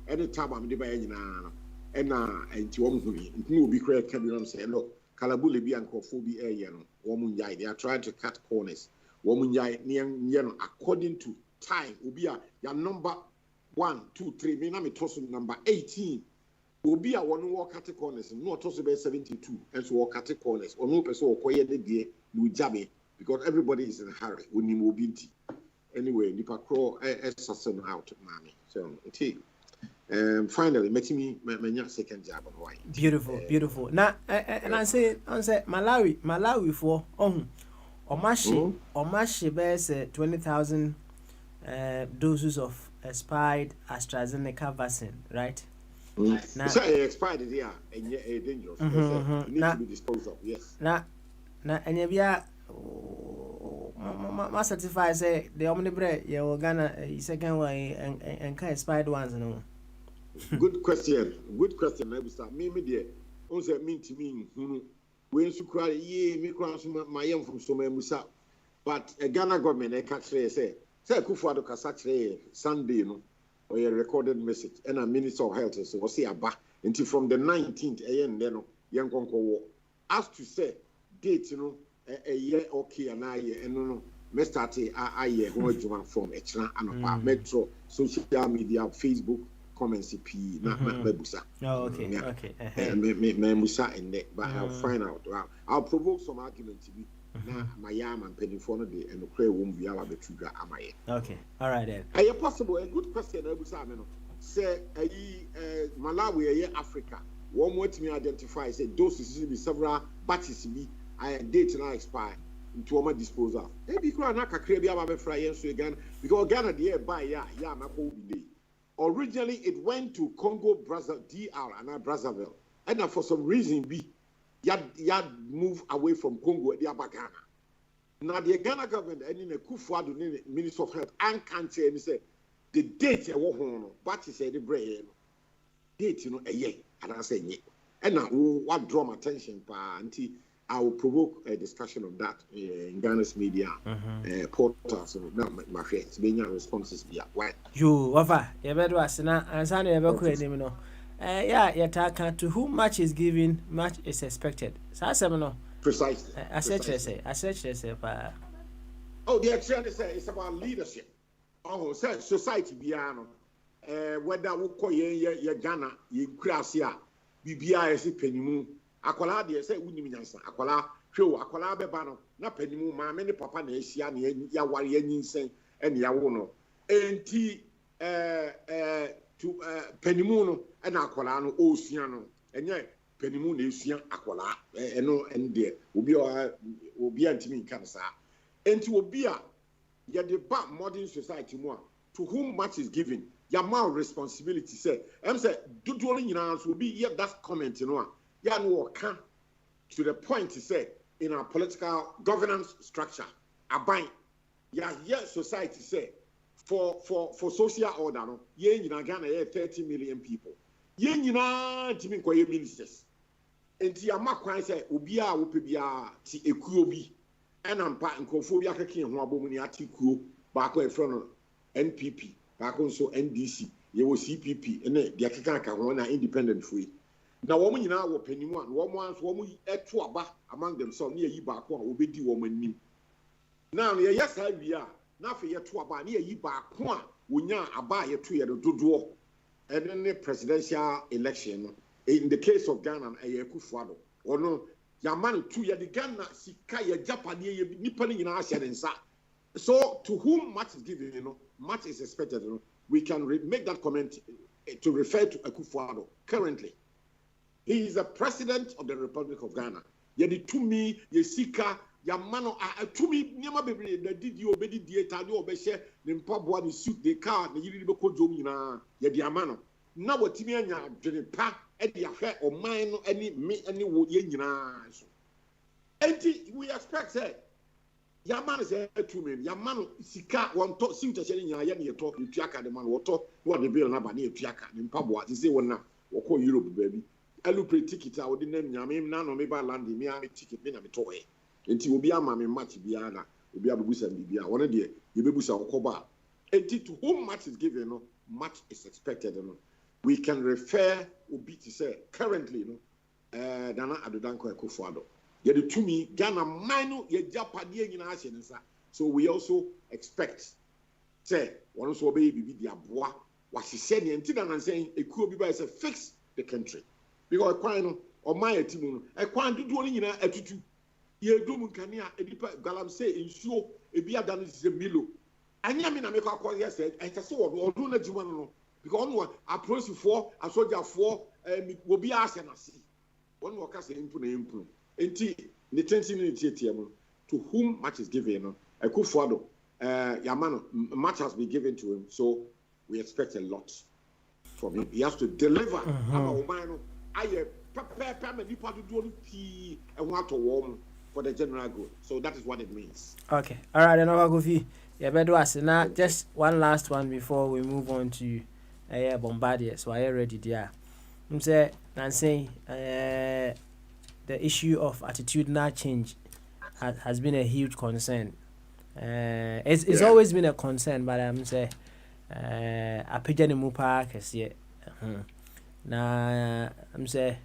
any time I'm the by nyina and ti wom huni no be correct can you say look kalabule bi ankofo bi no wom nyai they are trying to cut corners wom nyai no according to time obia ya number 1, 2, 3. Me na me toss number 18. Obi a one walk at corners. No toss be 72. And so walk at corners. Or no person or quiet the day you jamme because everybody is in a hurry. We need mobility. Anyway, Nipa Crow assassin out, mommy. So finally, met me my second job of why. Beautiful. Now and I say Malawi for Omashi bears 20,000 doses of expired AstraZeneca vaccine, right? Now, so expired is and dangerous. It needs to be disposed of. Yes. Now, and you ma certify say the omnibre you Ghana second one and expired ones no. Good question. Good question. Maybe start. Me there. On say mean to me. When you cry, me cry my young from so many musa. But a Ghana government, I can't say Kufuado Kasatre Sunday, or a recorded message, and a Minister of Health, so was here back until from the 19th, then young Congo. As to say, date, a year okay, and I, and no, me start a year from Extra and Metro, social media, Facebook, comments, na Mebusa. Oh, okay, okay. Mebusa in there, but I'll find out. I'll provoke some argument to be. My yam and penny for the day and the cray won't be able to trigger. Okay, all right then. Are you possible? A good question. Say, Malawi, Africa. One more to me identify. Say, doses will be several batches. I date now expire into my disposal. Maybe you can not create a fry so again because Ghana the by originally it went to Congo, DR and Brazzaville, and for some reason Yad move away from Congo, the Ghana. Now the Ghana government and in a Kufuado, Minister of Health, and can't say the date but he said the brain date, a year, and I say yeah. And now what draw my attention, until I will provoke a discussion of that in Ghana's media portals. So now my friends, being responses, why you offer you better was now and Sunday ever quit him. To whom much is given, much is expected. Precisely. I say. Oh, the actually say it's about leadership. Oh, say society biano. Whether we call ye Ghana, ye Gracia, BBI is penimu. Akola de say unimiansa. Akola show akola bebano. Na penimu ma many papa na Asia ni ya wari nyinsen and ya wono. Enti to penimuno and akwala oceano and yet penimun ocean akwala and there will be antimi cancer and to be a debate modern society more to whom much is given your more responsibility say say do will be yet that comment no can to the point to say in our political governance structure abide society say for social order, no, in Ghana, 30 million people. Yen Timmy ministers. And Tiamakwan said, Ubia, Upibia, Ti Ekuobi, and Ampa and Kophobia Kaki and Wabomaniati Ku, back in front of NPP, back also NDC, you will CPP, and the Akaka, one independent free. Now, woman in our opinion, woman at Tuaba among themselves near Yibakwa, Obedi woman. Now, yes, we are. Now for year 2 about near ye back one, Wunya about year 2 year to and then the presidential election in the case of Ghana a year Kufuado or no Yamani 2 year the Ghana Sikaya Japan Nippon in our so to whom much is given, much is expected, we can make that comment to refer to Kufuado currently. He is the president of the Republic of Ghana. Yet to me, Yesika. Yamano to me never be the did you obey the Italian or Beshe, the Pabwa, the suit, the car, the Yiribo Jomina, Yadiamano. Now what Timiania, Jenny Pa, any affair or mine, any wood yenina. And we expect that Yaman is a 2 million. Yaman Sika one talk seem to say in Yania talk in Tiaka, the man will talk what the bill number near Tiaka in Pabwa. They say one now, or call Europe, baby. I look pretty ticket, I would name Yamim, none or maybe landing me, I ticket, me, I'm a toy. Enti obi ama me match biara obi abubusa bibia one de yebebusa okoba enti to whom much is given much is expected we can refer obi to say currently Nana Adodanko Akufo-Addo ye de tumi Ghana manu ye japade nyina ahye nsa so we also expect say one so be bibi dia boa wahye ne enti na saying ekuo bi ba say fix the country because kwan no o man atimu no e kwan dodo ni nyina atutu ye dum kania edipa galam say insuo ebi adan is a milo anya me na me kwa yes e say odo na juma no because on approach for asoja for obi ase na see one wo ka say impu na impu enti ne tension ni tietie mu to whom much is given Akufo-Addo Yamano much has been given to him so we expect a lot from him he has to deliver ama o man no aye papa me nipa do no pi e ho ato wo for the general good. So that is what it means. Okay. All right, then I'll go for you. Yeah, but now just one last one before we move on to Bombardier, so I ready there. I'm say the issue of attitudinal change has been a huge concern. It's always been a concern, but I'm say apejani mupa kesiye. Na I'm say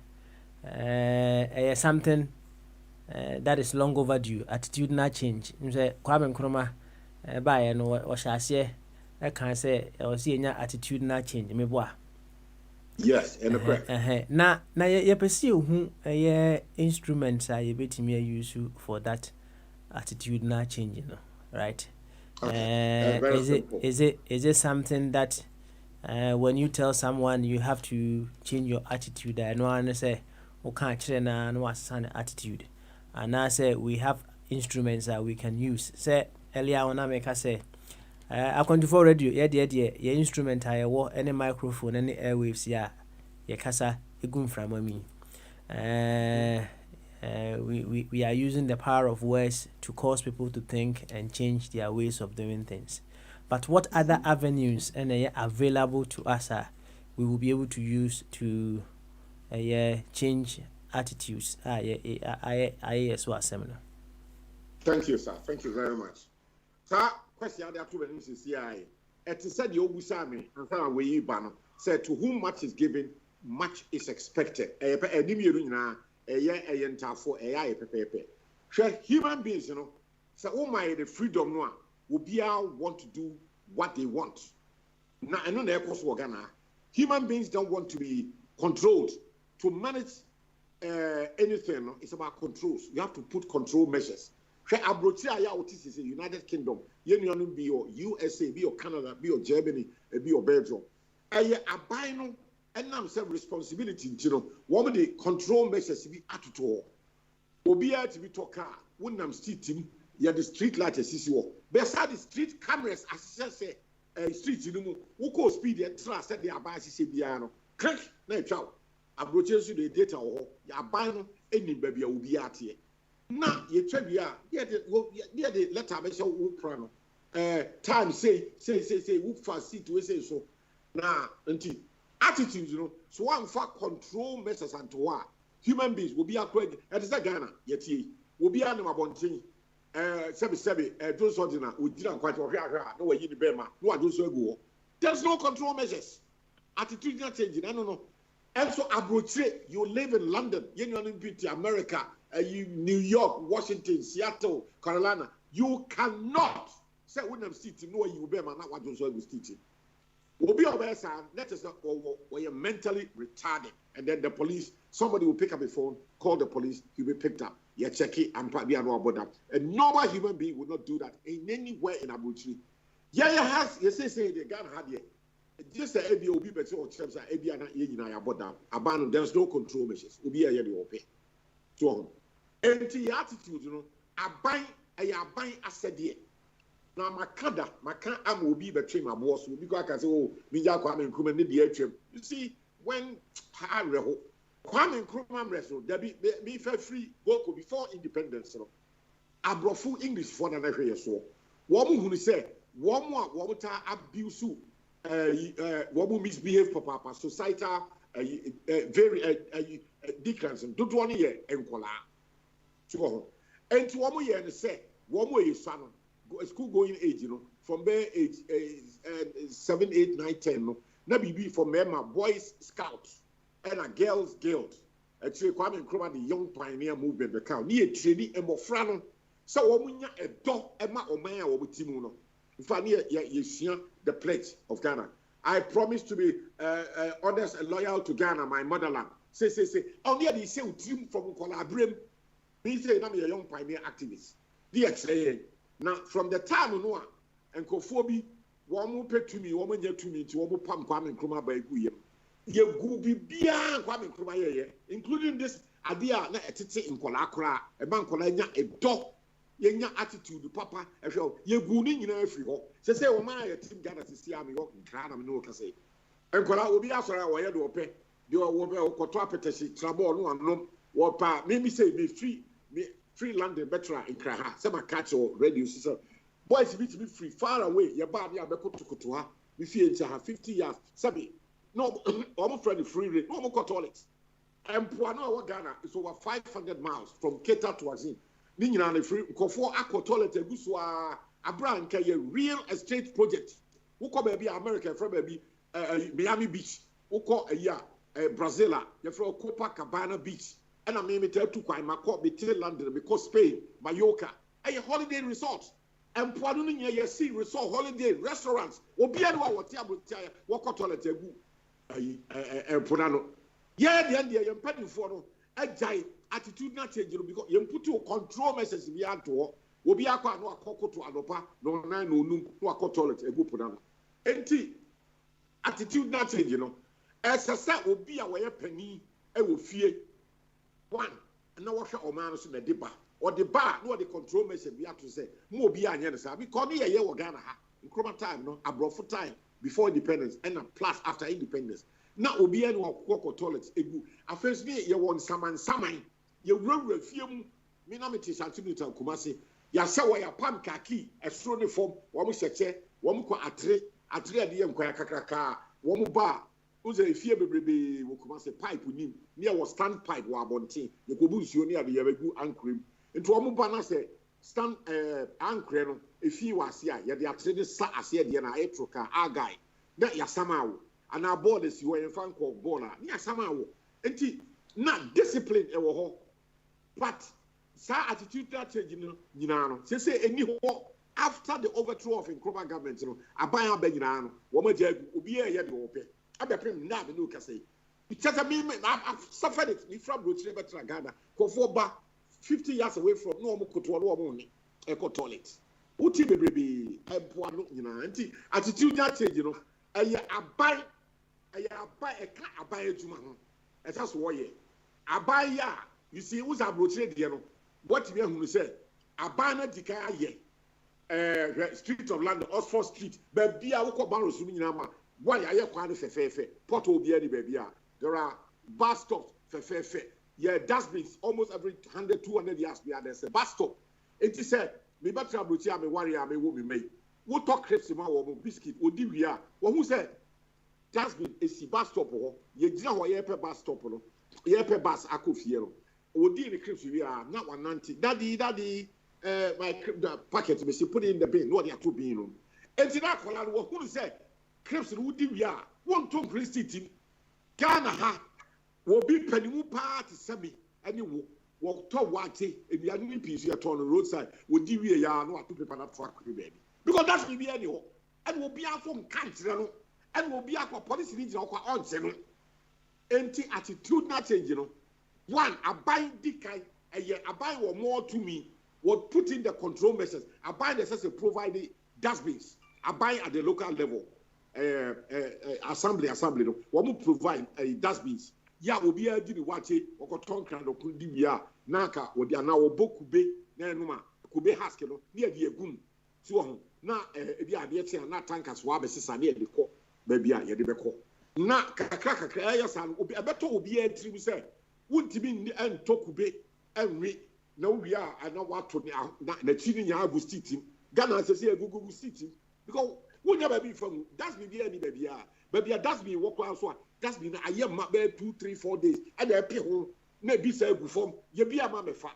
something that is long overdue. Attitudinal change. I'm say Kwame Nkrumah by no washasiye. I can say I was seeing attitudinal change. Me boy. Yes, and correct. Na you perceive who instruments are you betting me use for that attitudinal change, right? Is it something that when you tell someone you have to change your attitude, I know I say okay train no what's an attitude, and I say we have instruments that we can use. Say earlier when I make I say I control radio, your instrument I have any microphone, any airwaves, your casa, a gun from me. We are using the power of words to cause people to think and change their ways of doing things. But what other avenues are available to us we will be able to use to change attitudes? Seminar. Thank you, sir. Thank you very much. Sir, question there to the CIA. It is said you Busami and some way ban said to whom much is given, much is expected. Human beings, so oh my the freedom no will be want to do what they want. Now I know human beings don't want to be controlled. To manage anything, it's about controls. You have to put control measures. United Kingdom, be your USA, be your Canada, be your Germany, be your Belgium. Abino and now some responsibility, one of the control measures be at all. Obia to be talker, wouldn't I'm team, you the street light as you beside the street cameras, as I say, street, who call speed and trust that they are by Siciano. Click, no child. Abroaches you the data or Abino, any baby will be at here. Now, you try the letter, I shall whoop prano. Time say, whoop fast see to say so. Now, until attitudes, so one for control measures and to what human beings will be acquainted. At the Ghana, yet he will be animal bonting. Those ordinary, we didn't quite no way in the Bema, no one does go. There's no control measures. Attitude not changing, I don't know. And so, Abroche, you live in London, you beauty, America. New York, Washington, Seattle, Carolina, you cannot say when I'm sitting, no, you be man, not what you're teaching. Will be over there, let us know, or you're mentally retarded. And then the police, somebody will pick up the phone, call the police, you'll be picked up. You're checking and probably about that. A normal human being would not do that in anywhere in Abuchi. Yeah, you say the gun had here. Just a ABOB, but so terms are ABI and about that. Abandon, there's no control measures. Will be a year to pay. So, and the attitude, I buy a said here. Now, my can am will be between my boss, because I can say, oh, Mija Kwame Nkrumah need the atrium. You see, when Kwame Nkrumah wrestle, there be free work before independence. Abrofu English for the next year. So, one who say, one more abuse, one misbehave for Papa, societal, very decreasing. Don't want to hear and call and to 1 more year and say, 1 more year, son, school going age, from there age 7, 8, 9, 10, no be from Emma Boys Scouts and a Girls Guild. Actually, Kwame Nkrumah, the young pioneer movement, the cow, near training and more frano. So, when a dog, Emma or Maya or Timuno, if I near the pledge of Ghana. I promise to be honest and loyal to Ghana, my motherland. Say. Only the same team from Kolabrim. Me say, I'm a young pioneer activist. The XA. Now, from the time Noah and Kofobi, one more pay to me, woman yet to me, to one more pump Kwame Nkrumah by Guyam. You go be beyond Kwame Nkrumah, including this idea na etete in Kolakra, a man Kolanya, a dog, young attitude, Papa, a show, you go in every hole. Say, oh, my team Ghana to see I'm walking, crown, I'm no say. And Kola will be after our way to pay. You are over Kotrapetesi, Trabo, no, and no, what maybe say me free London better in Kraha, some catch or radio system. Boys, be free, far away, your body, I to Kutua, if you have 50 years, Sabi, no, almost friendly free rate, no more toilets. And Puano, Ghana is over 500 miles from Keta to Azin. Nina, free, Kofo, Aqua Toilet, Guswa, Abran, a real estate project. Who come baby America from baby Miami Beach, who call a year, Brazil, the from Copacabana Beach. And I mean, me tell to quite my court, me tell London, because Spain, Mallorca, a holiday resort. And Puano, you see resort, holiday, restaurants, or be any what table, walk toilet, Punano. Yeah, the end, you're petting for a giant attitude not changing because you put your control message in the to will be a quite no cocoa to Anopa, no nine, no a toilet, a good Punano. And attitude not changing, you know. As a set will be a way penny, I will fear one, and now wash or manage in the deba or the bar, no the control message we have to say, more be an answer. Because me a year or Ghana in Chroma time, no, abroad for time before independence and a plus after independence. Now, Obi and walk toilets. A first day, you want someone, you run a few minamities and to Kumasi. Ya saw ya pam kaki, a strong form, one seche, one qua a tre diem quackaka, one bar, who's a fear baby, Kumasi pipe with him, near was stand pipe, wabonti, the Kubus, you near the Yabu ankrim. And to Amubana say, stand ankren, if he was here, ya the attracted sa as yet, Yana Etroka, our guy, that Yasamau. And our borders, you were in front of Bona, near somehow. And not discipline, but sa attitude that changing, you know, say any after the overthrow of Nkrumah government, you know, I buy a Benino, woman, Ubi, I bet him now, the new Cassay. It just a minute, I've suffered it from Rucheba Ghana, Kofoba, 50 years away from normal Kotoa morning, eco toilet. Uti baby, I you know, attitude that change, you know, I buy a juma. That's why I buy ya. You see, who's a brochure, you know. What you say? I buy na dikaya ye. Street of London, Oxford Street. Baby, I walk about Suminama. Why are you quite fefe? Port will be any baby. There are bus stops fefe. Yeah, dustbins almost every 100, 200 yards. There's a bus stop. It is said, me better brochure, me worry, me won't be made. What talk crepes in my biscuit? What do we are? What who said? Dustbin is the bus stop. You know what you bus stop. You have bus akufio. Odi the clips we are not 190. Daddy, my packet, me put it in the bin. No, they are 2 bin. And to that color, who said, clips would we are 1 ton police city. Ghana ha will be penny party semi. And you walk to Wati in the enemy piece you are on the roadside. Would we are not 2 people not truck baby. Because that's me anyhow. And will be out from country. And will be our policy region or on seven. Empty attitude not change, you know. One, I buy Dikai, a year, I buy or more to me, would put in the control measures. I buy the necessary provide the dustbins. I buy at the local level, assembly, no. What will provide dustbins. Yeah, will be a duty watch it, or Tonkan or Kundibia, Naka, or the now Bokube, Nanuma, Kube Haskell, near the Agun. So, now, the idea not tankers, Wabes, near the court. Baby, I had the call. Na kakaka san obi abeto obi entry we say wontimi en tokube enwe na we are na wato na chini nya abu city Ghana say egugu city because we never be from that's be any baby that's be work so that's be na ayem ma be 2 3 4 days and e pe ho na bi say egu form ye bi ama me fa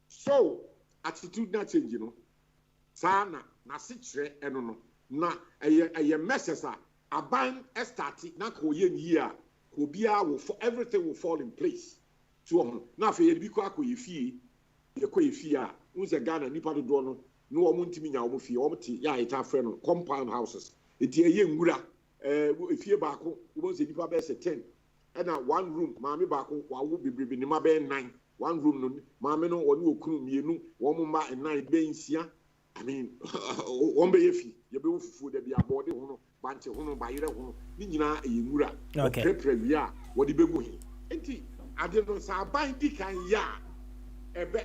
so attitude na change no sana na se kire eno no na eye message Aban estati na koye year kobia will for everything will fall in place so na fe ye bi ko akoye fie ye koye fie a unse Ghana nipa do no no o muntimi nya o fie o mti ya ita frɛ no compound houses eti eye nwura fie baako wo se nipa be se 10 na one room maame baako wa wo bebrebe ni ma be 9 one room no maame no oni okunu mienu wo mo ma 9 be nsia I mean won be ye fie ye be wo fufu da bi abode ho no banche hono bayire hono ni nyina eyewura prepare wi a wodi begu hi enti ade no sa ban di kan ya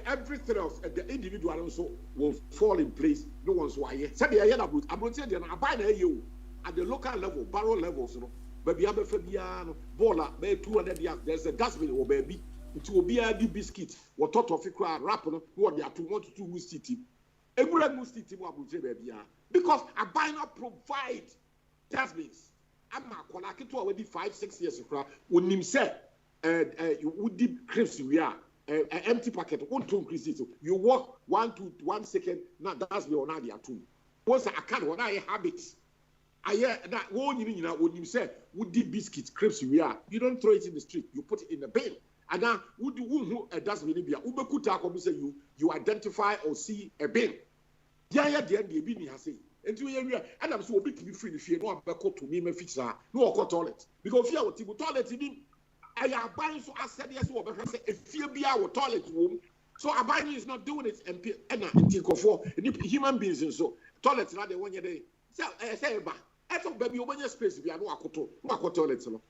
everything else the individual also will fall in place no one's why said the aye na abroad say na aban na aye o at the local level barrel levels no baby abefa bia no baller be 200 yards there's a dustbin or baby it will be a biscuit what thought of it wrap no what they are to want to do city egura mu city mu abroad baby because aban not provide dustbins. Ama kola keto already 5-6 years kra. Wonim say would deep crisps we are empty packet won't increase it. You walk 1 to 1 second, now that's the only two. Once I can't what I habits. I hear that one when you say would deep biscuits, crisps we are, you don't throw it in the street, you put it in the bin. And now would you dustbin be Ubekuta come say you identify or see a bin. Yeah, the end the bin has say. And to area, and I'm so big to be free if you know about to me, my fix no toilet. Because if you have a toilet, I am buying so I said yes, if you be our toilet room, so our buying is not doing it and think of for human beings and so toilets not the 1 year day. So I say, I thought baby, when your space be a no toilets. And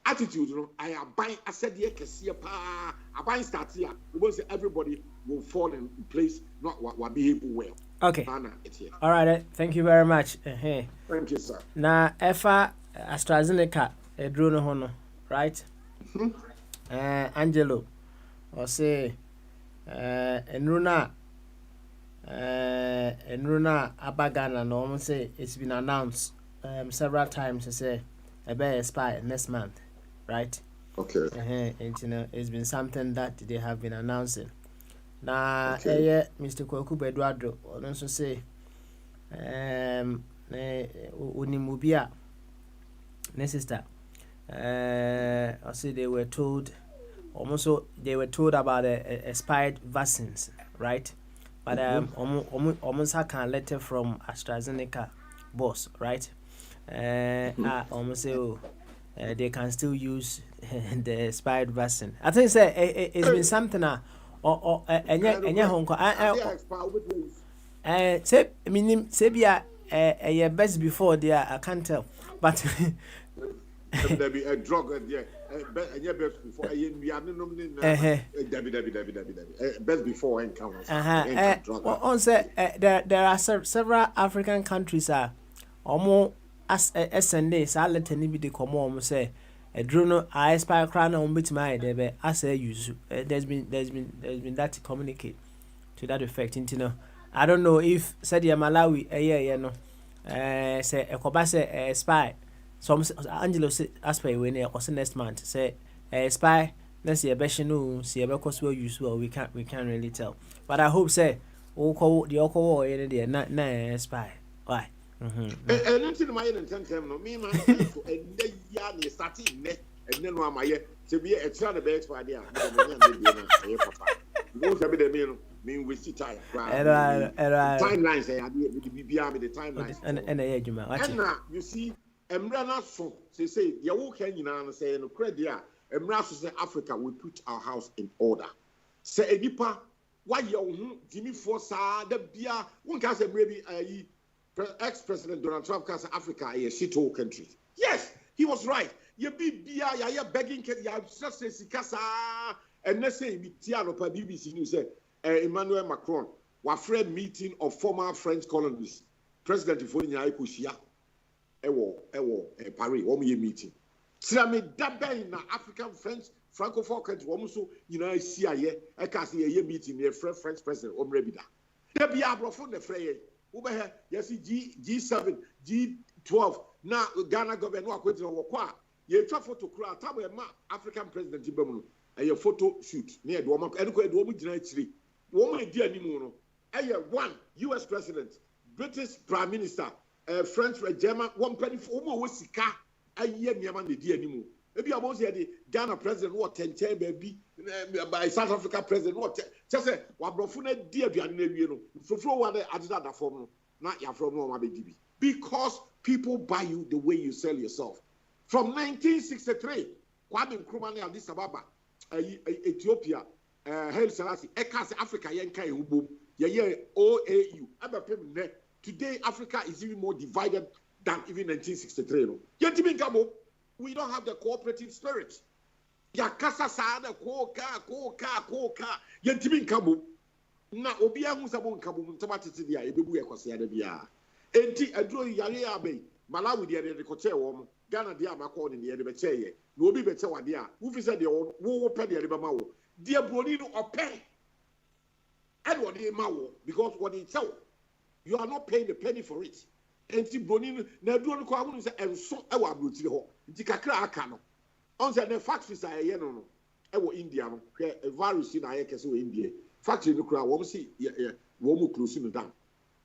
attitude, I am buying, I said, yeah, I buying start here. Everybody will fall in place, not what behave well. Okay. All right. Thank you very much. Thank you, sir. Now, EFA AstraZeneca, a drone hono, right? Angelo, or say, Enruna Abagana, no, say it's been announced several times. I say, a bear expire next month, right? Okay. And you know, it's been something that they have been announcing. Na Mr. Kwaku Bedwado also say Unimubia ne sister I say they were told about expired vaccines, right? But almost I can letter from AstraZeneca boss, right? Almost say they can still use the expired vaccine. I think it's been something say minim say bia best before there I can't tell but there be a drug best before best before encounter on say there are several African countries are almost as SND so let any be the come say a drone I expire crown on bit my debe as a use there's been that communicate to that effect you know. I don't know if said Malawi no say a kobase spy some Angelo aspire when or next month say spy let's see a beshinu see a because we use well we can't really tell but I hope say call the alcohol in there not spy why and until my intent no me man so and the yarn is starting and then one my to be a child best for idea papa most of the mean we see time timelines say the timelines and you see emrana so say you walk in say no credit emra so say Africa we put our house in order say enipa why you Jimmy Forsa the bia one can say maybe ex-president Donald Trump can say Africa is a shithole country. Yes, he was right. You be bia ya begging ya just say sikasa and let's say Tiano pa BBC News say Emmanuel Macron was friend meeting of former French colonists. President Ifonya Ikushia ewo Paris one year meeting. Sirame dabe na African French Francophone country one so see aye e ka say a meeting near French president Omrebida. There be abrofo the frey Ubehe, yes, G7, G12. Now, Ghana government, no, I you try photo crowd, African president, and your photo shoot near the woman, and the woman actually. Woman, dear Nimuno, one US president, British prime minister, French, German, one penny for almost Sika, a year near the dear Nimu. Maybe I was the Ghana president, what 10 baby, by South Africa president, what just say, what brofune dear Bianino, for one other form, not your from no baby. Because people buy you the way you sell yourself. From 1963, Kwame Nkrumah and Addis Ababa, Ethiopia, Haile Selassie, Ekas Africa, Yenkai Ubum, OAU. Today, Africa is even more divided than even 1963. We don't have the cooperative spirit. Yakasa sada koka. Yentimin kabu. Na obia musabon kabu ntamatiti dia ebebu yakwase ada bia. Enti adro yare abai. Malawi dia de koche wo. Ghana dia makọ ne de beche ye. Na obi beche wade a. Wo fi se de wo pe de be ma wo. Dia broni no ope. And what they ma wo because what they tell you are not paying the penny for it. enti broni na aduro no kwa hunu se enso e wa abrotire ho nti kakra aka no on se the factories are ye no e wo India no hwe virus na ye kese wo India factory no kura wo si wo mu close no down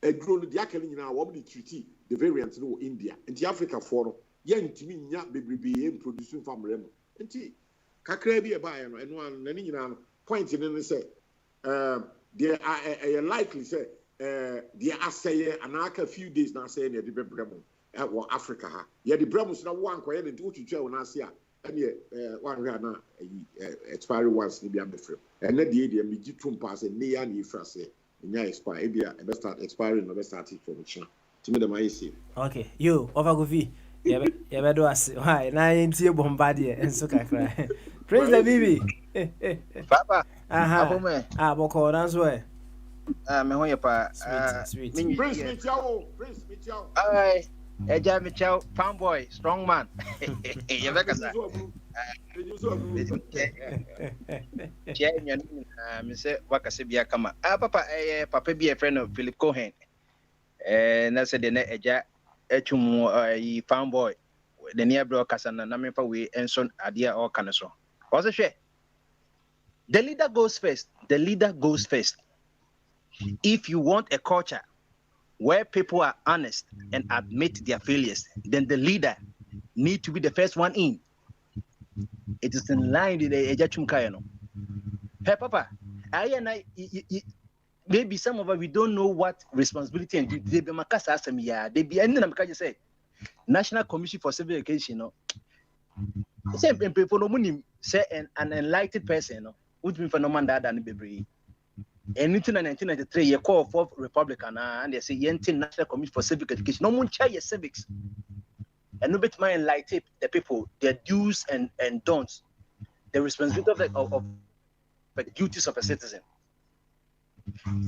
aduro no dia kale nyina wo di treaty the variant no wo India nti Africa for no ye ntimi nya bebrebe ye producing family no nti kakra bi e ba ye no eno an na ni nyina no point no say there are likely say there are say anaka few days now say near the bremo wa Africa ha ye the bremos na one kwa ye the ututwa wona ase a ene one hwe na expiry once ni bi am frame and na the me gitum pass ne ya na ifra say nya expire e bia e start expiring no be start from china timi dem ayi say okay you over go fi ye be do ase why na ntie bomba de enso kakra praise the baby papa aha boko na so e me ho ye pa sweet Prince Michao ai eja Michao fanboy strong man ye be kasa che nyan me se wakase bia kama papa papa bi e friend of Philip Cohen na se de na eja atwum fanboy the near bro kasa na me fa we enso ade a o kan so o se hwe the leader goes first. If you want a culture where people are honest and admit their failures, then the leader need to be the first one in. It is in line with the Ejachum Kayano. Hey, Papa, maybe some of us, we don't know what responsibility and duty. They be makasa asamiya. They be ending up say National Commission for Civil Education. No, say people no money say an enlightened person. No, would be for no man that and be. And in 1993, you call for Republican and they say National Commission for Civic Education. No one chair your civics. And no bit my enlighten the people, their do's and don'ts, the responsibility of the duties of a citizen.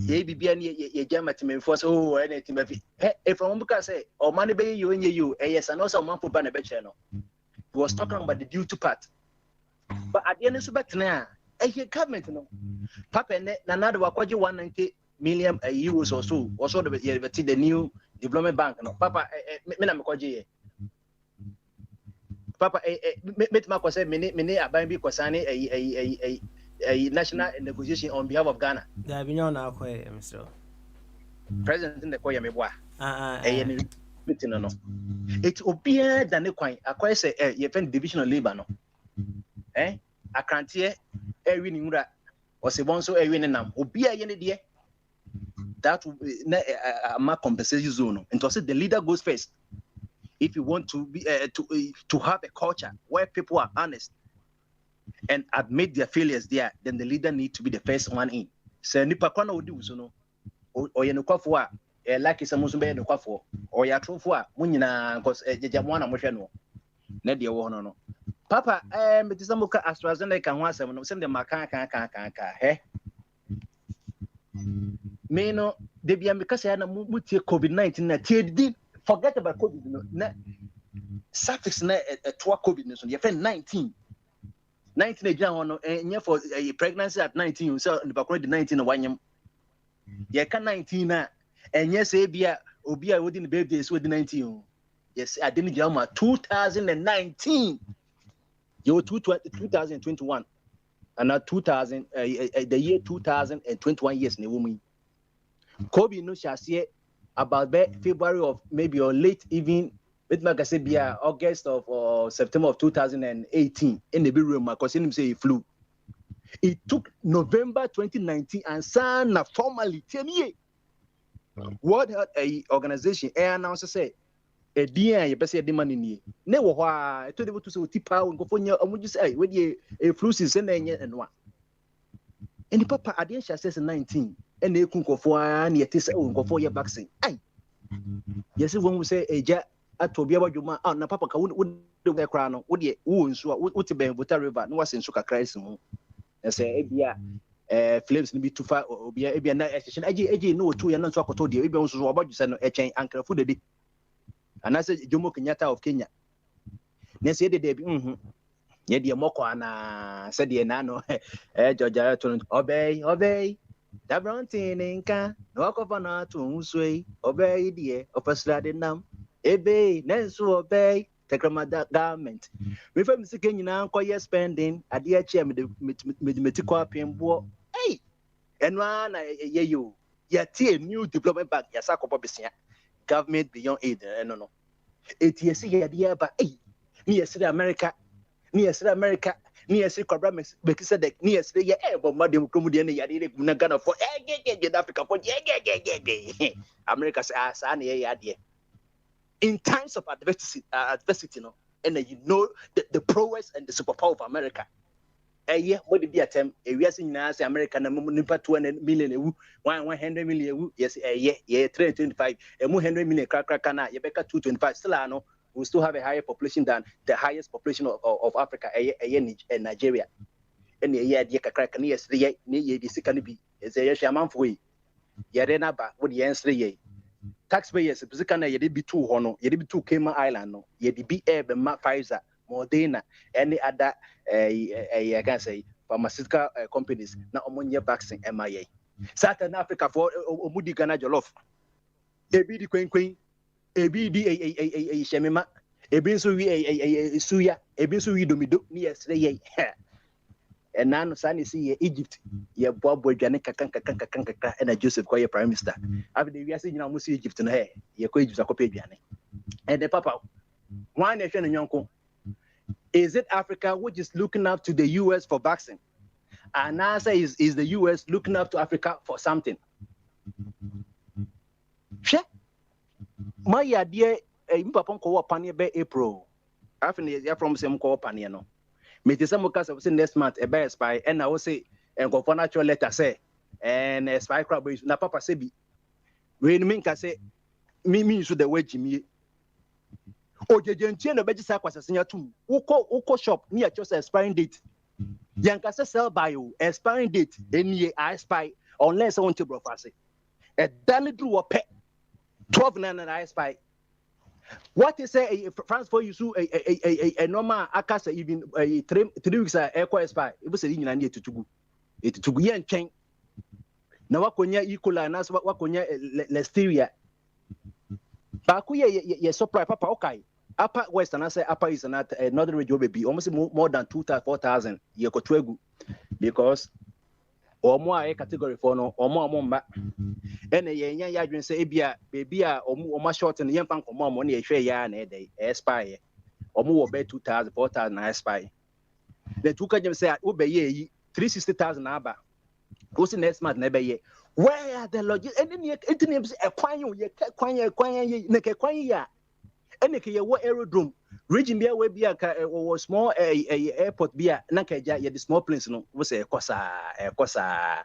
If from say, or money by you and you, yes, and also man for Banner channel. He was talking about the duty part. But at the end of the now, a government, no. Papa na nada wakwaji 190 million euros or so. Also the new development bank. No, Papa, me na mekwaji. Papa, me ma say mene aban bi kwasane a national negotiation on behalf of Ghana. Da bi na akwa Mr. President in the koya meboa. Meeting no. It obia than the kwan. Akwa say ye fen division of labor no. Akrantie ewini ngura osebonso ewini nam obia ye ne de that will ma compensation zone and to say the leader goes first. If you want to be to have a culture where people are honest and admit their failures there, then the leader need to be the first one in. So nipa kwa na odi uso o ye no kwafo a like some so be no kwafo o ya trofo a munyina cause jejamo na mohwe no na de wo no Papa, me tisamuka AstraZeneca ho asem no sem de maka he me no de bia me kasa na mutie COVID-19 na tie forget about COVID no na suffix na to COVID no so ye 19 agina ho no nya for pregnancy at 19 so the bakro de 19 na wanyam ye ka 19 na enye se bia obi a wodi ne birthday so di 19 yes I didn't get my 2019 you 2021 and now 2000 the year 2021 years ne woman COVID no shall say about February of maybe or late even with Magasebia August of or September of 2018 in the room because him say he flew. It took November 2019 and signed formally 10 years. World Health Organization announced say a dia you best the money ni ne wo ho to dey to say tipa nkofo nya omuju say we dey a flu season na enye enwa eni papa ade sha says 19 and e kun nkofo a na yete say nkofo ye vaccine ai yes when we say eja atobia badwuma na papa ka wo de kra no wo de wo nsu a wo te ben Volta River no wase nsu kakra esi mu say ebia flames ni bi tufa obia ebia na ehye eje no otu ya na nso akoto de ebia nso so obadwu say no echen ankrafo de and I said Jomo Kenyatta of Kenya. Nese de debi ye de moko ana said ye na no Georgia to obey Dabrantin inka, no cofana to unsway, obey dear, opasladin nam, ebe, nensu obey, Tecramada garment. Refer me seeking now, call spending, a dear chair with the medical pimbo. Hey, and one, you, yet new development back, Yasako Bobisia, government beyond aid, no. It is here, dear, but near America, near Cobra Mexico, near the air, but Madame Comedian, Yadina for Africa for America's ass, and idea. In times of adversity, no, and you know the prowess and the superpower of America. A year, what did be a term? A year in America, number 200 million, 100 million, yes, a year, 325, and 100 million crackana, Yabeka 225, still, we still have a higher population than the highest population of Africa, a year in Nigeria. And a year, crack, near the second be, as a shaman for we. Yarena, what the answer ye. Taxpayers, Pizicana, you did be 2 Hono, you did be 2 Cayman Island, no, you did be Air, Pfizer, Moderna, any other, I can say, pharmaceutical companies, now among your vaccine, MIA. Southern Africa for Omudi Ghana Jolof, a BD Queen, a BD a Shemima, a Binsui a Suya, a Binsui Domido, yesterday. And now, Sunny see Egypt, your Bob Janica and a Joseph Koya Prime Minister. After the years in Musi Egypt and hey, your coaches are copied. And the Papa, one nation and Yonko. Is it Africa which is looking up to the US for vaccine? And NASA is the US looking up to Africa for something? My idea, a Papa Kowa Pania by April. After the from some Kowa Paniano. Me te some case of next month a bear spy and I will say and go for natural letter say and a spy crab na papa say be when me can say me so the way Jimmy o jejentie na beji sa kwasa senya tum uko shop near just expiring date yanka say sell by you expiring date any I spy unless I want to brofase a done through a pet 12 9 I spy. What is a France for you so a normal akasa even 3 weeks air expire. It was a in to go. It to go and change. Now what konya equal and as what konya listeria. Bakuya ye supply papa okay. Upper Western I say upper is not northern region be almost more than 2,000-4,000 ye ko twegu because or more a category for no or more and a young yadrin say baby or more short and young punk more money a share yarn a day aspire or more bet 2,000 4,000 aspire. The two can say obey ye 360,000 abba. What's in next month never ye? Where are the lodges? And then it names a quine ya and a what aerodrome region beer will be a small airport beer nakaja the small planes no was a cosa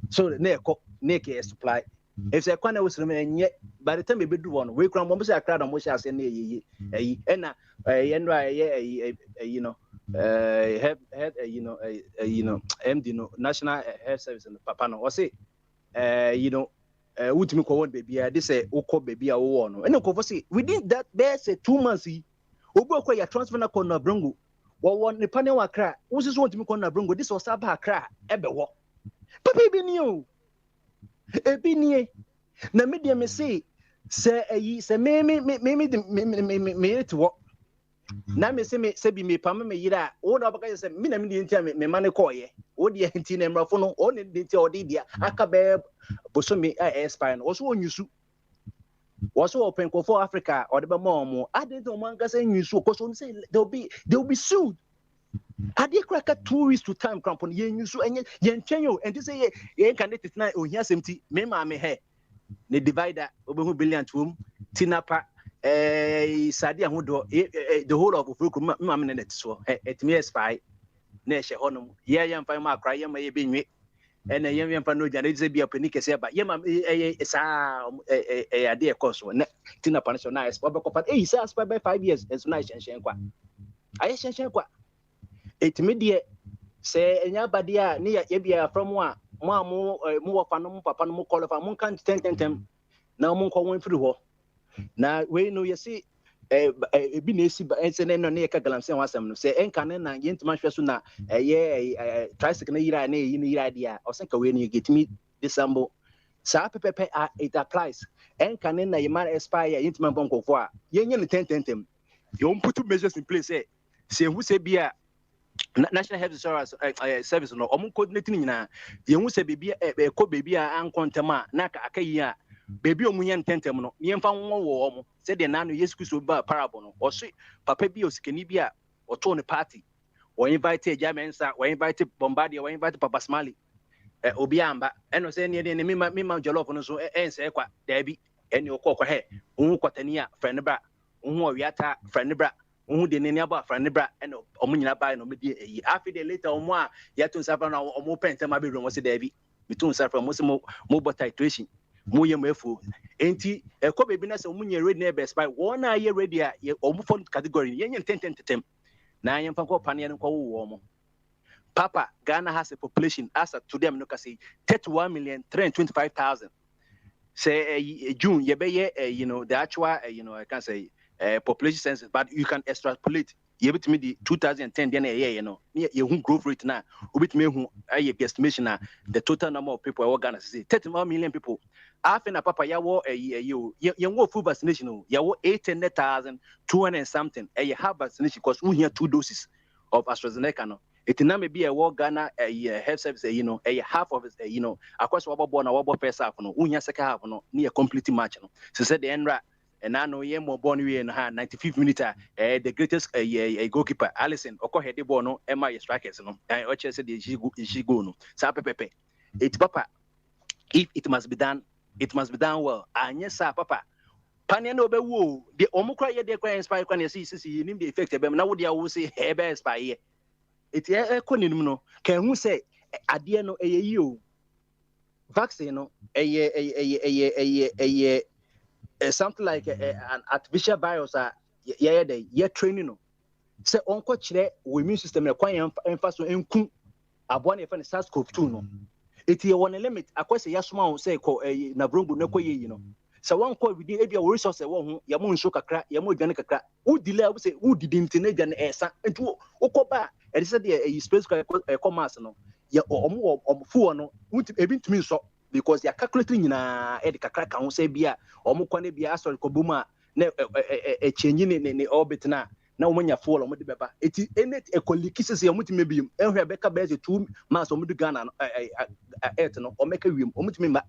so the supply if the corner was remain yet by the time we do one we can almost a crowd on which I say and you know have MD National Health Service and Papano or say you know ultimate code baby this say oko baby a one and of say within that there's a 2 months obo ya transfer na corner brongo wo ne panel akra wo so want me corner brongo this was aba akra ebe wo papa ebi ni na media me say say me to wo na me say bi me pam me yira wo na baka say me na me di ntia me mane koye wo di ntia na mrafo no o ne di ntia o di dia aka be boso me expire no so onyusu wo so open ko for Africa or the mom I didn't man ga say nyusu ko so say they'll be sued ade kraka 2 weeks to time cramp on ye nyusu enye ye ntwenyo and this say ye candidate na ohia semti me ma me he ne divider obehu billion to tinapa Sadia Hudo, the whole of Fukum, Mamma net so, at me spy, Nesha Honum, Yam Fama, cry, may be me, and a young Panoja, it's a be a penic, but Yam a idea cost one, Tina Pancho nice, but says by 5 years as nice and Shanqua. I Shanqua. It media say, and Yabadia near Ebia from one more Panum, Papanum, call of a monk and 10 now monk went through. Now we know you see be nesi ba ense no ne ka galamse wasam no se enka na yentuma hwe so na tricycle na yira na yi no yira dia o se ka we no getimi December. Sa pepe it applies. And can in a man expire intimate bonko for yen 10. You put measures in place. Say who say be a National Health Insurance Service no coordinating na you say be a co baby and contema naka akaya baby omunyan tentem no yemfa wo said the nano yes kuso ba parable or say papa bi osikani or turn party or invite Jamensa or invite Bombardier or invite Papa Smiley obiamba eno say near the mima jollof no so say kwa debi and your cock he kwatania friend bra wiata friend bra de nene aba friend bra and omunyina ba no medi e after the later omo a yatun safa na omo pentema be romo say debi mitun safa mo titration mo ye mafu enti ko bebi na se omunye ready na best buy one a ye ready a omo fund category ye 10 na ye mfa ko pane no ko wo mo Papa, Ghana has a population as to them no say 31,325,000. Say June, the actual I can't say population census, but you can extrapolate. You bit me the 2010 then you growth rate now. Bit me who I guesstimation the total number of people Ghana say 31 million people. After na Papa you full vaccination, you 800,200 and something. You have vaccination because we here 2 doses of AstraZeneca no. It now may be a war Ghana health service, a half of it, across what born a what first half, no, unya second half, no, near complete match. No, so said the Enra, and I know ye more born we in her 95th minute, the greatest goalkeeper, Allison, Oko Hede Bono, MI strikers, no, and Ocha said she go no, Sapa Pepe. It's Papa, if it must be done well. And yes, sir, Papa. Paniano be woo, the Omukra ye de cry inspire when you see the effect of them. Now, would you say, hey, best by ye? It's a no can who say adiano a vaccine no something like an artificial virus yeah training no say onko chire immune system na kwan emfaso enku abone e fa SARS-CoV-2 no it ye one limit akwese yasoma say ko na brongo na koye no so one call within a resource wo ho ya mo nso kakra ya mo dwane kakra wo delay wo say wo didi ntene dwane esa ntu okoba e say the space commerce no ya omo fuo no ebi ntumi so because ya calculate nyina e de kakra ka ho say bia omo kwane bia asori kobuma na change ne orbit na omo nya fuo omo de beba eti enet ekoliki ya mutime biem ehwe beka base 2 months omo de Ghana no et no omeka wiem omo tumi ma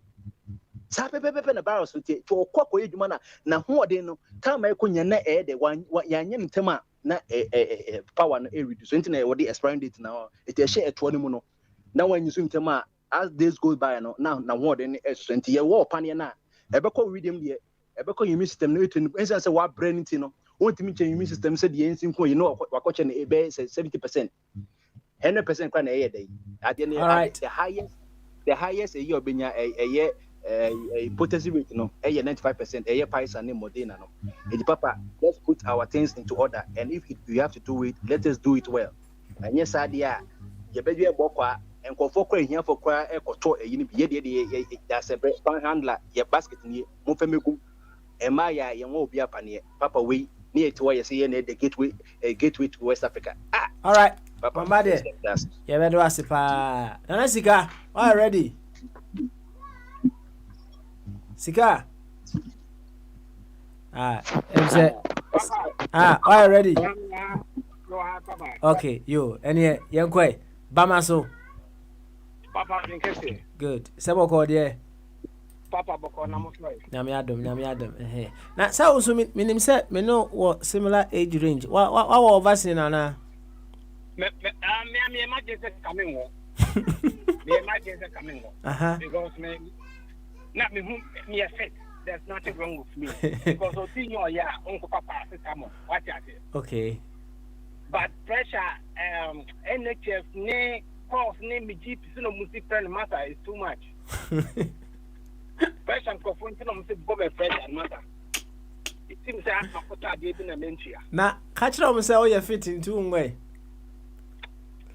sa pepe na virus nti to kwakọ edwuma na hoode no kama ekonya na de yanye ntema na power no reduce nti na we dey expiring date na it e share eto no mu no na wanyusu ntema as days go by no na hoode no eso nti ye wo pane na ebekọ redeem de ebekọ immune system no etu ensan say wa brain nti no wontimi change immune system say de ensin ko yi no wakọche na ebe 70% 100% kwa na ye dey at the highest year obenya potency rate no 95%, Pfizer and Moderna no. Papa, let's put our things into order, and if we have to do it, let us do it well. And yes, idea, you better be a bokwa and go for here for kwa ekoto that's a handler, your basket ni mufemegu, and Maya, you won't be up on Papa, we near to where you see the gateway to West Africa. All right, Papa, Made, you better ask if Nanasika, all ready. Sika. All ready. Okay, you. Any yankwe. Bamaso. Papa Nkese. Good. Sebo ko de. Papa boko na mosoi. Nyame adom. Na sa also minim say me no similar age range. Wa vaccine na. Me emergency coming wo. Me emergency coming wo. Because me not me affect. There's nothing wrong with me because of senior uncle papa come on watch out. Okay. But pressure NHF ne course ne me GP no music friend matter is too much. Pressure confront no music go be friend matter. It seems that my quota dey in a mentia. Na catch them say oh you fit into way.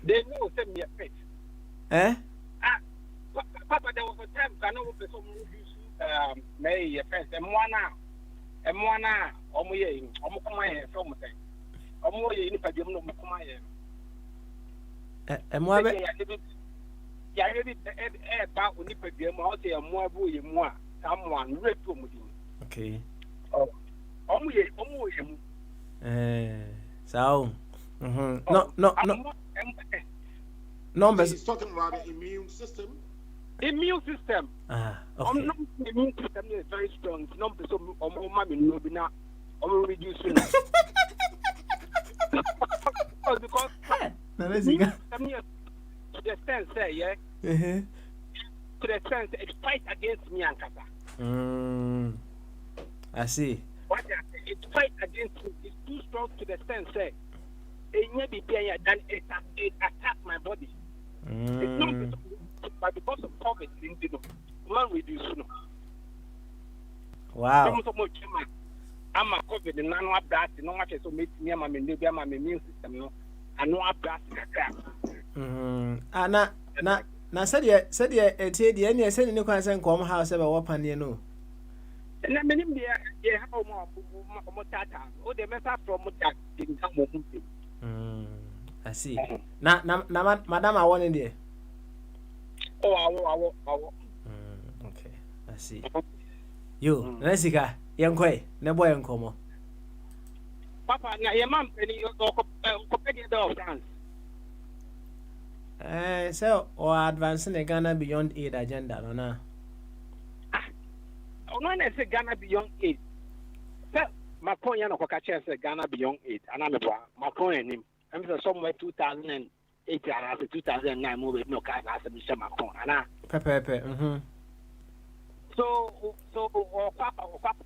They know say me fit. Papa, there was a time I know person use may your friends and one omoye omokomaye from say omoye ni padem no omokomaye yare ba onipa bia mu a ɔsɛ ɛmo abu yɛ mu a someone rate mu di. Okay. Ɔmo yɛ mu. So. No. He's talking about the immune system. Immune system. Okay. Immune system is very strong. It's not so reduce because to the sense yeah. To the sense it fight against me and Kata. I see. What it fight against me. It's too strong to the sense then it attack my body. It's not but because of COVID, man reduce no. Wow. I'm a COVID and no blast, no much so make me my immune system no. And no blast na said ye etie de any send ni kwan sen kom house e be wo pan no. Na menim de ye how mo tata. O de mesa from that in come I see. Na madam I want in there. Oh, okay, I see. You, Nesika, young quay, no boy and como. Papa, now your mom, penny, or France. So, or advancing a Ghana beyond aid agenda, no, no. When I say Ghana beyond aid, Macron, you know, catches Ghana beyond aid, and I'm a Macron and him. I'm somewhere 2008 and 2009 movie, no car as a Mr. Macron, and Pepe. So, Papa, or Papa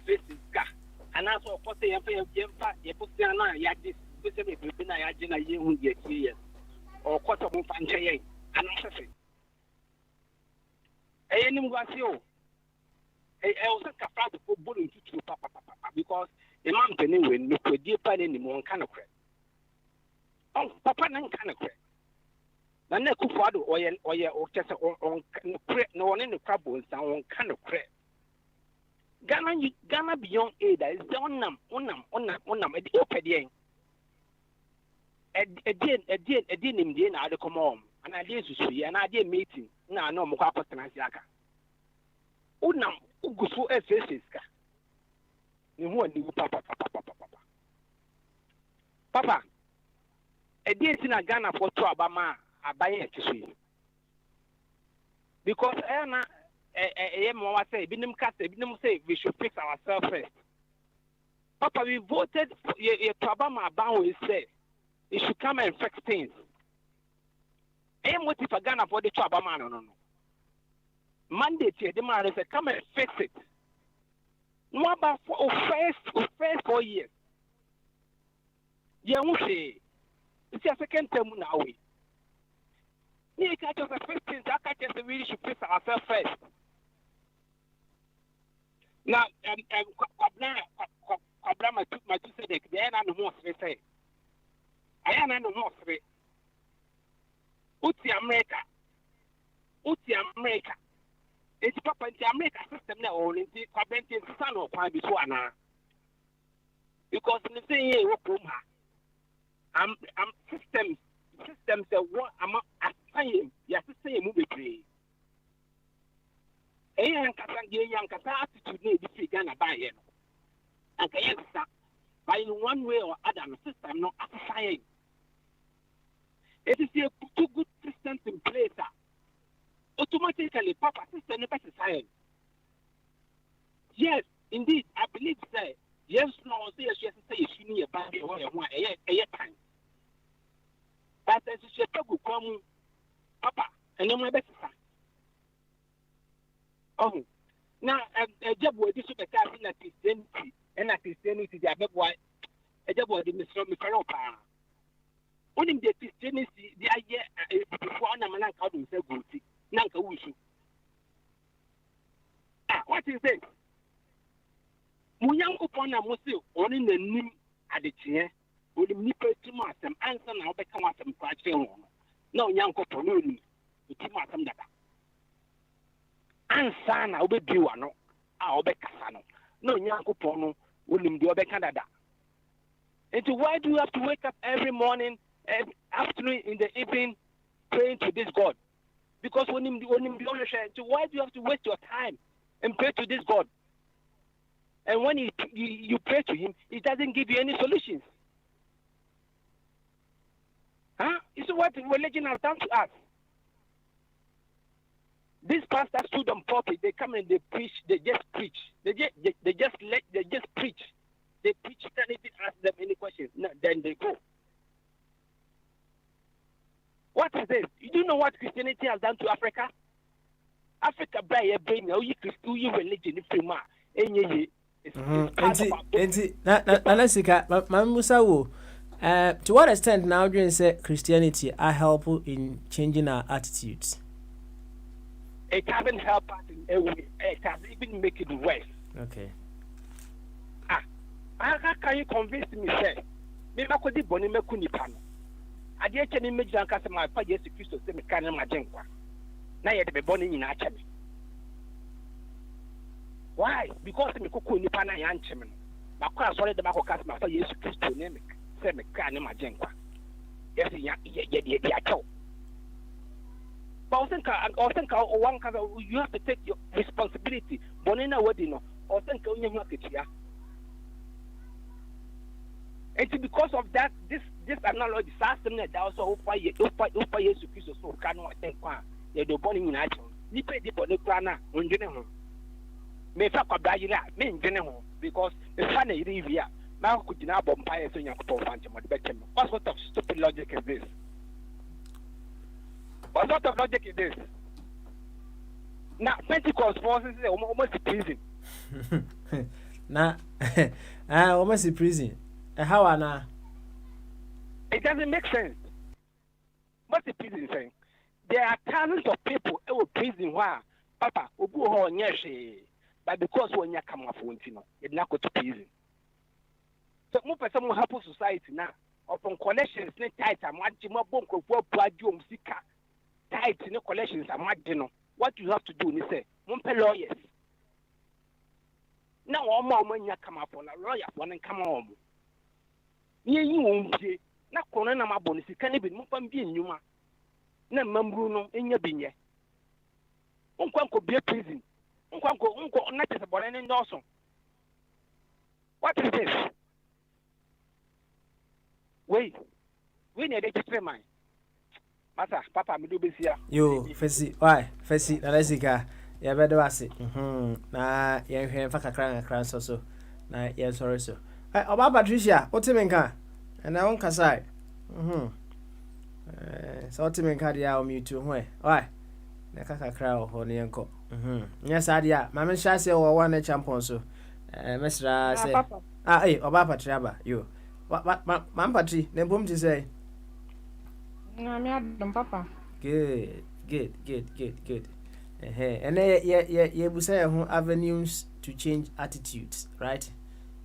faces car, and also for the you put the ya this, basically, I didn't know you years, or quarter of Fanchay, and I say, I was you. I also can't put bullying to Papa, because the man anyway, no could deep anymore kind of credit. Oh, Papa, none kind of credit. Then they could follow or just on no one in the crab and on kind of credit. Ghana beyond aid is the on them, at the open a din in the end, I come home, and I did to see, and I did meeting. Now, no more Yaka. Unam, Ugusu FSSka. You want to Papa. Papa, a day in Ghana for Trabama, I buy it to see. Because Anna, I say, Binim say we should fix ourselves first. Papa, we voted for Trabama Ban will say it should come and fix things. What if Ghana for the Trabama? No. Mandate here, the man said, come and fix it. No about first 4 years. Yeah, we say it's a second term now. You catch us the first thing, that catches the really should fix ourselves first. Now, Kwabla, my two said, they are not the most say. I am not the most say. Uti America. It's Papa in the American system now, only the Quabentin son of Pine Biswana. Because in the same year, I'm systems that what I'm assigning, yes, the same movie play. A young attitude need to Ghana by him. And by in one way or other, system not assigning. It is two good systems in place. Automatically, Papa system never science. Yes, indeed, I believe that. Yes, no, say she need a baby or a time. But as she come, Papa, and no my best. Oh, now a job with this in Christianity and Christianity, they are why a job with Mr. Micharopa. Only the Christianity, the idea before I'm not out of the good. Nanka Wushu. What is it? Muyang upon a musil, or in the nim at the chair, or the nipper to Martin, answer now become some cratching. No young couple, to Martin Data. Answer now be Buano, I'll be Casano. No young couple, William Diobe Canada. And why do you have to wake up every morning and afternoon in the evening praying to this God? Because when him so why do you have to waste your time and pray to this God? And when you pray to him, he doesn't give you any solutions. Huh? This is what religion has done to us. These pastors stood on pulpit, they come and they preach, they just preach. They just preach. They preach, and if it ask them any questions, no, then they go. What is this? You do know what Christianity has done to Africa? Africa by a brain, you religion, if you ma, to what extent now do you say Christianity are helpful in changing our attitudes? It hasn't helped us in a way. It has even make it worse. Okay. How can you convince me, say, me makodi boni mekuni pano? Adi eche ni meji anka se ma pa Yesu Kristo se me kan ma jenkwa. Na ye de be boni nyina ache me. Why? Because me kokko ni pa na ya nche me. Makwa asore de makwa ka se ma pa Yesu Kristo ne me se me kan ma jenkwa. Yes ya ye acho. But I think one kind of, you have to take your responsibility. Bonina Wadino, or think you have to. And because of that, this analogy, Sasson, that also Upa Yesu Christo, so cannot think one. They do burning in action. You pay the body planner on general. May fuck a baggy mean general, because the funny Rivia, now could not bombay so young for Phantom. What sort of stupid logic is this? What sort of logic is this? Now, Pentecost forces almost prison. Nah, almost prison. How Anna? It doesn't make sense. What's the prison saying? There are thousands of people who are prison where Papa Ubu or Nyeshi, but because when you come off Wontino, it not go to prison. So, more person will help society now. Upon collections, ne tight, and what Jimmy Bonko for Plagium Sika. Tight in the collections are marginal. What you have to do is say, Mumpe lawyers. Now, all more when you come up on a lawyer, one and come home. Ye you won't be not corona my bonus, can even move and be in Yuma. No, Mambruno in your binya. Uncle be a prison. Uncle, not as a bonnet and also. What is this? Wait, we need a explain mine. Papa, me do be here. Yo, Fesi, why? Fesi, na lesika. Ya bedo wase. Na ye hwe fa kakra so. Na ye sorry so. Oba Patricia, what me nka? Na won kasai. So what me nka dia o mute ho. Why? Na kakra ho ne enko. Nya sa dia, ma me sha se wo one champion so. Mesra say. Oba Patricia ba. Yo. What man Patri, ne bom ti say. Papa. Good. And yeah, we say avenues to change attitudes, right?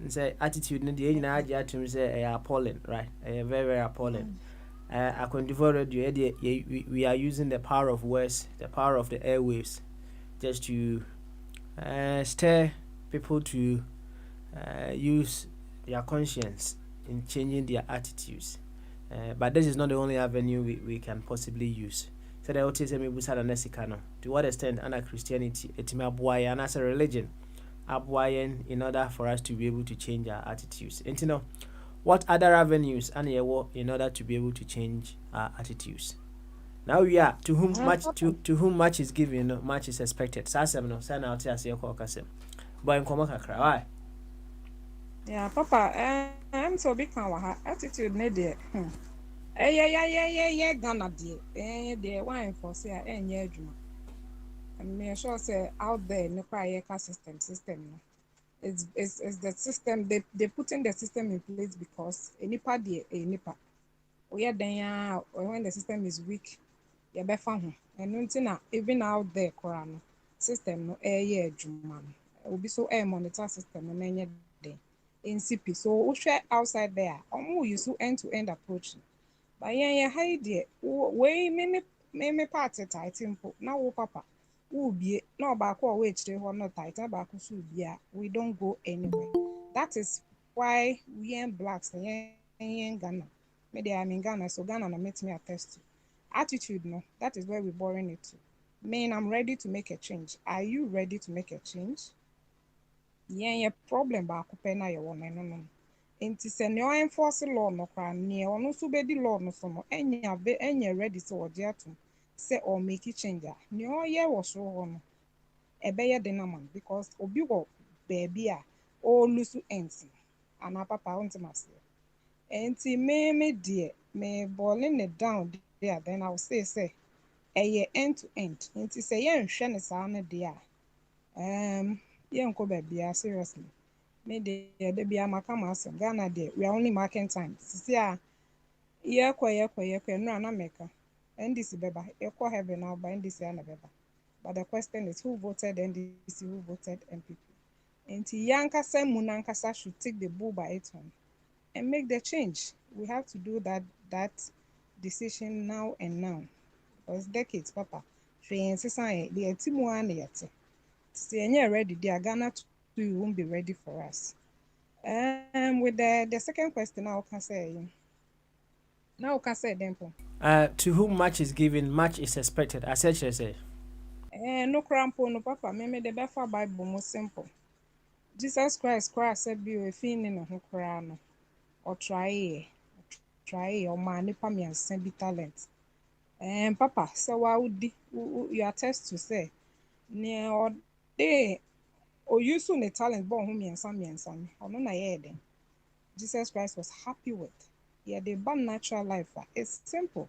And say attitude, say appalling, right? Very, very appalling. I can devote we are using the power of words, the power of the airwaves, just to stir people to use their conscience in changing their attitudes. But this is not the only avenue we can possibly use. So the autism to what extent under Christianity and as a religion in order for us to be able to change our attitudes. And you know what other avenues and in order to be able to change our attitudes. Now we are to whom much is given, much is expected. Sasem no sana out as your caucusem. Boy kakra why? Yeah, Papa, I'm so big on attitude needed. Yeah, Ghana dear. The wine for say, and yeah, Juma. And me sure say out there, no prior system. It's the system, they put in the system in place because any party, any part. We are there when the system is weak, you're better. And even out there, Koran system, no air, Juma. It will be so air monitor system, and then in CP. So we share outside there. We use end-to-end approach. But yeah, hi dear. We me party tight simple. Now Papa. Who be no back or wait they were not tight back we don't go anywhere. That is why we ain't blacks in Ghana. Maybe I'm in Ghana, so Ghana makes me attest to. Attitude, no, that is where we're boring it to. Man, I'm ready to make a change. Are you ready to make a change? Yeah, problem ba ko pe na ye won no. Enti se ne o enforce law no kra ne ono so be di law no so no enya ready so o dia to say or make change a ne o ye wo so ho no e be ye de na man because obi go baby a o lose ends ana papa won't mase. Enti me dear me boiling it down there then I will say eye end to end. Enti say ye nhwe ne sa na de a yenko baby seriously. Me de bia maka masem Ghana de we are only marking time. Sisi a ye kwa no na meka. NDC beba e kwa heaven now by NDC na beba. But the question is who voted NDC, who voted MPP. Enti yankasa munankasa should take the bull by its horn and make the change. We have to do that decision now and now. Because decades, Papa. The team one yet. See, ready. The Ghana too won't be ready for us. With the second question, now can say. Now can say Dempo. To whom much is given, much is expected. I said, she say. No crampo, no Papa. Me the Bible Bible more simple. Jesus Christ said, "Be a fin in a crown, or try, or man, nipa me and send be talent." Papa, so why would you attest to say, near or day, or you soon a talent born whom and some, or no, I then. Jesus Christ was happy with. Yeah, the born natural life. It's simple.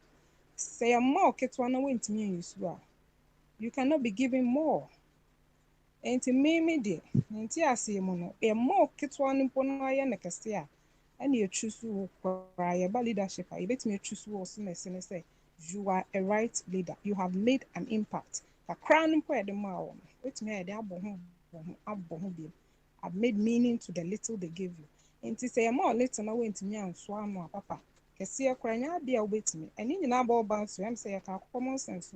Say a more ketwana went to me as well. You cannot be giving more. And to me, dear, and I see mono, a more ketwana ponoya necastia, and you choose to cry about leadership. I bet me choose was and say. You are a right leader. You have made an impact. A crown for the mouth. Which me I've made meaning to the little they gave you. And to say more little now went to me and swam more papa. Can see a crying idea with me. And in our ball bounce to him say a common sense.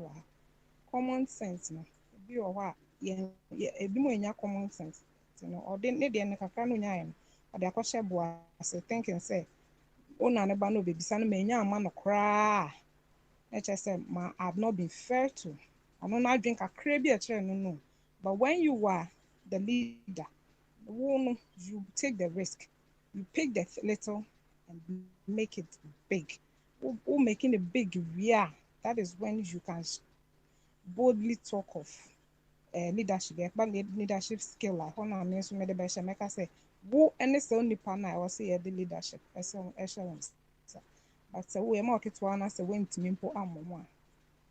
Common sense, no. Be or what? Yeah, a bit more in your common sense. You know, or didn't need any cacano. Or the akosha boy, I say, think and say, oh, none about no baby son, may young man cry. HSM, I've not been fair to. I don't not drink a crabby no. But when you are the leader, you take the risk. You pick the little and make it big. Who making it big, yeah. That is when you can boldly talk of leadership. Leadership skill like when I mention the best make I say, who any so only partner I will say the leadership excellence. But we market one as a went to me for ammo.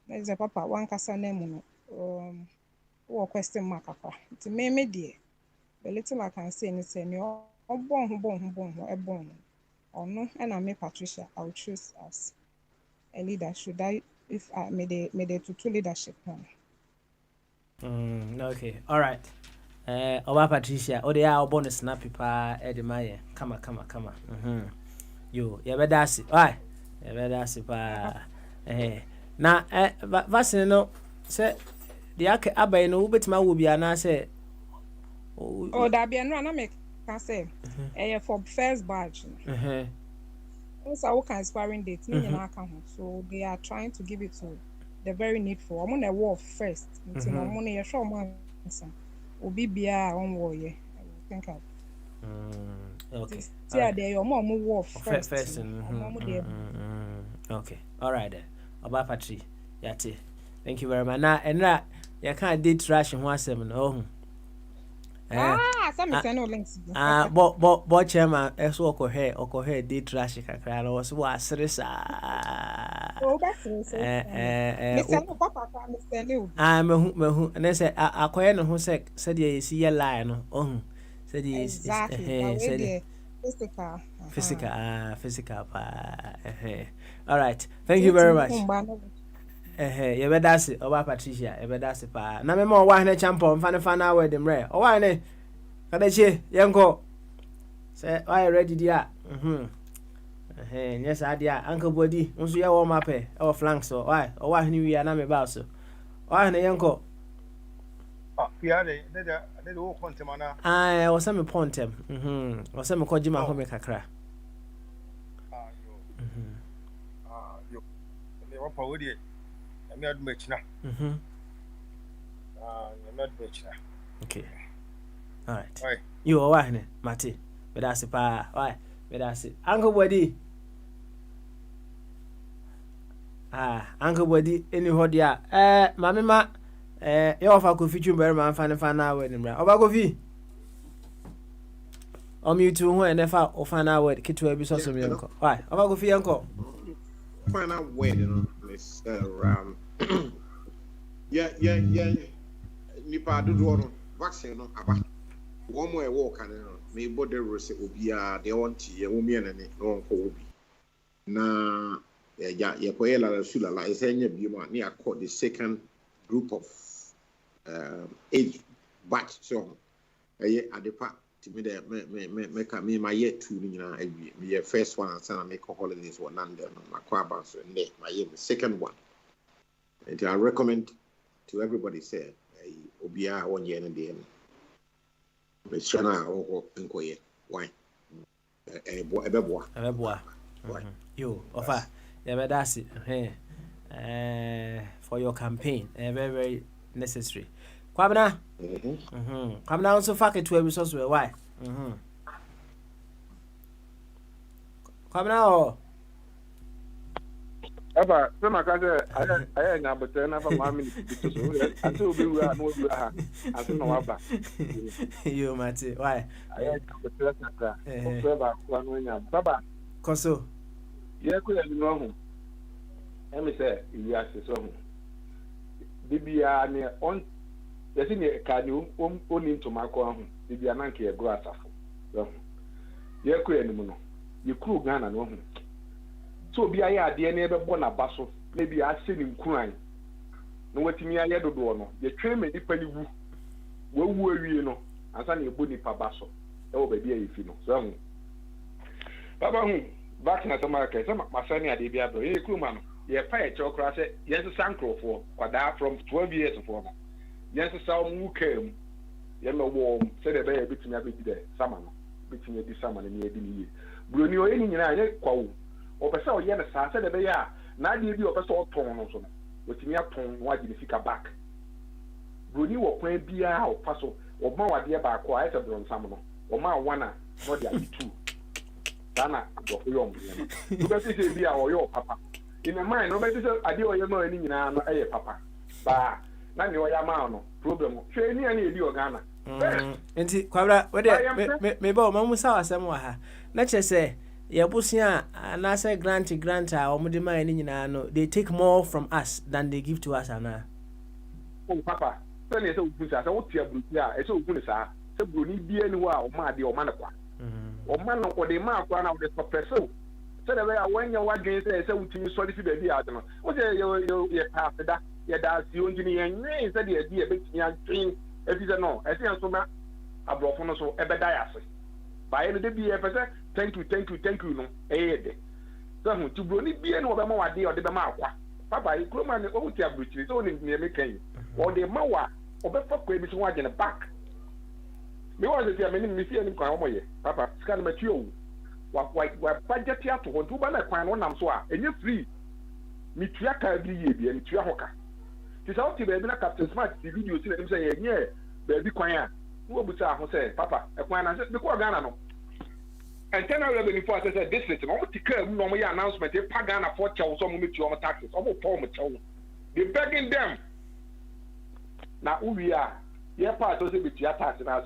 There's a papa one casa name or question mark. To me, dear. The little I can say is senior or born, or no, and I make Patricia, I'll choose as a leader. Should I, if I made a to leadership? Okay, all right. Oba Patricia, or the hour bonus snappy pa Edemaya. Come on. You better ask it. Why? That's na vaccine no say the ake abai no wobet ma wo bia na say that be no na make can say for first batch also can expiring date na so they are trying to give it to the very needful I'm on a war first until no money you show man obi bia on war ye I think of okay. Yeah, they your mom war first. Okay. All right then. Oba Patri. Yati. Thank you very much. Now, and that you can't date trash in 17. Oh. Some no links. But chairman, eso okohe date trash kakra no was serisa. Oh, that's Mr. No papa can understand you. Me and they say akoye no who said you see your lie no. Oh. Said exactly. Physical. All right. Thank you very much. You better that's it. Oba Patricia. You better that's it. Pa. Na me mo wa hne champion. Fana we dem re. O wa ne. Kadechi. Yenko. Say why ready dia. Yes adia. Uncle body. Unso ye warm up e. O flank so. Why? O wa hne wi na me ba so. O wa hne yenko. Piade. They do point mana. I was some point him. Was some kojima home kakra. Yo. They were power. I made much now. not much. Okay. All right. Why? You are one, Mati. But that's it. Why? But that's it. Uncle Body. Uncle Body, any hodia. Mamma, you offer coffee to bear man, fan now with him. About coffee. You two who and if I offer now with Kitu episodes of your uncle. Why? About coffee, uncle. Find out where this yeah. Nipa do do vaccine no aba. One more walk and me body rose obia they want to ye wumi and no ko obi. Na ya ko yela rasula la isenya bi ma ni akọ the second group of age batch so adepa to me there me my year 2 ni na awie me year first one and sana make holidays one and then makwa ba so nde my year the second one. And I recommend to everybody say obia one year and then me chana o nkoye why ebeboa you offer that's it for your campaign very very necessary kwabna kwabna also fuck it to episodes why kwabna o Aba, sama ka say aya nya bote na fa 1 minute to so ati obi wu a no wu ha ati no waba you mate why aya bote na ka so ba kwa no nya baba koso ye ko ya no ho emi say iwi ase so ho bibia ne on yesi ne ka ni oni ntoma ko ho bibia na nke ye go asafo so ye ko ya ni mu no ye kru Ghana no ho so bi aye ade na ebe bo na baso na bi ase ni nkuran no watimi aye dodo no ye twe me nipa ni wu awie no ansa na ebo nipa baso e wo ba bi aye fi no so hu baba hu back na sama ka sama masani ade bi abro ye kuruma no ye pa ye chokra se yes sankrofo kwada from 12 years for no yes sa mu kam ye me wo se de be ye bitimi abedi de sama no bitimi di sama na ni edi ni ye broni o ye ni nyina ye kwawo opese o ye na sa se de be ya na ade bi opese o ton no so no otimi aton waji ni fika back broni wo kwan bia o paso o ma wade ba ko a ese bron sam no o ma wana no dia 2 dana do yo mbiya no be se bia o yo papa in a mind no be se ade o ye ma ni nyina no eye papa ba na ni o ya ma no problem hwe ni ani edi o Ghana enti kwabra we me ba o ma musa asem wa ha na che se Yabusia and I say grant or Mudima and no, they take more from us than they give to us. Anna. Oh, Papa, tell me so good as I want to be so good as I said, Bruni be anywhere or Madi or Manaqua. Or man or the mark one of the professor. So the way I went your one game says, so to you, sorry to be out. What's your path that? Yeah, that's the engineer and said the idea of young dream. If you know, I see so much. I brought from us so ever dias. By any day, be a thank you, no. So, to Bruni be an over more idea or the Mawa. Papa, you come and old Bridge is only near making or the Mawa or the fuck with one in the back. Me was it many Missy and Kamoye, Papa, scan mature. What budget here to want to buy a quan on Amsoa, and you're free. Mitriaka every year, and Triahoka. She's out to be Captain Smart, the video see him say, yeah, baby, quiet. What would I say, Papa, a quan and the Quagana? And 10 hours before I said, this is almost to come no more announcement. If Pagana for Chow, some with your taxes, almost form of Chow. They're begging them. Now, who we are, your part of the tax and as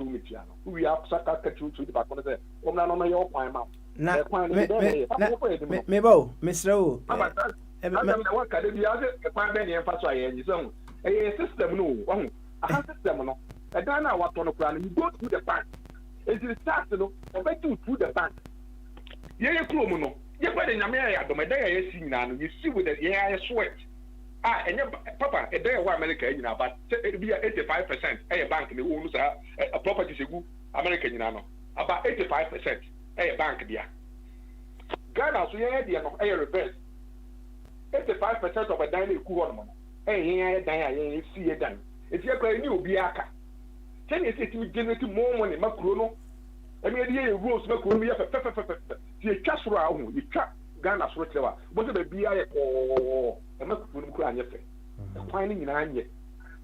we are Saka to the back on the oh, no, no, your point, ma'am. Mebo, Mr. What can be other Pagani and Pasay and his own? A system, no, a system, no. I don't know what on the plan. You go to the bank. It is start to obey to through the bank. Ye Krumono, you put in America, the Medea seen now, you see with the air sweat. And your papa, a day of America, you know, but it be 85% a bank in the wounds a property to American, you know, about 85% a bank there. Ghana, so yeah, they are not a reverse. 85% of a dining cool here, see it done. If you're going to be Biaka. Can you say to me, generating more money, Macrono? I mean, the rules make me a you just round, you trap Ghana Switzerland. What the BI or a Macron crying, finding in Anya.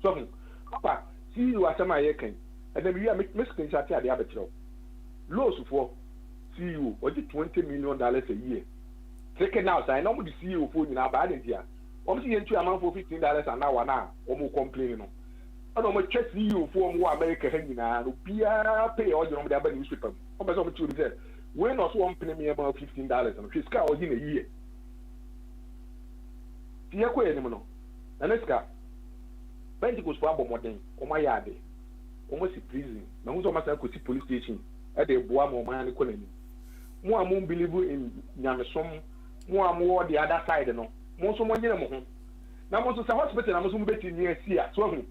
So, Papa, CEO asɛm a yɛkan ɛnna mi wi a mi screenshot ade abɛkyerɛw lows for CEO ɔgye $20 million a year taken out I know the CEO for nyinaa baa de ntia wɔn si yɛn tu amanfo $15 an hour na wɔn complain no ɛna wɔn twɛ CEO for wɔn wɔ America ha nyinaa no biara pay ɔgye wɔn de aba newspaper mu wɔn bɛ sɛ wɔn ti wɔn sɛ wɔn na ɔso wɔn pene mi ɛma $15 no hwɛ sika a ɔgye na yie tiɛ kɔ yɛ nim no na ne sika Pentecost for abɔ mɔden wɔn ayɛ ade wɔn si prison na wɔn nso wɔn asan kɔ si police station ɛde eboa ma wɔn ayɛ ne kɔ n'anim mo a mo believe in nyamesom mo a mo the other side no mo nso mo nyere mo ho na mo nso sa hospital na mo nso mo beti ni asi a so hu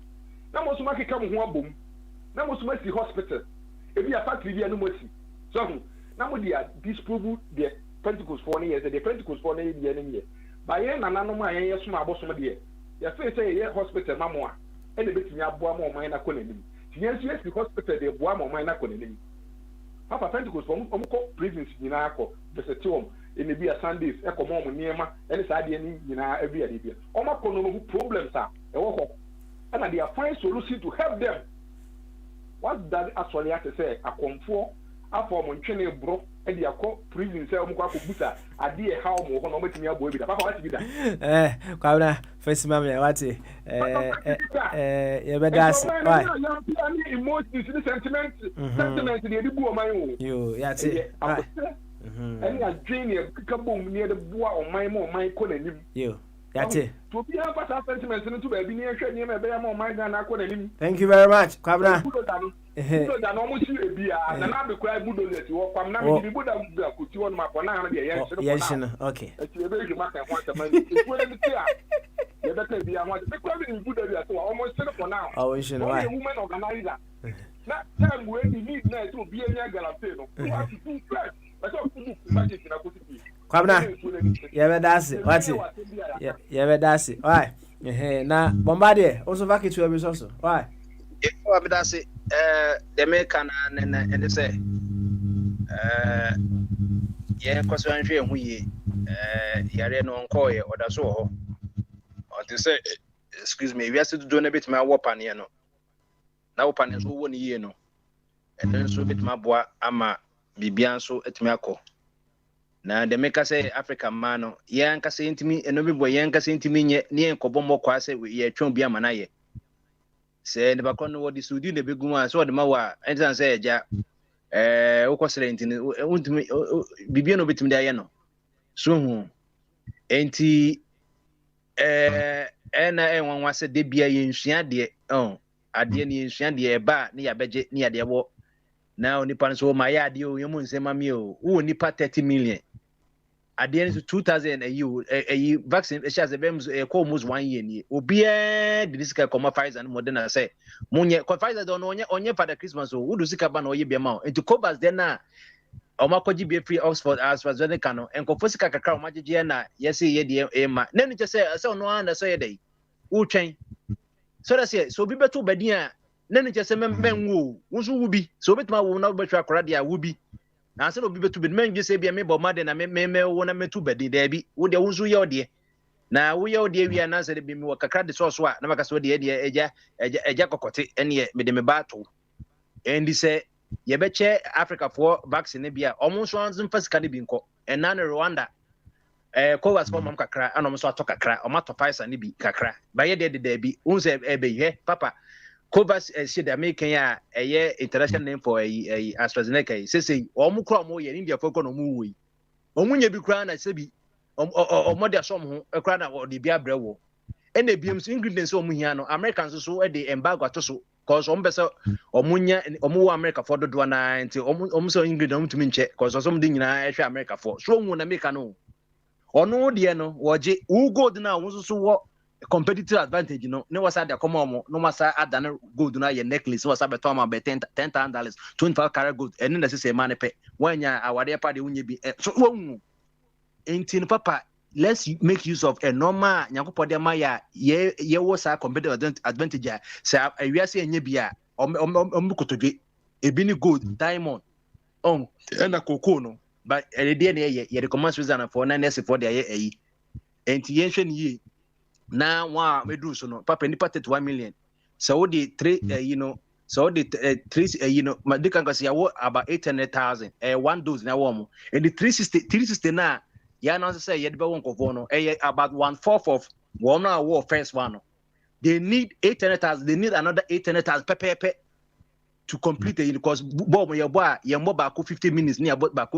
na mo nso ma keka mo ho abom na mo nso ma si hospital ebi a factory bi anu mo si so hu na mo dia disprove the Pentecost for years the Pentecost for years ye ne ba ye nananom a ye so ma abosom de ye fe say ye hospital ma mo a e na betimi aboa mo man na konanim tiye nso ye si hospital de boa mo man na konanim Papa Pentecost for ko prisons nyinaa akọ visit them in be a Sundays e ko mo niema e saa de ni nyinaa every day bia o ma ko no problems a e wo ko and they are find solution to help them what that actually have to say akomfo afọ mo ntwene bro e de akọ prison say o mo ko akọbusa ade e how mo ho no matimi abo bi da papa what bi da kwabna first mam ya wate ye be das why emotions the sentiment the bu o man o yo ya te any a dream e kabom near the boa o man mo man ko nanim yo ya te to be a pass sentiment no to ba bi ni ehwe ni e be ya mo man na ko nanim. Thank you very much kwabna budo no mo si ebia na na be kwa budo let wo kwam na me di budo budo ko ti won ma ko na de yes okay e be ju ma kan ho ta man e ko le ti a e be ta bia ho ta kwa bi budo bia so almost say for now shin why woman organizer na time we need na to be anya galafe no to have to fresh but so ku budget na ko ti kwabna ye be das what ye be das why na bombardier also vacate to be so why ifo abidase the American and say yeah kwaso anhwe ehu ye yare no nko ye oda so ho o te say excuse me we are to do na bit my wopan ye no na wopan so wo ni ye no and then so bit my boa ama bibian so etimi akọ na the make say African man no ye anka say ntimi eno bi boy ye anka say ntimi nye ne enkobo mokọ ase ye twon bia ma na ye se ne bakọ no wodi sudi ne begum a so de ma wa entan say eja ukosere ntini untimi bibia no betimi da ye no so hu enti na enwanwa se de bia ye nsua de ade ne nsua de e ba ne ya beje ne ya de wo na onipa so ma ya ade o yemu nsema mi o wo nipa 30 million ade ne 2000 a vaccine e share bem ko almost 1 year ni obi de sika koma Pfizer no Moderna say munye ko Pfizer don onye Father Christmas o wudu sika ba na oye bia ma o enti Cobas de na o makoji be free Oxford AstraZeneca no enko sika kakra o magege na yesi ye de e ma na ni say no anda so ye dey wo twen so that say so bi beto badin a na ni say menwo wo so wubi so betuma wo na betwa akora de a wubi na say no bi beto be men je say bia me bo made na me wo na metu badin da bi wo de wo so ye ode na wo ye ode wi na say bi me wo kakra de so a na maka so de eja kokote ene me de me ba to endi say ye beche Africa for vaccine bia omo so anzum fasika de bi nko ena na Rwanda Covas for mam kakra anom so ato kakra o mato Pfizer ne bi kakra ba ye de bi unse ebe he papa Covas she the American ya eye international name for AstraZeneca say omo kra omo ye India for ko no mu wi omo nya bi kra na se bi omo de asom ho kra na o de bi abrewo ena biem so ingredients omo hia no Americans so e de embargo ato so cause ombesa omunya omuwa America for dodo na nti omso ingredient omtumi nche cause osom de nyina ehwe America for so onwu na America no ono de no woje u gold na wonso wo competitive advantage no ne wasa de koma omo no wasa adana gold na ye necklace wasa beto ma be $10,000 25 karat gold ene na sese ma ne pe wanya awade pa de unye bi so onwu enti no papa let's make use of a normal nyakopode ma ya ye wo sa competitive advantage sa awiase enye bia omkotodwe ebi ni gold diamond na cocoa no but de na ye recommend Switzerland for na ness for there ye enti ye hwe ni na wa medu so no papa ni 31 million So the three, so the three, they can say about 800,000. 1 dose now warm. And the 360 now. Yeah, now say you won't go about 1/4 of one hour first one. They need 800,000. They need another 800,000 per to complete it because Bob your boy, your mobile 50 minutes near but back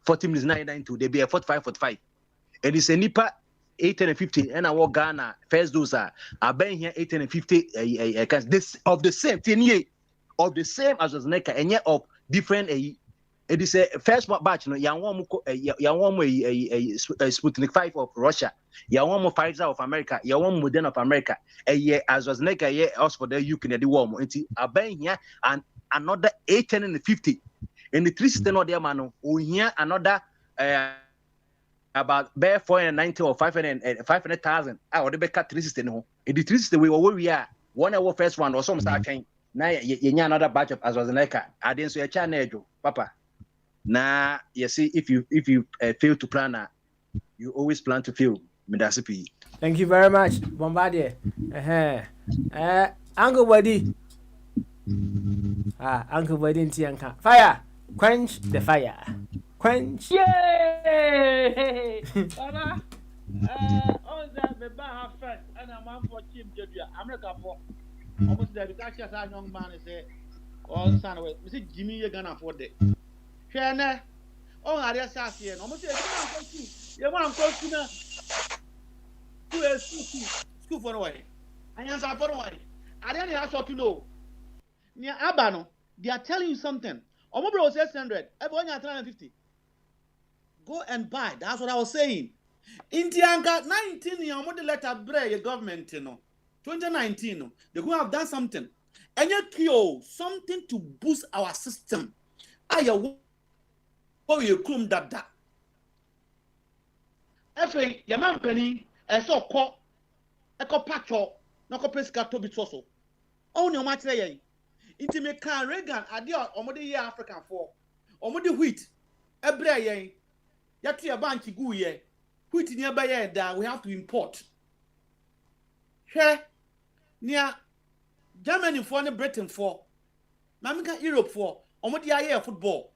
40 minutes 992. They be a 45. And it's a nipa 850 and I walk Ghana first dose are been here 850 this of the same 10 year of the same as was NECA and yet of different it is a first batch no yan one Sputnik 5 of Russia, yan one Pfizer of America, yan one Moderna of America, a year as was NECA year Oxford the UK the warm until I been here and another 850 and the 360 no there man here another about bare 490 or 500,000. I would be cut 360 no. In the 360 we were where we are. 1 hour first one or some start chain. Now you another batch of as was NECA. I didn't say a channel, Papa. Now you see if you fail to plan, you always plan to fail. Thank you very much, Bombardier. Uncle Buddy. Uncle Buddy Tianka. Fire! Quench the fire. Quench. Yay! Baba, on that the bar first, and I'm on for Kim Jodua, America for almost the education as a young man is all son of Mr. Jimmy, you're gonna afford it. Shana, oh, I just asked you, almost you want to go to a school for a way. I answer for a way. I didn't ask you to know. Near Abano, they are telling you something. Omobro was 600, everyone at 350. Go and buy. That's what I was saying. Indianka 19 year old letter break government, 2019, they could have done something. And you something to boost our system. You come that. Every Yaman penny, I saw call a patcho, no copisca to be so. Only a match there. Intimate can Reagan, a dear or the African for, or the wheat, a bray. Yati a bank go ye, wheat nearby that we have to import. Here, near Germany for and Britain for, Mamika Europe for, or what the air football.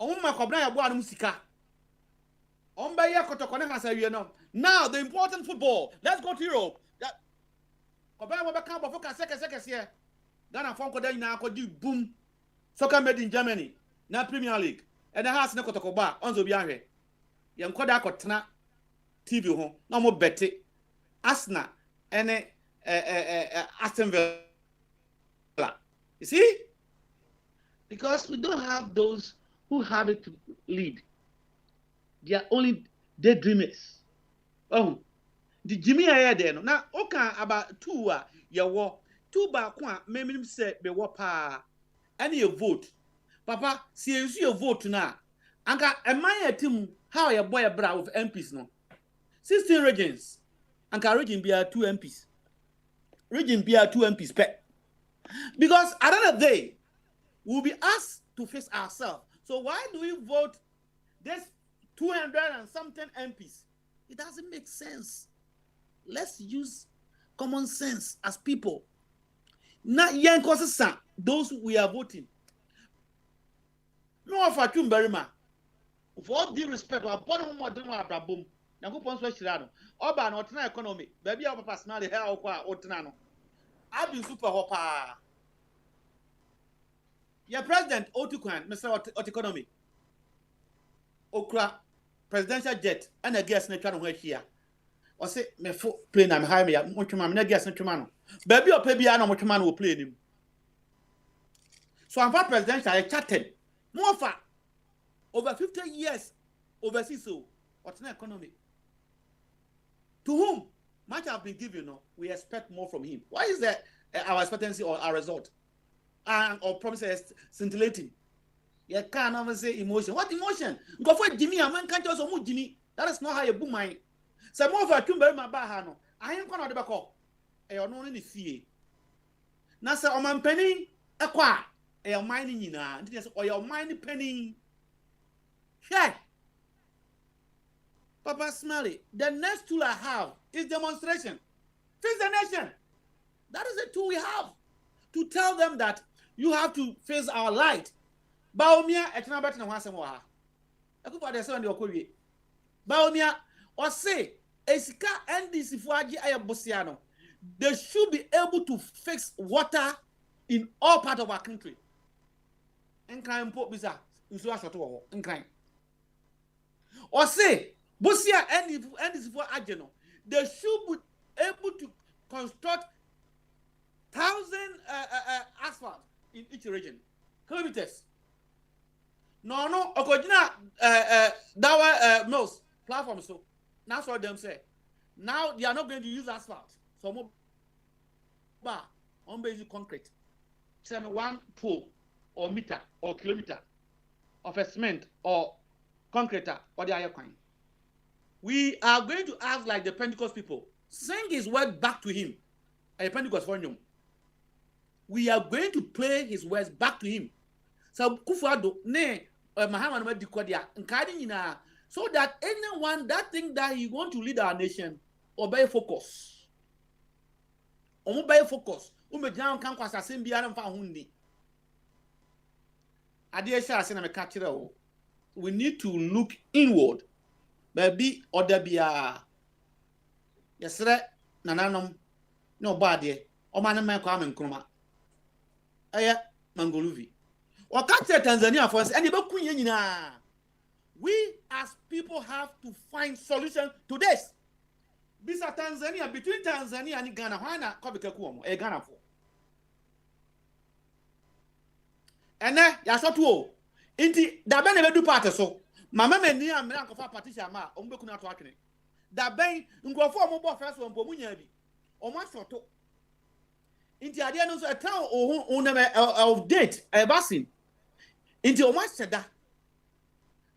On my Cobraya Boa Musica. On by Yakotokona as you know. Now the important football. Let's go to Europe. That Cobraya Wabaka Bofoka seconds here. Ghana Fonko then now could do boom. Soccer made in Germany. Now Premier League. And the house never talk about on the behind. Young Koda Kotana TV home, no more Betty, Asna, and Aston Villa. You see? Because we don't have those who have it to lead. They are only daydreamers. Oh, the Jimmy I there no. Now, okay, about 2 your war, 2 back one, maybe say be wapa, and you vote. Papa, see you vote now. Anka, am I a team? How your boy a bra with MPs no? 16 regions. Anka region be 2 MPs. Region be 2 MPs pet. Because at the end of the day, we'll be asked to face ourselves. So why do we vote this 200 and something MPs? It doesn't make sense. Let's use common sense as people. Not young causes those we are voting. No for Tumberima. For all due respect, our bottom more than our boom. Now go on Swashirano. Oba not an economy. Baby, our personality, how or Tinano. I've been super hopper. Your president, Otukwan, Mr. Economy. Okra, presidential jet, and a guest in the here. Or say, me plane, I'm high me up, Mochaman, no guest in Chumano. Baby or Pebiano, Mochaman will play him. So I'm for presidential, I chatted. More far. Over 50 years overseas, so what's an economy? To whom much have been given, no, we expect more from him. Why is that our expectancy or our result? And or promises scintillating. You can't even say emotion. What emotion? Go for Jimmy, a man can't also move Jimmy. That is not how you boom mine. Some more for Tumber Mabahano. I am going to the back up. I don't know any fee. Nasa or man penny, a qua, a mining in or your mining penny. Hey, Papa Smelly, the next tool I have is demonstration. Fix the nation. That is the tool we have to tell them that you have to face our light. Baumia etna bet na wasem wa ha. Ekufa de se ndi okowie. Baumia or say esika NDC fo agi ayebosia no. They should be able to fix water in all parts of our country. Nkran po bisa nso ashoto wo nkran. Or say bosia NDC fo agi no. They should be able to construct 1,000 asphalt in each region. Kilometers. No, okojina dawa mills platform so. That's what them say. Now they are not going to use asphalt. So more on basic concrete. 1 pole or meter or kilometer of a cement or concrete or the other kind. We are going to act like the Pentecost people. Sing his word back to him. A Pentecost for him. We are going to play his words back to him. So Kufado ne Muhammad Madikodia and so that anyone that think that he want to lead our nation obey focus. Obey focus. Umejan kan kwasa sembia na mfa hundi. Ade sha ase na me ka kire o. We need to look inward. Baby order bia. Yesre nananom no bade. O man man kwa menkroma. Aya Mangoluvi. Wakati Tanzania for us and be nyina. We as people have to find solution to this. Bisa Tanzania, between Tanzania and Ghana, why not Kobika Kuomo, a Ghana for? And then, Yasotuo, Inti, the Ben never do part so. Mamma Mania, Manco Patricia Ma, Umbekuna talking. The Ben, Ungo for mobile first one, Pomuniabi, or my photo. Inti Adianos a town or of date, a basin. Inti Omar said that.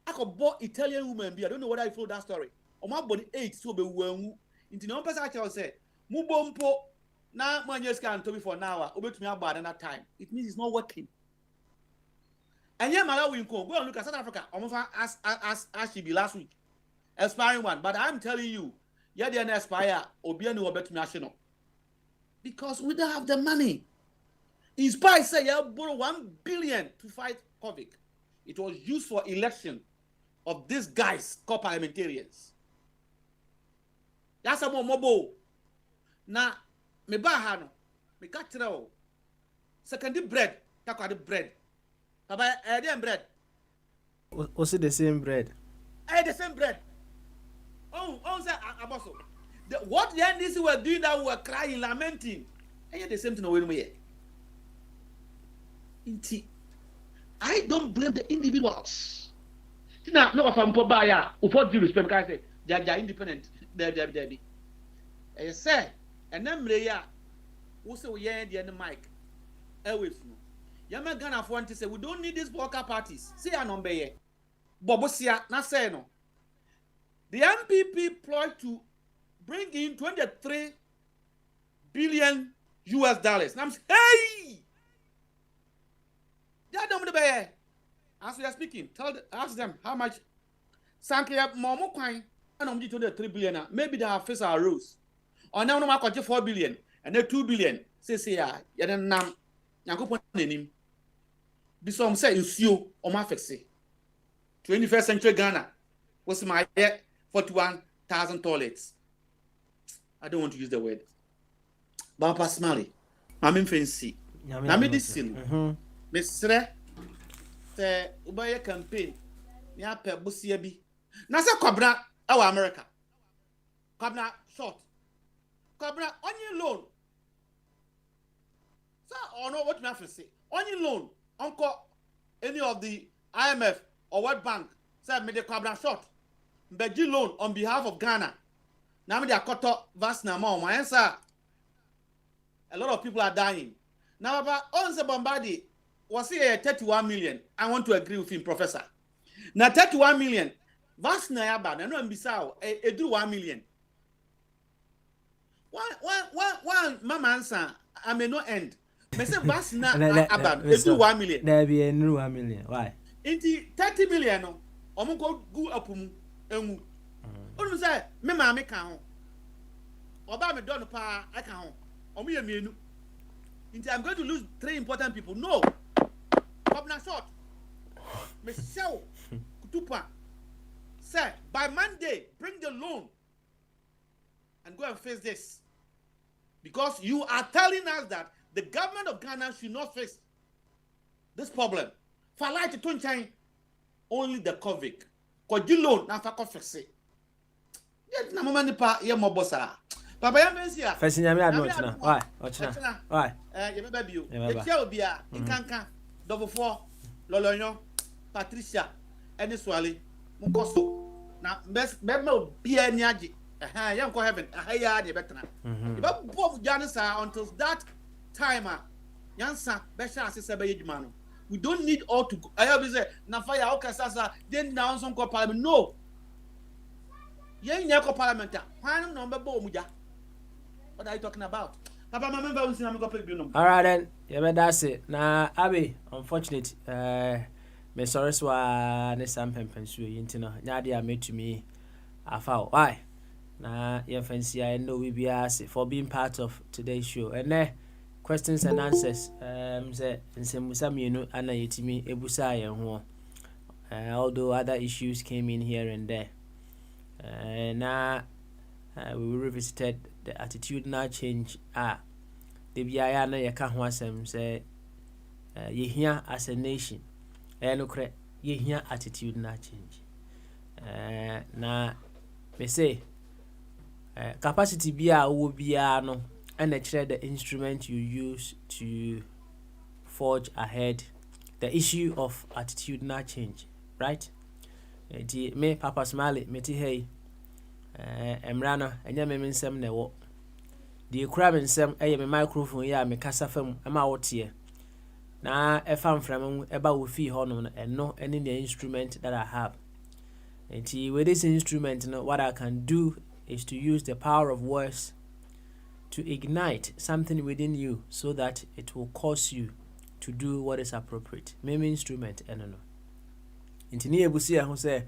I could buy Italian woman be. I don't know whether I follow that story. Or my body age so be well. Into no person I say, Mubompo now man just can't tell me for an hour. Over to me about another time. It means it's not working. And yeah, Malawi will go and look at South Africa almost as she be last week. Aspiring one. But I'm telling you, yeah, they are aspire or be any better national. Because we don't have the money. Inspire say you borrow 1 billion to fight COVID. It was used for election of these guys called parliamentarians. That's a more mobile. Now, me bahano, me catro. Second bread, take the bread. Papa, bread. Was it the same bread? The same bread. Oh, sir, Aboso. What the NDC were doing that we were crying, lamenting. And the same thing over here. I don't blame the individuals. Now, no, from Pobaya, with all due respect, I say, they are independent. Debbie. I say, and then Mreya, who say we are the mic. Always. Yama Ghana for to say, we don't need these worker parties. See, I know, Baye. Bobosia, not say no. The MPP ploy to bring in 23 billion US dollars. And I'm saying, hey! Yeah, don't be there. As we are speaking, ask them how much. Sankia Momo coin and I'm to the 3 billion. Maybe they have faced our rules. Or now no matter 4 billion and then 2 billion. Say yeah, then nam Yanko name. This one say you see on my face. 21st century Ghana was my 41,000 toilets. I don't want to use the word. But personally, I'm in fancy. I'm in this silly. Mr. Say, Ubaya campaign. Ya pe busia bi. Na se Kwabna our America. Kwabna short. Kwabna only loan. So, or no, what me have to say? Only loan. Uncle, any of the IMF or World Bank said me the Kwabna short. Beji loan on behalf of Ghana. Now me they are cut off vast number. My answer. A lot of people are dying. Now about Onze Bombadi. Was here 31 million. I want to agree with him, Professor. Now 31 million. Vast na yaba. Na no mbisao. Do 1 million. One mama answer. I may not end. Me say vast na aban. Do 1 million. There be a new 1 million. Why? Inti 30 million no. Omo go apumu emu. Onu say me ma me kan ho. Oba me don pa I kan ho. Omo ye mienu. I'm going to lose 3 important people. No. Governor Short. Michelle Kutupa. Sir, by Monday, bring the loan and go and face this. Because you are telling us that the government of Ghana should not face this problem. For light to turn only the COVID. Because you loan, now for fix it. Yet, no moment, you're more bossa. Papa, I'm here. Facing your man, why? Why? You baby, you tell me, in Kanka, double 4, Lolonyo, Patricia, and Swally, Mukoso. Now, best member be a nyaji. Young heaven, a higher better. But both Janice until that time, Yansa, Besha, Sister Bayman. We don't need all to go. I have said, Nafaya, Okasasa, then down some parliament. No. Yang Yako Parliament, final number Bomuja. What are you talking about? Papa, my member will see I'm going to all right, then. Yeah, that's it. Now, Abby, unfortunate. Me sorry, so ne sampen pensu yintino. Nadia made to me. I found why. Now, your fancy, I know we be asked for being part of today's show. And questions and answers. Say, Musam, you know, Anna Yitimi, Ebusa, and although other issues came in here and there. Now, we revisited the attitudinal change. The Biana Yakahwasem say, ye here as a nation. No credit, ye here attitudinal change. Now, me say, capacity bia will be no, and the instrument you use to forge ahead the issue of attitudinal change, right? Me Papa Smiley, me ti hey. Emrana, and ya me sem ne wo. The crab and sem me microphone ya me kasa fam ama wo tie. Na e fam from eba wo fi hono and no any the instrument that I have. And with this instrument, what I can do is to use the power of words to ignite something within you so that it will cause you to do what is appropriate. Meme instrument, no. Intini ebusia who say,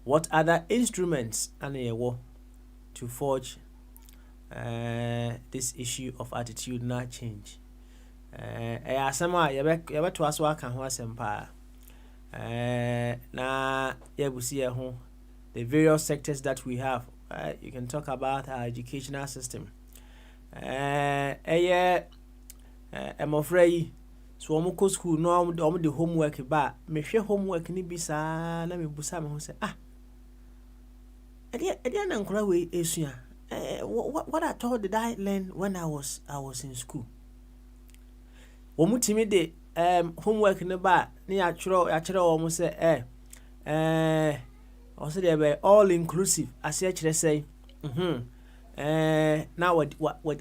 what other instruments are to forge this issue of attitudinal change? Asama yebe to aswa kan ho asempa. Na yebusia ho the various sectors that we have. You can talk about our educational system. I'm afraid so omuko school no am the homework ba me hwe homework ni bisa na me busa me ho say Edian and Craway Asia. What at all did I learn when I was in school? Womutimi de homework in the bar near actually almost say also they were all inclusive as you actually say. Now what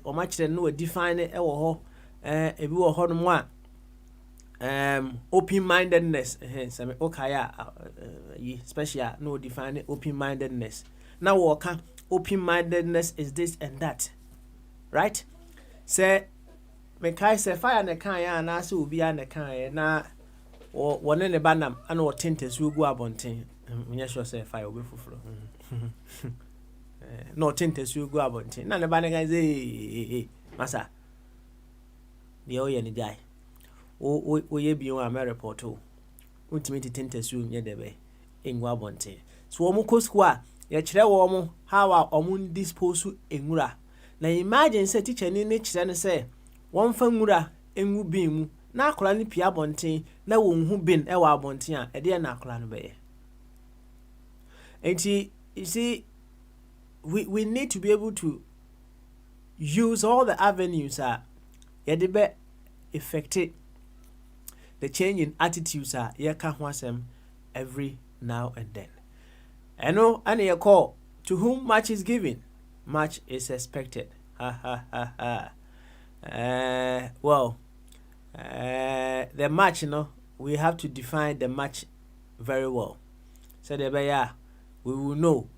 or much they know define it or if you were more open-mindedness some okay special no define open-mindedness. Now what open-mindedness is this and that, right? Say me kai say fire na kan ya na so obi an kan na one ne banam and what tintes will go abontin. Me sure say fire obi fufuro. No tintes will go abontin. Na ne ban guys eh masa. The oye ni jai. O ye bi on a report o. Untimi tintes will nye debe engwa abontin. So omo koskwa ye kire wo mo how a omo dispose enwura. Na imagine say teacher ni kire ne say won fa nwura enwu bin mu na akora ni pia abontin na won hu bin e wa abontin a e de na akora no be. And you see we need to be able to use all the avenues ye de be affected the change in attitudes ye ka ho asem every now and then. Eno ani ye call to whom much is given much is expected. Well, the match, we have to define the match very well. So we will know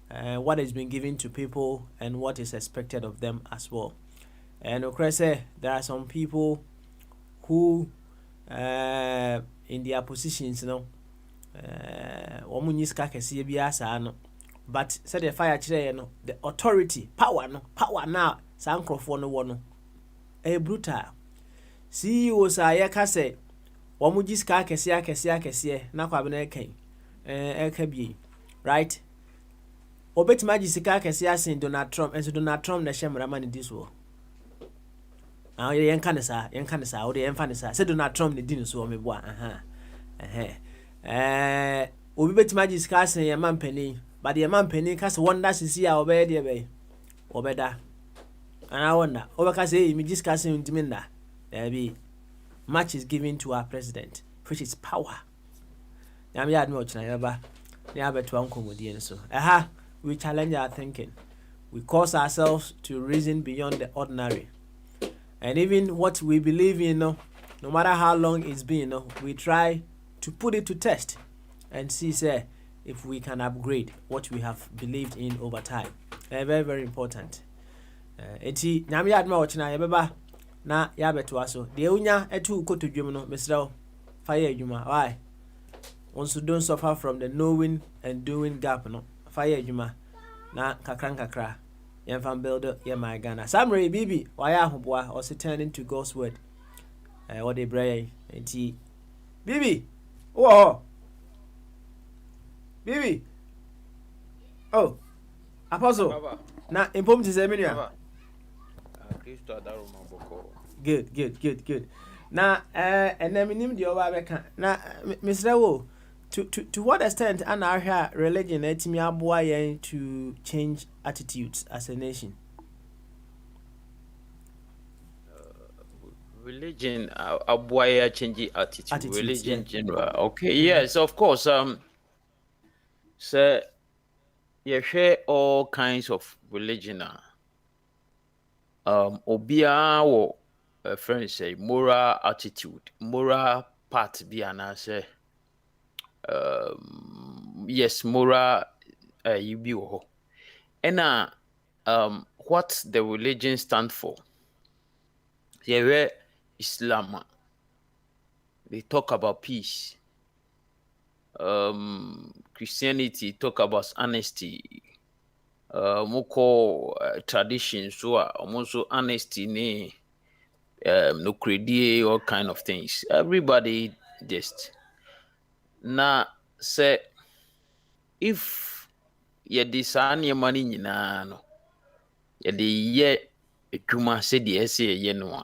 what has been given to people and what is expected of them as well. And there are some people who, in their positions, but said the fire the authority, power now, some microphone one. Brutal. CEOs a yɛka sɛ wɔn gye sika akɛseɛ na kwa bena ɛka bi right obetumi agye sika akɛseɛ asen Donald Trump ɛnso Donald Trump na hyɛ mmara ma ne di so yɛnka ne saa wode yɛmfa ne saa sɛ Donald Trump ne di ne so ɔmeboa obi betumi agye sika asen yɛ ma mpanin but yɛ ma mpanin ka sɛ wɔnda sisi a wɔbɛyɛ deɛ bɛyɛ wɔbɛda ana wɔnda wɔbɛka sɛ me gye sika asen ntimi nda daabi much is given to our president which is power nyame yɛ adme ɔkyena yɛba ne abɛtoa nkɔmmɔdie no so we challenge our thinking, we cause ourselves to reason beyond the ordinary, and even what we believe in, no matter how long it's been, we try to put it to test and see if we can upgrade what we have believed in over time. Very, very important. Eti nyame yɛ adme ɔkyena yɛbɛba na yɛabɛtoa so deɛ wonya ɛto koto dwom no mesrɛ wo fa yɛ adwuma why also don't suffer from the knowing and doing gap no fire adwuma na kakra yɛmfa build yɛ my Ghana Samuel Bibi wayɛ ahoboa or turn into God's word what they bring nti Bibi Bibi oh apostle Baba. Na impom ti sɛ menua Kristo adaroma boko good na eneminim deɛ ɔba bɛka na mesrɛ wo to what extent an our religion etimi aboa yen to change attitudes as a nation? Religion aboa change attitude. Religion general. Okay, yes, of course. So you share all kinds of religion. Obia wo friends say moral attitude, moral part be an answer. Yes, moral you be and what the religion stand for. Here Islam, they talk about peace. Christianity talk about honesty. Moko tradition so also honesty no credit, all kind of things. Everybody just na say if ye design your money nyina no ye de ye adwuma se de ese ye no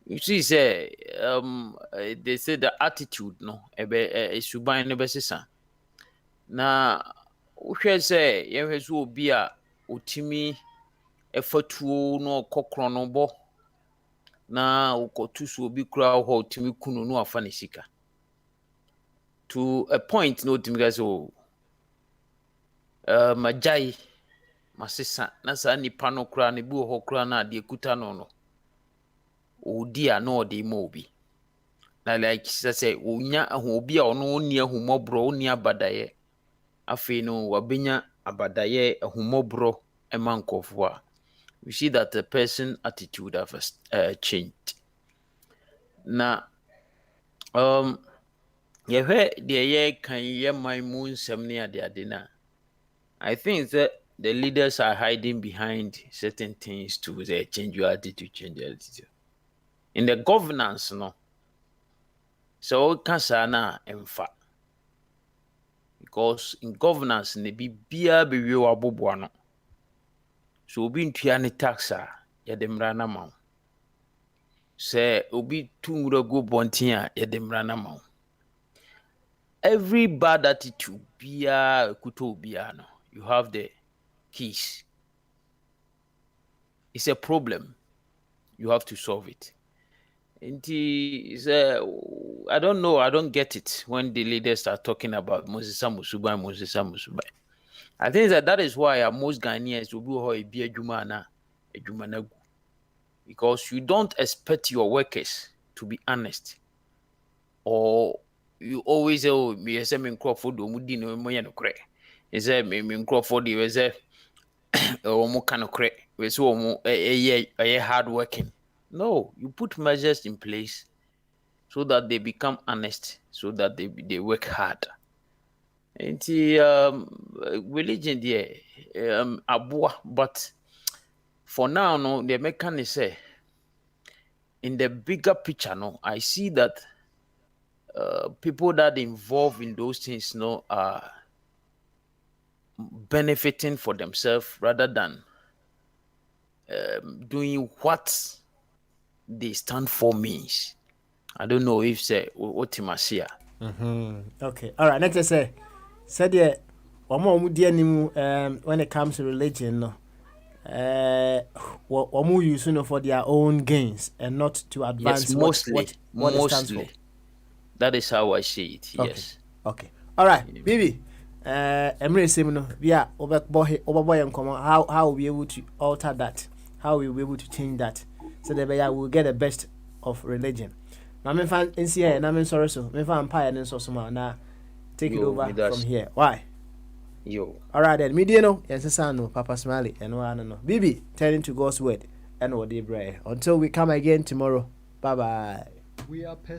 you see say they say the attitude no ebe suban no be sesa na uhwe say ye hwe so obi a otimi efatuo no kokro no bo na ukotu so obi kura ho otimi kunu no afa ne sika to a point no timigas majai masisa na sa nipa no kura ne bi ho kura na de kuta no odi a no de mo obi na like say onya obi a ono ni ahumobro oni abadaye afi no wabenya abadaye ahumobro emankofo a we see that the person attitude has changed na yehwe de ye kan ye man mu nsem ne ade na I think that the leaders are hiding behind certain things to change your attitude, in the governance no so kasa na emfa because in governance ne bibia bewe waboboa no so obi ntua ne taxa ya de mra na ma se obi tunwura go bontin a ya de mra na ma every bad attitude bia kuto bia no you have the keys. It's a problem, you have to solve it. And I don't know, I don't get it when the leaders start talking about Moses Musubai. I think that is why most Ghanaians will be a Jumana, because you don't expect your workers to be honest, or you always say, "Oh, me say me Crawford do mudi no mo ya no kre." He said me Crawford we say, "Oh, mo kan no kre." We say, "Oh, mo hard working." No, you put measures in place so that they become honest, so that they work hard. And religion there, abua, but for now, no, the mechanic say, in the bigger picture, no, I see that people that involved in those things, no, are benefiting for themselves rather than doing what they stand for means. I don't know if say what Timasia. Okay. All right. Next, say the when it comes to religion, no, what using for their own gains and not to advance. Yes, mostly. What it stands for. That is how I see it. Okay. Yes. Okay. All right, Bibi. Emre Semino, yeah, over boy and come on. How will we be able to alter that? How will we be able to change that? So that we will get the best of religion. Now, me fan NCA and I'm sorry, so me fan Empire and so some now take it over from here. Why? Yo. All right then. Mediano, yes, no, Papa Smiley, and no. Bibi, turning to God's word and what they pray. Until we come again tomorrow. Bye bye. We are